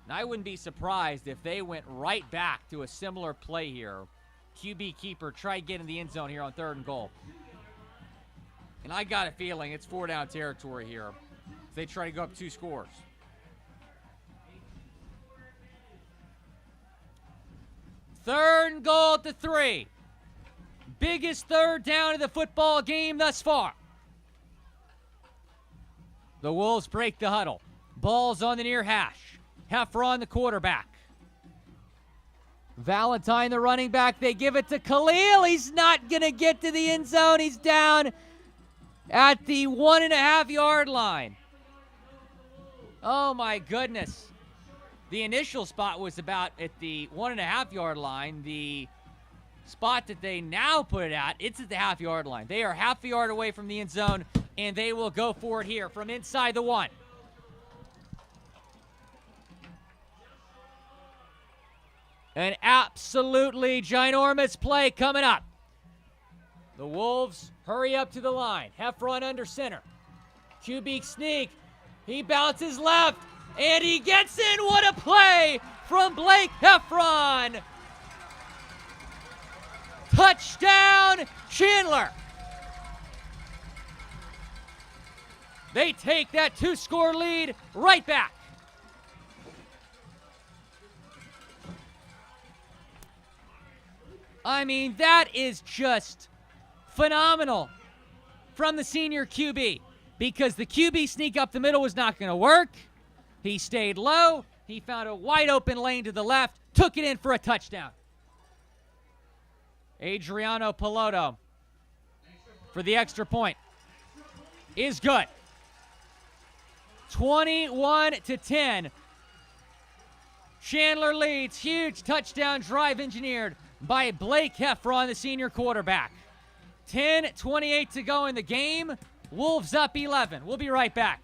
And I wouldn't be surprised if they went right back to a similar play here. QB keeper try to get in the end zone here on 3rd and goal. And I got a feeling it's 4-down territory here. They try to go up 2 scores. Third and goal at the 3. Biggest 3rd down of the football game thus far. The Wolves break the huddle. Ball's on the near hash. Heffron, the quarterback. Valentine, the running back. They give it to Khalil. He's not going to get to the end zone. He's down at the 1.5-yard line. Oh, my goodness. The initial spot was about at the 1.5-yard line. The spot that they now put it at, it's at the half-yard line. They are half a yard away from the end zone, and they will go for it here from inside the 1. An absolutely ginormous play coming up. The Wolves hurry up to the line. Heffron under center. QB sneak. He bounces left, and he gets in. What a play from Blake Heffron. Touchdown, Chandler. They take that 2-score lead right back. I mean, that is just phenomenal from the senior QB, because the QB sneak up the middle was not going to work. He stayed low. He found a wide open lane to the left, took it in for a touchdown. Adriano Piloto for the extra point is good. 21-10. Chandler leads. Huge touchdown drive engineered by Blake Heffron, the senior quarterback. 10:28 to go in the game. Wolves up 11. We'll be right back.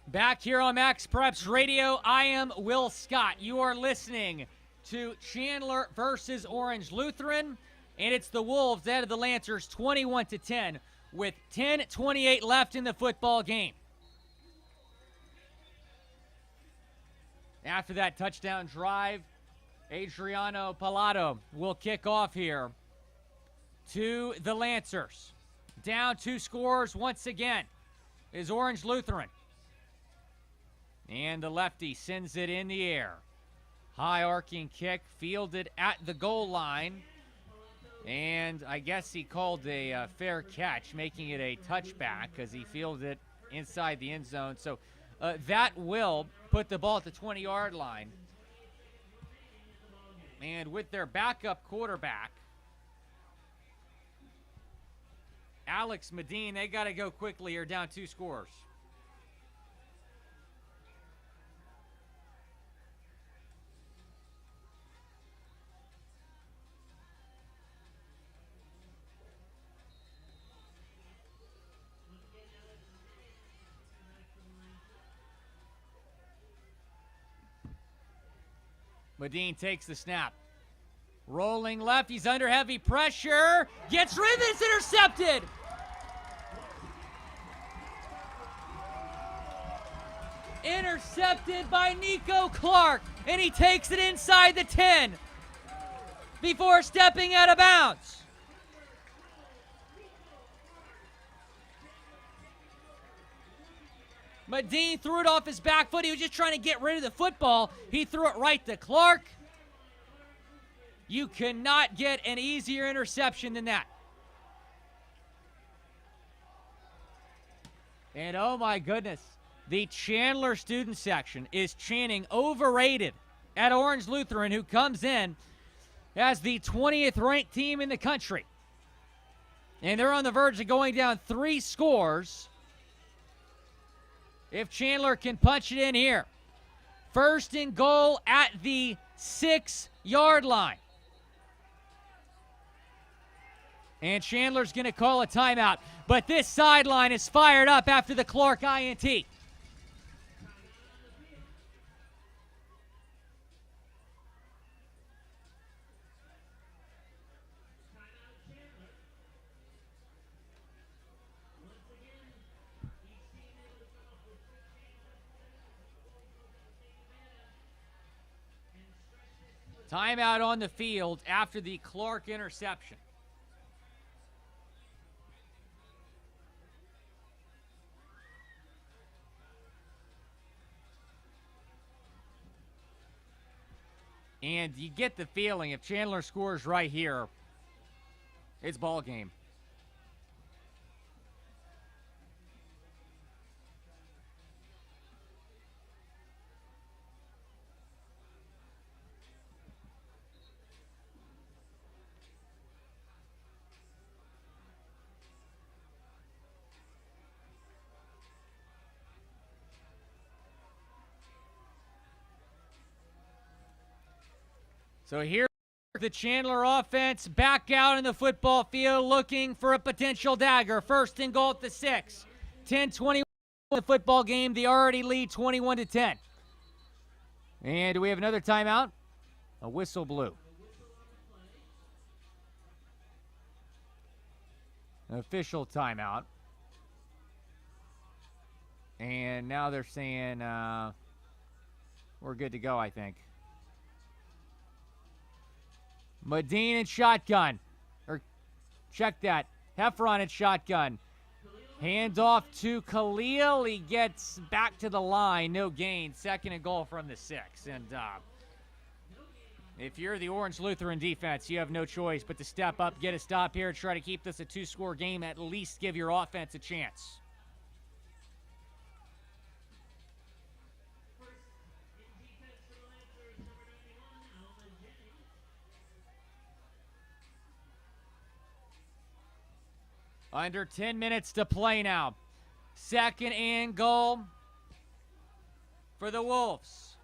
Back here on Max Preps Radio, I am Will Scott. You are listening to Chandler versus Orange Lutheran, and it's the Wolves out of the Lancers 21-10 with 10:28 left in the football game. After that touchdown drive, Adriano Pilato will kick off here to the Lancers. Down 2 scores once again is Orange Lutheran. And the lefty sends it in the air. High arcing kick, fielded at the goal line. And I guess he called a fair catch, making it a touchback because he fielded it inside the end zone. So that will put the ball at the 20-yard line. And with their backup quarterback, Alex Medine, they got to go quickly here, down 2 scores. Medine takes the snap. Rolling left, he's under heavy pressure. Gets rid of it, it's intercepted. Intercepted by Nico Clark, and he takes it inside the 10 before stepping out of bounds. Medine threw it off his back foot. He was just trying to get rid of the football. He threw it right to Clark. You cannot get an easier interception than that. And oh my goodness, the Chandler student section is chanting overrated at Orange Lutheran, who comes in as the 20th ranked team in the country. And they're on the verge of going down 3 scores if Chandler can punch it in here. First and goal at the 6-yard line. And Chandler's going to call a timeout. But this sideline is fired up after the Clark INT. Timeout on the field after the Clark interception. And you get the feeling if Chandler scores right here, it's ball game. So here the Chandler offense back out in the football field looking for a potential dagger. First and goal at the 6. 10-21 the football game. They already lead 21-10. And do we have another timeout? A whistle blew. An official timeout. And now they're saying we're good to go, I think. Medine and shotgun. Or check that. Heffron and shotgun. Handoff to Khalil. He gets back to the line. No gain. Second and goal from the 6. And if you're the Orange Lutheran defense, you have no choice but to step up, get a stop here, try to keep this a 2-score game, at least give your offense a chance. Under 10 minutes to play now. Second and goal for the Wolves.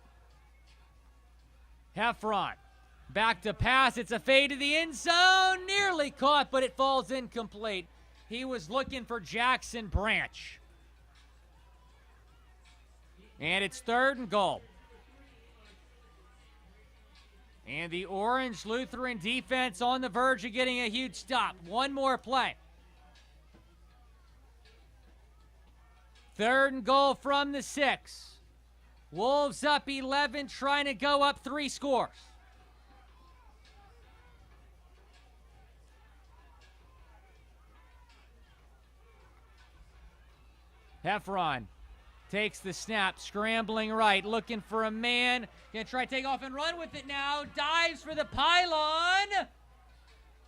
Heffron back to pass. It's a fade to the end zone. Nearly caught, but it falls incomplete. He was looking for Jackson Branch. And it's third and goal. And the Orange Lutheran defense on the verge of getting a huge stop. One more play. Third and goal from the 6. Wolves up 11, trying to go up 3 scores. Heffron takes the snap, scrambling right, looking for a man. Gonna try to take off and run with it now. Dives for the pylon.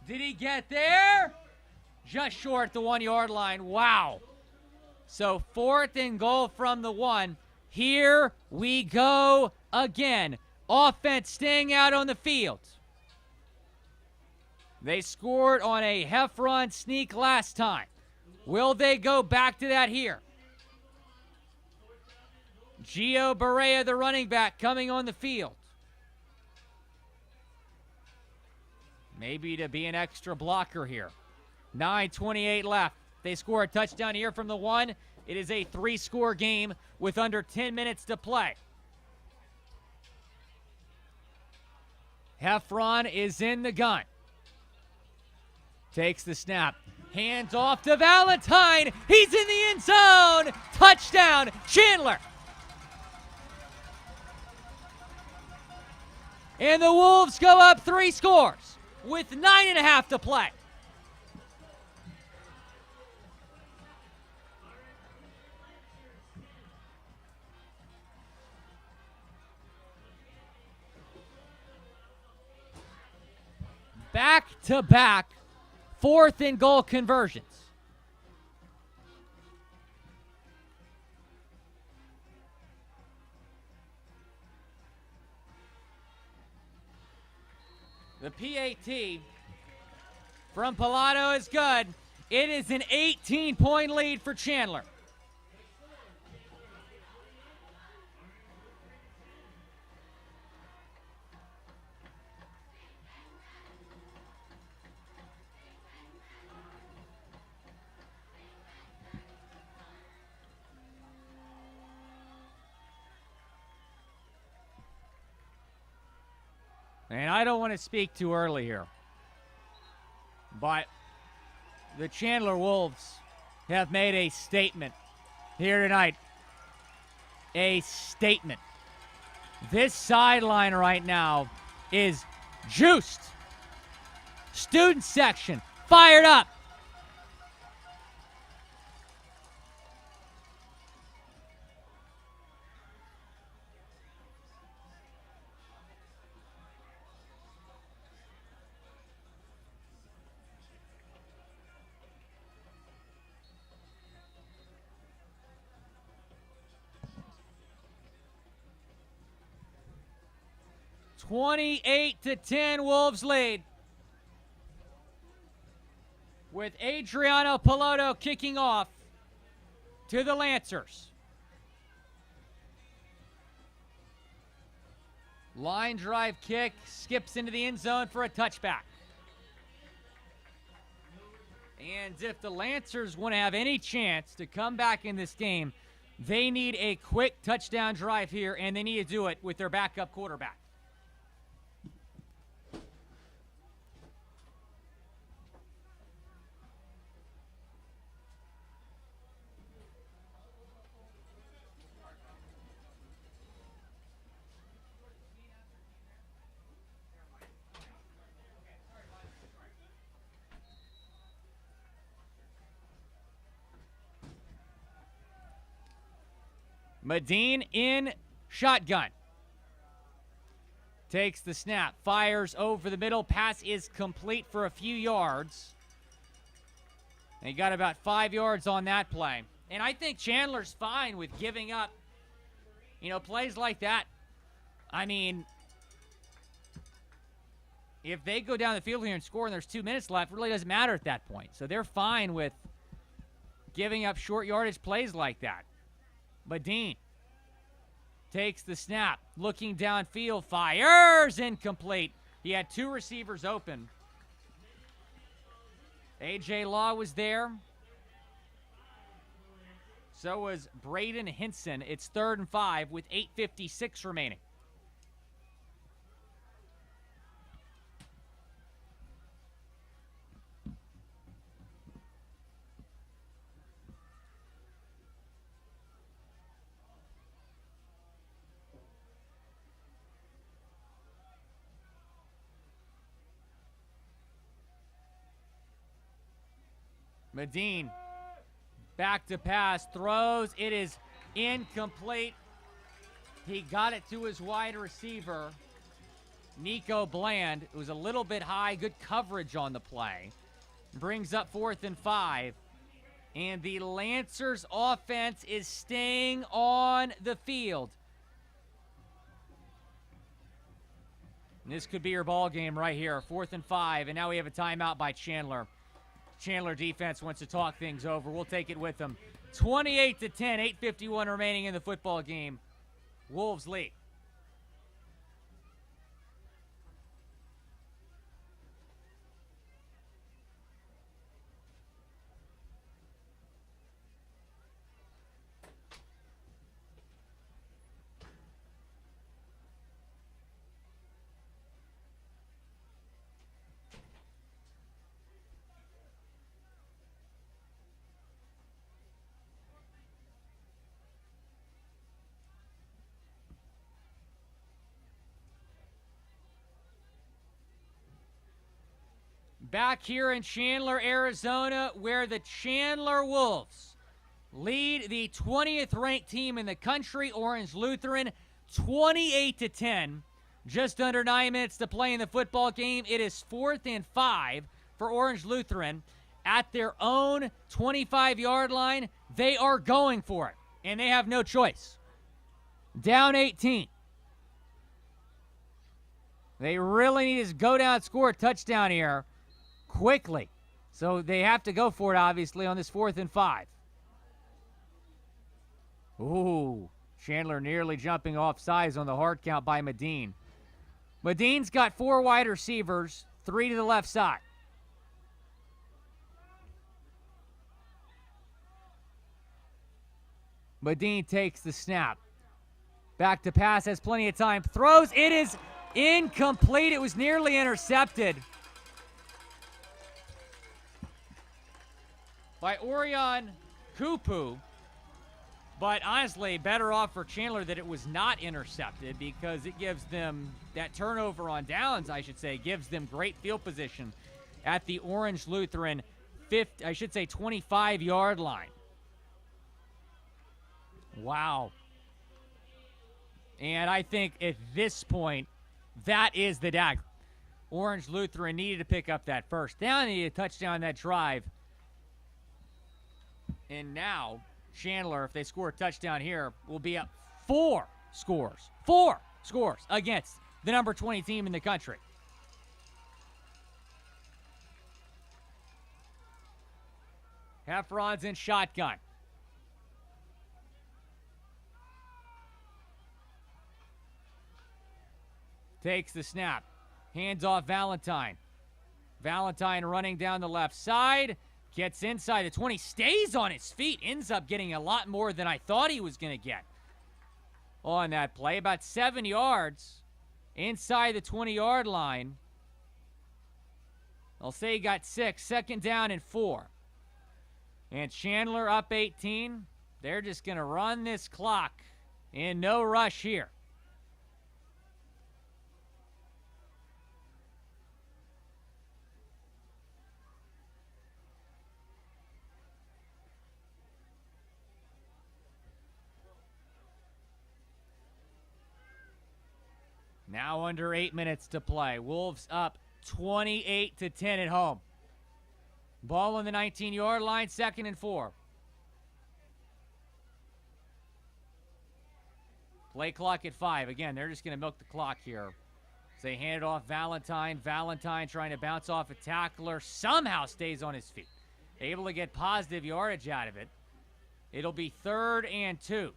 Did he get there? Just short the 1-yard line. Wow. So fourth and goal from the 1. Here we go again. Offense staying out on the field. They scored on a Heffron sneak last time. Will they go back to that here? Gio Barea, the running back, coming on the field. Maybe to be an extra blocker here. 9:28 left. They score a touchdown here from the 1. It is a 3-score game with under 10 minutes to play. Heffron is in the gun. Takes the snap. Hands off to Valentine. He's in the end zone. Touchdown, Chandler. And the Wolves go up 3 scores with 9.5 to play. Back-to-back 4th and goal conversions. The PAT from Pilato is good. It is an 18-point lead for Chandler. And I don't want to speak too early here, but the Chandler Wolves have made a statement here tonight. A statement. This sideline right now is juiced. Student section fired up. (28-10) Wolves lead. With Adriano Piloto kicking off to the Lancers. Line drive kick, skips into the end zone for a touchback. And if the Lancers want to have any chance to come back in this game, they need a quick touchdown drive here, and they need to do it with their backup quarterback. Medine in shotgun. Takes the snap, fires over the middle. Pass is complete for a few yards. And he got about 5 yards on that play. And I think Chandler's fine with giving up, plays like that. I mean, if they go down the field here and score and there's 2 minutes left, it really doesn't matter at that point. So they're fine with giving up short yardage plays like that. Medine takes the snap, looking downfield, fires, incomplete. He had 2 receivers open. A.J. Law was there. So was Braden Hinson. It's 3rd and 5 with 8:56 remaining. Medine back to pass, throws. It is incomplete. He got it to his wide receiver, Nico Bland. It was a little bit high. Good coverage on the play. Brings up 4th and 5. And the Lancers offense is staying on the field. And this could be your ball game right here. 4th and 5. And now we have a timeout by Chandler. Chandler defense wants to talk things over. We'll take it with them. 28-10, 8:51 remaining in the football game. Wolves lead. Back here in Chandler, Arizona, where the Chandler Wolves lead the 20th ranked team in the country, Orange Lutheran, 28-10. Just under 9 minutes to play in the football game. It is 4th and 5 for Orange Lutheran at their own 25-yard line. They are going for it, and they have no choice. Down 18. They really need to go down and score a touchdown here quickly. So they have to go for it, obviously, on this 4th and 5. Ooh, Chandler nearly jumping off sides on the hard count by Medine. Medine's got 4 wide receivers, 3 to the left side. Medine takes the snap. Back to pass, has plenty of time. Throws, it is incomplete. It was nearly intercepted by Orion Kupu. But honestly, better off for Chandler that it was not intercepted, because it gives them, that turnover on downs, I should say, gives them great field position at the Orange Lutheran 25-yard line. Wow. And I think at this point, that is the dagger. Orange Lutheran needed to pick up that first down, needed a touchdown that drive. And now Chandler, if they score a touchdown here, will be up 4 scores. 4 scores against the number 20 team in the country. Heffron's in shotgun. Takes the snap. Hands off Valentine. Valentine running down the left side. Gets inside the 20. Stays on his feet. Ends up getting a lot more than I thought he was going to get on that play. About 7 yards inside the 20-yard line. I'll say he got 6. 2nd down and 4. And Chandler up 18. They're just going to run this clock in no rush here. Now under 8 minutes to play. Wolves up 28-10 at home. Ball on the 19-yard line, 2nd and 4. Play clock at 5. Again, they're just going to milk the clock here. So they hand it off Valentine. Valentine trying to bounce off a tackler. Somehow stays on his feet. Able to get positive yardage out of it. It'll be 3rd and 2.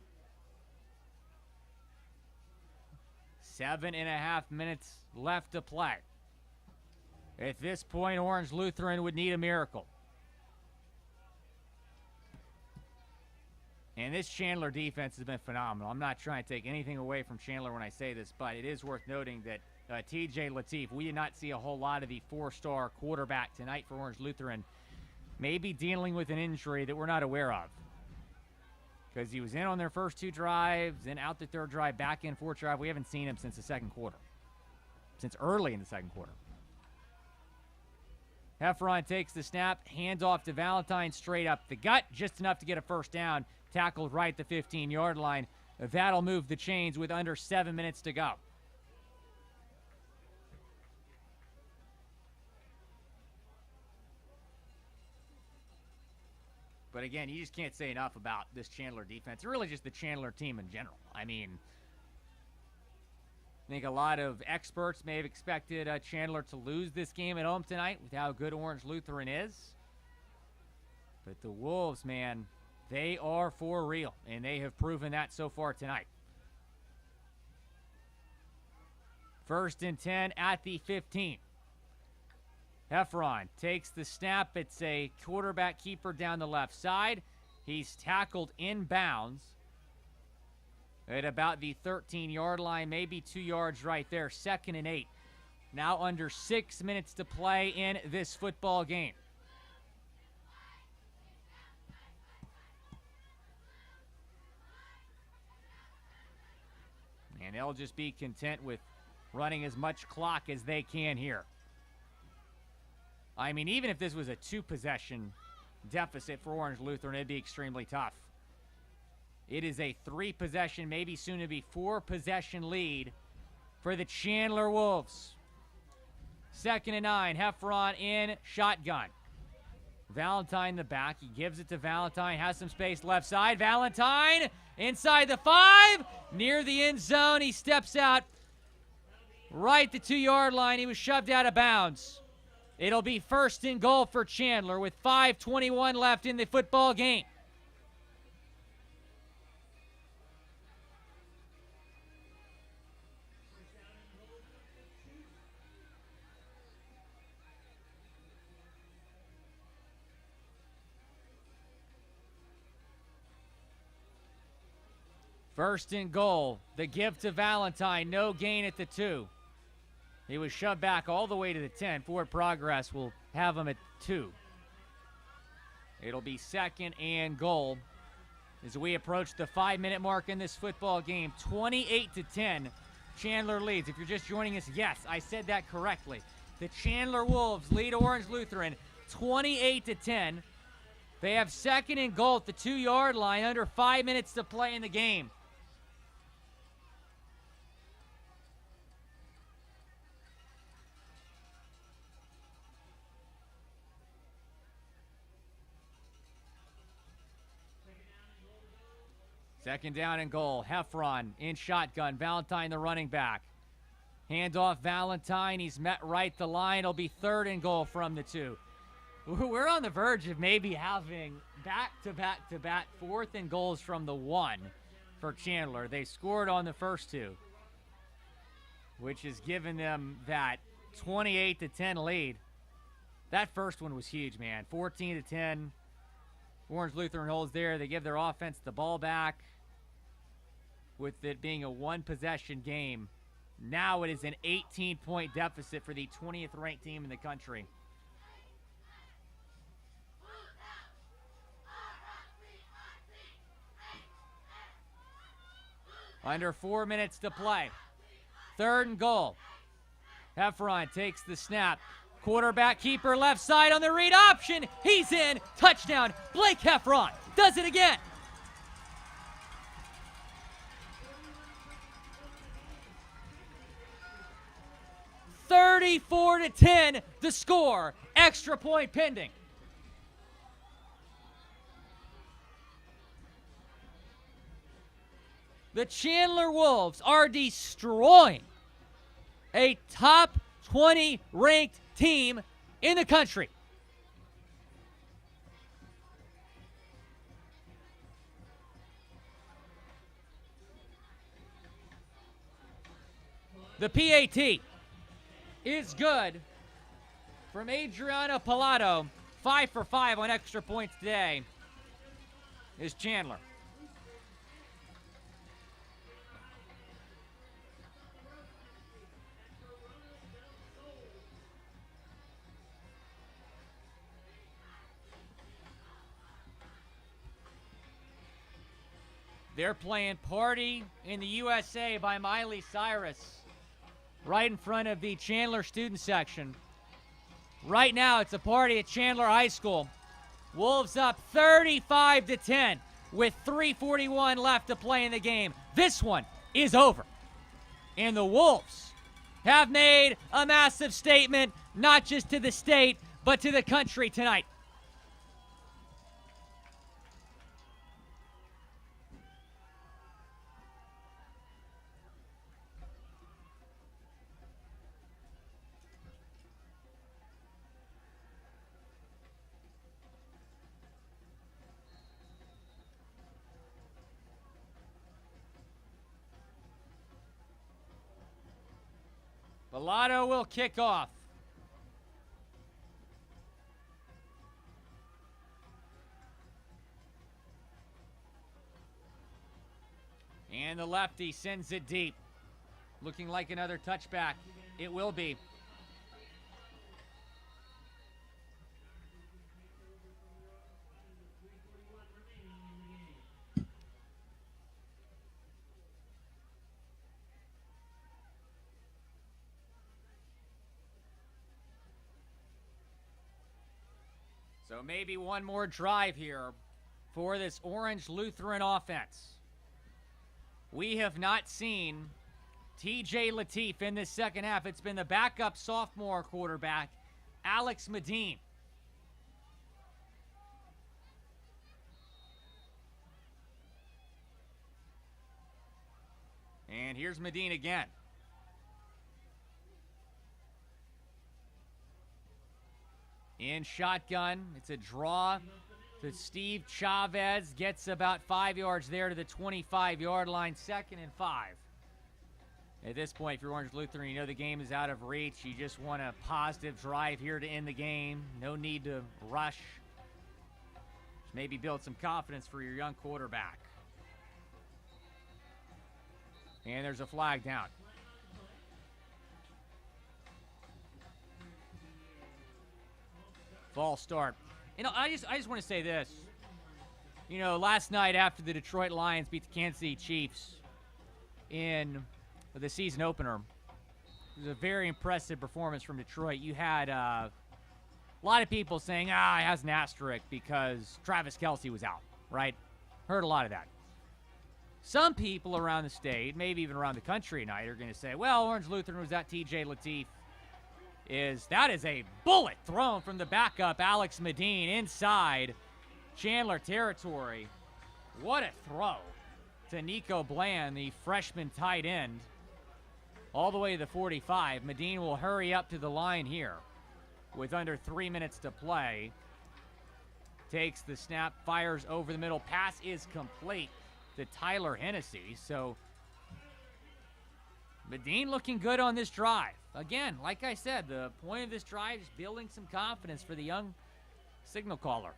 7.5 minutes left to play. At this point, Orange Lutheran would need a miracle. And this Chandler defense has been phenomenal. I'm not trying to take anything away from Chandler when I say this, but it is worth noting that TJ Lateef, we did not see a whole lot of the 4-star quarterback tonight for Orange Lutheran. Maybe dealing with an injury that we're not aware of. Because he was in on their first 2 drives, then out the 3rd drive, back in 4th drive. We haven't seen him since the 2nd quarter. Since early in the 2nd quarter. Heffron takes the snap, hands off to Valentine, straight up the gut, just enough to get a 1st down. Tackled right at the 15-yard line. That'll move the chains with under 7 minutes to go. But again, you just can't say enough about this Chandler defense. Really just the Chandler team in general. I mean, I think a lot of experts may have expected Chandler to lose this game at home tonight with how good Orange Lutheran is. But the Wolves, man, they are for real, and they have proven that so far tonight. 1st and 10 at the 15. Heffron takes the snap. It's a quarterback keeper down the left side. He's tackled inbounds at about the 13-yard line, maybe 2 yards right there. 2nd and 8. Now under 6 minutes to play in this football game. And they'll just be content with running as much clock as they can here. I mean, even if this was a 2-possession deficit for Orange Lutheran, it'd be extremely tough. It is a 3-possession, maybe soon to be 4-possession lead for the Chandler Wolves. 2nd and 9, Heffron in shotgun. Valentine in the back. He gives it to Valentine. Has some space left side. Valentine inside the 5. Near the end zone. He steps out right at the 2-yard line. He was shoved out of bounds. It'll be first and goal for Chandler with 5:21 left in the football game. First and goal. The give to Valentine. No gain at the 2. He was shoved back all the way to the 10. Forward progress will have him at 2. It'll be second and goal as we approach the 5-minute mark in this football game. 28-10. Chandler leads. If you're just joining us, yes, I said that correctly. The Chandler Wolves lead Orange Lutheran 28-10. They have second and goal at the 2-yard line, under 5 minutes to play in the game. Second down and goal. Heffron in shotgun. Valentine the running back. Handoff Valentine. He's met right the line. It'll be third and goal from the 2. We're on the verge of maybe having back-to-back-to-back fourth and goals from the 1 for Chandler. They scored on the first 2, which has given them that 28-10 lead. That first one was huge, man. 14-10. Orange Lutheran holds there. They give their offense the ball back. With it being a one-possession game, now it is an 18-point deficit for the 20th ranked team in the country. Under 4 minutes to play. Third and goal. Heffron takes the snap. Quarterback keeper left side on the read option. He's in. Touchdown. Blake Heffron does it again. (34-10) the score. Extra point pending. The Chandler Wolves are destroying a top 20 ranked team in the country. The PAT is good from Adriana Pilato. 5 for 5 on extra points today is Chandler. They're playing Party in the USA by Miley Cyrus right in front of the Chandler student section. Right now, it's a party at Chandler High School. Wolves up 35-10 with 3:41 left to play in the game. This one is over. And the Wolves have made a massive statement, not just to the state, but to the country tonight. Pilato will kick off. And the lefty sends it deep. Looking like another touchback. It will be. So maybe one more drive here for this Orange Lutheran offense. We have not seen TJ Lateef in this second half. It's been the backup sophomore quarterback, Alex Medine. And here's Medine again. In shotgun, it's a draw to Steve Chavez. Gets about 5 yards there to the 25-yard line. 2nd and 5. At this point, if you're Orange Lutheran, you know the game is out of reach. You just want a positive drive here to end the game. No need to rush. Just maybe build some confidence for your young quarterback. And there's a flag down. False start. You know, I just want to say this. You know, last night after the Detroit Lions beat the Kansas City Chiefs in the season opener, it was a very impressive performance from Detroit. You had a lot of people saying, it has an asterisk because Travis Kelce was out, right? Heard a lot of that. Some people around the state, maybe even around the country tonight, are going to say, well, Orange Lutheran was that TJ Lateef. That is a bullet thrown from the backup, Alex Medine, inside Chandler territory. What a throw to Nico Bland, the freshman tight end, all the way to the 45. Medine will hurry up to the line here with under 3 minutes to play. Takes the snap, fires over the middle. Pass is complete to Tyler Hennessy. So Medine looking good on this drive. Again, like I said, the point of this drive is building some confidence for the young signal caller.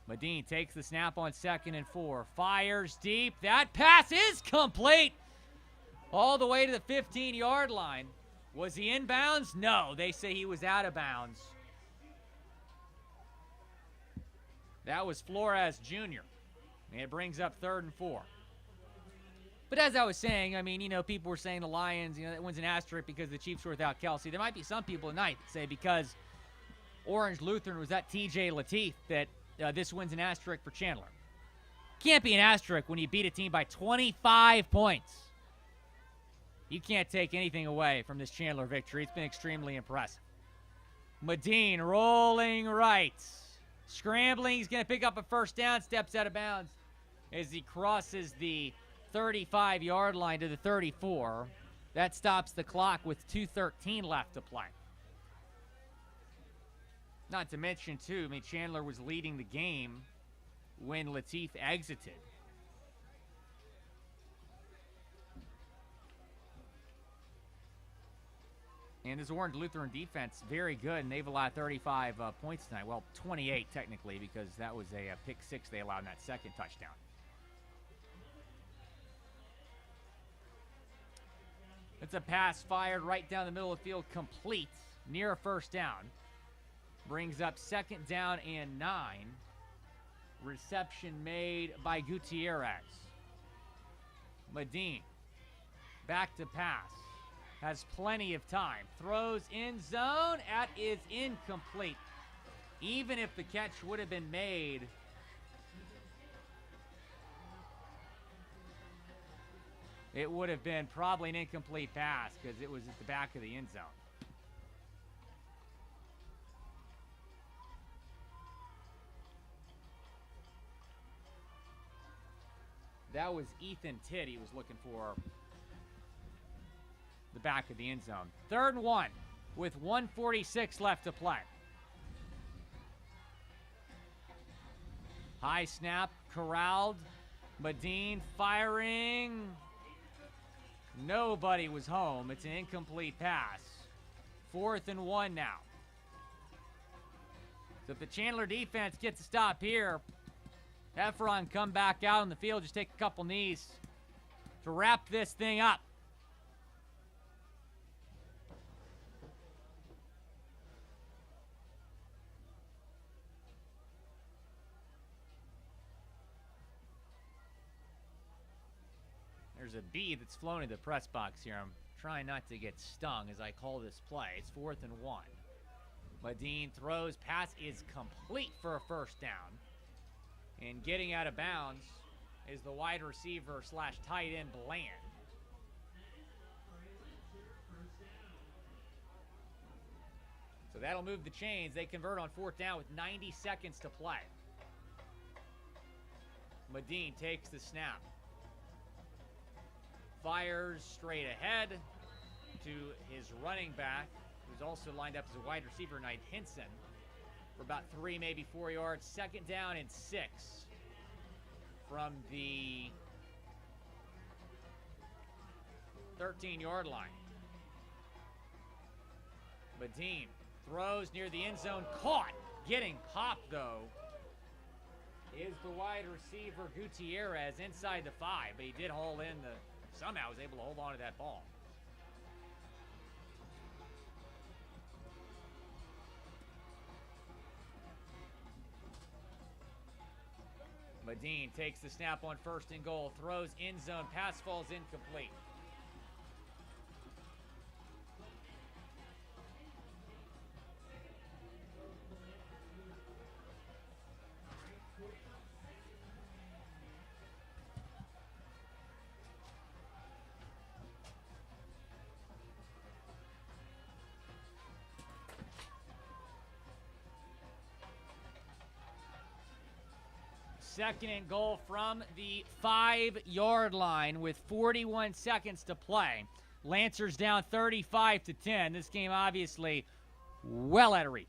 Medine takes the snap on 2nd and 4. Fires deep. That pass is complete. All the way to the 15-yard line. Was he inbounds? No, they say he was out of bounds. That was Flores Jr. And it brings up 3rd and 4. But as I was saying, I mean, you know, people were saying the Lions, you know, that one's an asterisk because the Chiefs were without Kelce. There might be some people tonight that say because Orange Lutheran was at TJ Lateef that this one's an asterisk for Chandler. Can't be an asterisk when you beat a team by 25 points. You can't take anything away from this Chandler victory. It's been extremely impressive. Medine rolling right. Scrambling. He's going to pick up a first down. Steps out of bounds as he crosses the 35-yard line to the 34. That stops the clock with 2:13 left to play. Not to mention, too, I mean, Chandler was leading the game when Lateef exited. And this Orange Lutheran defense, very good, and they've allowed 35 points tonight. Well, 28 technically, because that was a pick six they allowed in that second touchdown. It's a pass fired right down the middle of the field, complete, near a first down. Brings up 2nd down and 9. Reception made by Gutierrez. Medine, back to pass. Has plenty of time. Throws in zone. That is incomplete. Even if the catch would have been made, it would have been probably an incomplete pass because it was at the back of the end zone. That was Ethan Tidd he was looking for. The back of the end zone. 3rd and 1 with 1:46 left to play. High snap, corralled. Medine firing. Nobody was home. It's an incomplete pass. 4th and 1 now. So if the Chandler defense gets a stop here, Efron come back out on the field, just take a couple knees to wrap this thing up. There's a bee that's flown into the press box here. I'm trying not to get stung as I call this play. It's 4th and 1. Medine throws. Pass is complete for a first down. And getting out of bounds is the wide receiver slash tight end Bland. So that'll move the chains. They convert on 4th down with 90 seconds to play. Medine takes the snap. Fires straight ahead to his running back, who's also lined up as a wide receiver tonight, Henson. for about 3, maybe 4 yards. 2nd down and 6 from the 13-yard line. Medine throws near the end zone, caught. Getting popped, though, is the wide receiver Gutierrez inside the 5, but he did haul in somehow was able to hold on to that ball. Medine takes the snap on 1st and goal, throws end zone, pass falls incomplete. Second and goal from the 5-yard line with 41 seconds to play. Lancers down 35-10. This game obviously well out of reach.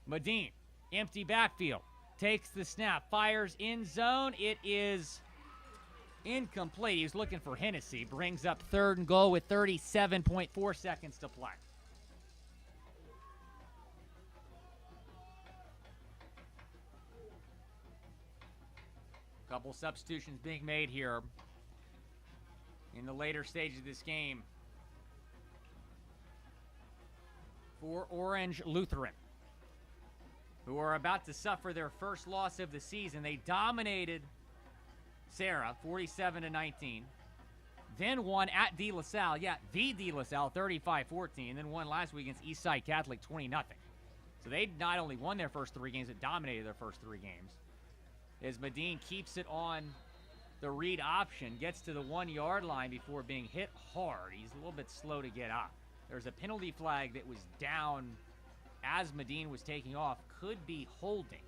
Medine, empty backfield, takes the snap, fires in zone. It is incomplete. He was looking for Hennessy. Brings up 3rd and goal with 37.4 seconds to play. Couple substitutions being made here in the later stages of this game for Orange Lutheran, who are about to suffer their first loss of the season. They dominated Sarah 47-19, then won at De La Salle, the De La Salle 35-14, and then won last week against Eastside Catholic 20-0. So they not only won their first 3 games, but dominated their first 3 games. As Medine keeps it on the read option, gets to the 1-yard line before being hit hard. He's a little bit slow to get up. There's a penalty flag that was down as Medine was taking off. Could be holding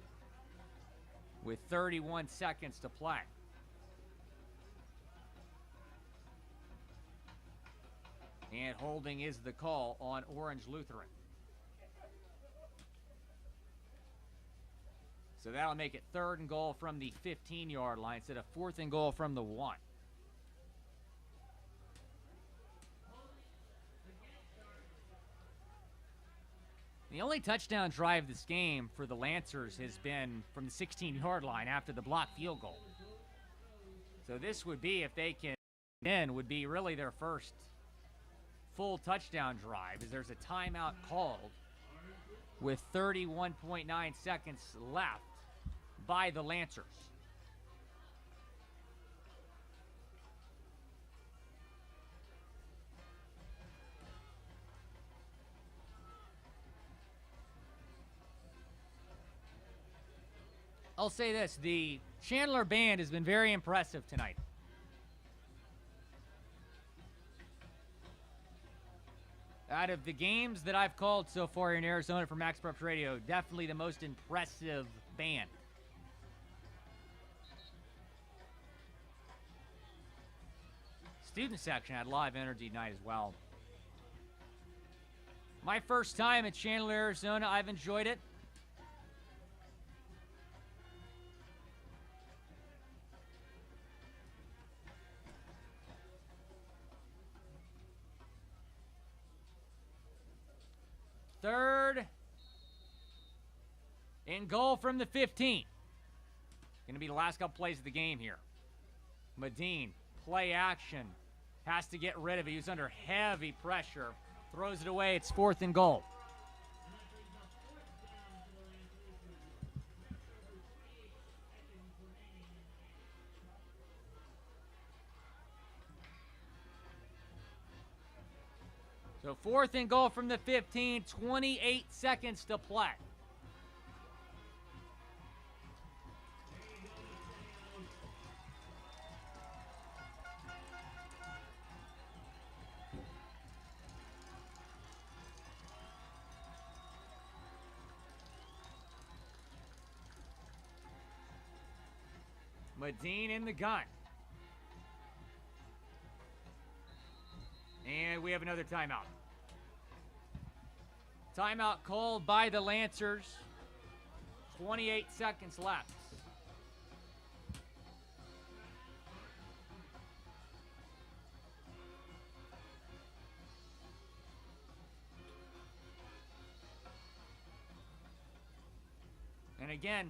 with 31 seconds to play. And holding is the call on Orange Lutheran. So that'll make it 3rd and goal from the 15-yard line instead of 4th and goal from the 1. The only touchdown drive this game for the Lancers has been from the 16-yard line after the blocked field goal. So this would be, if they can win, would be really their first full touchdown drive, as there's a timeout called with 31.9 seconds left by the Lancers. I'll say this, the Chandler band has been very impressive tonight. Out of the games that I've called so far here in Arizona for Max Preps Radio, definitely the most impressive band. Student section had live energy tonight as well. My first time at Chandler, Arizona. I've enjoyed it. Third and goal from the 15. Going to be the last couple plays of the game here. Medine, play action. Has to get rid of it. He was under heavy pressure. Throws it away. It's 4th and goal. So 4th and goal from the 15, 28 seconds to play. Medine in the gun. And we have another timeout. Timeout called by the Lancers. 28 seconds left. And again,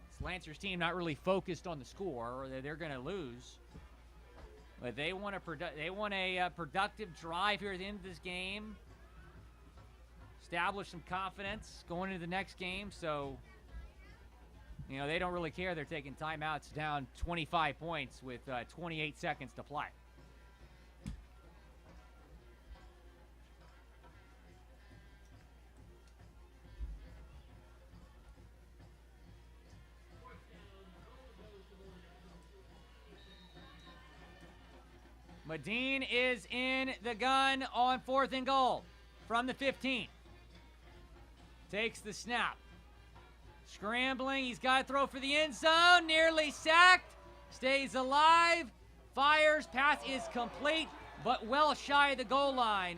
it's Lancer's team not really focused on the score, or they're going to lose. But they want a productive drive here at the end of this game. Establish some confidence going into the next game. So, you know, they don't really care. They're taking timeouts down 25 points with 28 seconds to play. Medine is in the gun on 4th and goal from the 15. Takes the snap. Scrambling. He's got to throw for the end zone. Nearly sacked. Stays alive. Fires. Pass is complete, but well shy of the goal line.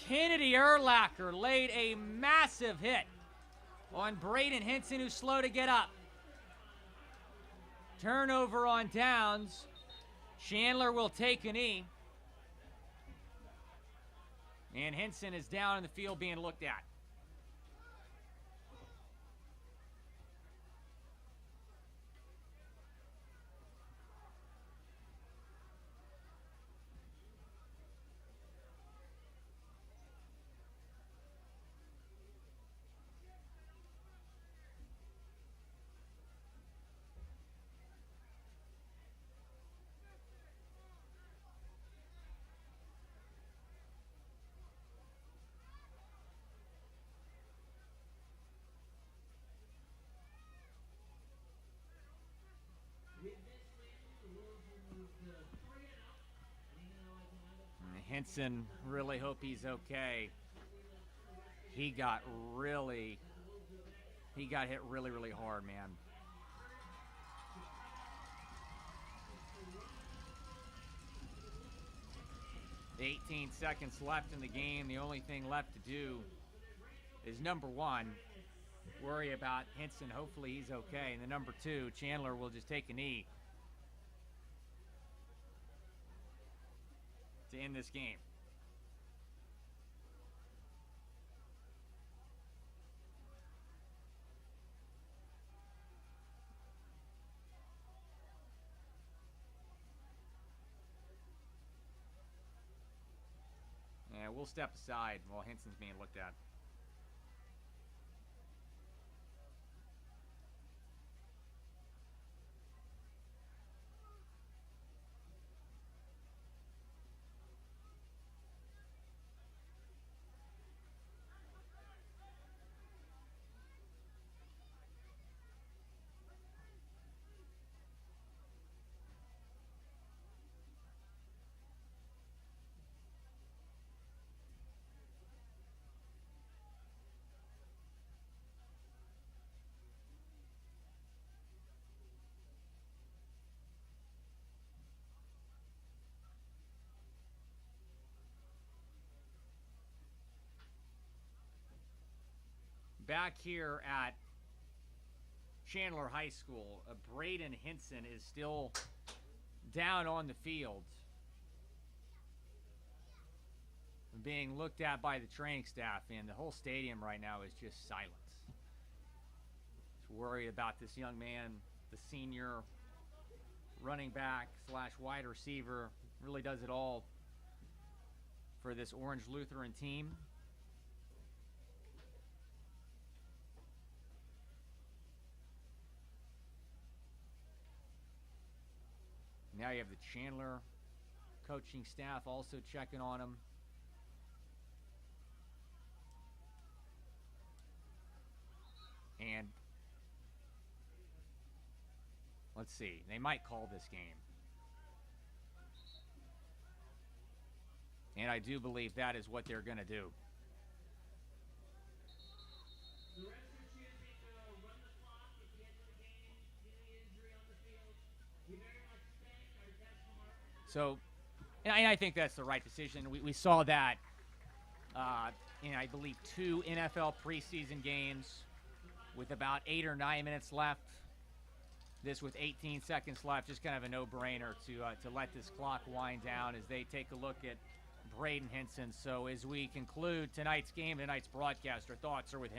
Kennedy Urlacher laid a massive hit on Braden Henson, who's slow to get up. Turnover on downs. Chandler will take a knee. And Henson is down in the field being looked at. Henson, really hope he's okay. He got hit really hard, man. $18 seconds left in the game. The only thing left to do is number one, worry about Henson. Hopefully he's okay. And the number two, Chandler will just take a knee to end this game. Yeah, we'll step aside while Henson's being looked at. Back here at Chandler High School, Braden Henson is still down on the field, being looked at by the training staff, and the whole stadium right now is just silent. Just worried about this young man, the senior running back / wide receiver, really does it all for this Orange Lutheran team. Now you have the Chandler coaching staff also checking on him. And let's see, they might call this game. And I do believe that is what they're going to do. The refs are choosing to run the clock at the end of the game due to the injury on the field. We very much thank our guest remarks. So, and I think that's the right decision. We saw that in, I believe, 2 NFL preseason games with about 8 or 9 minutes left. This with 18 seconds left, just kind of a no-brainer to let this clock wind down as they take a look at Braden Henson. So as we conclude tonight's game, tonight's broadcast, our thoughts are with him.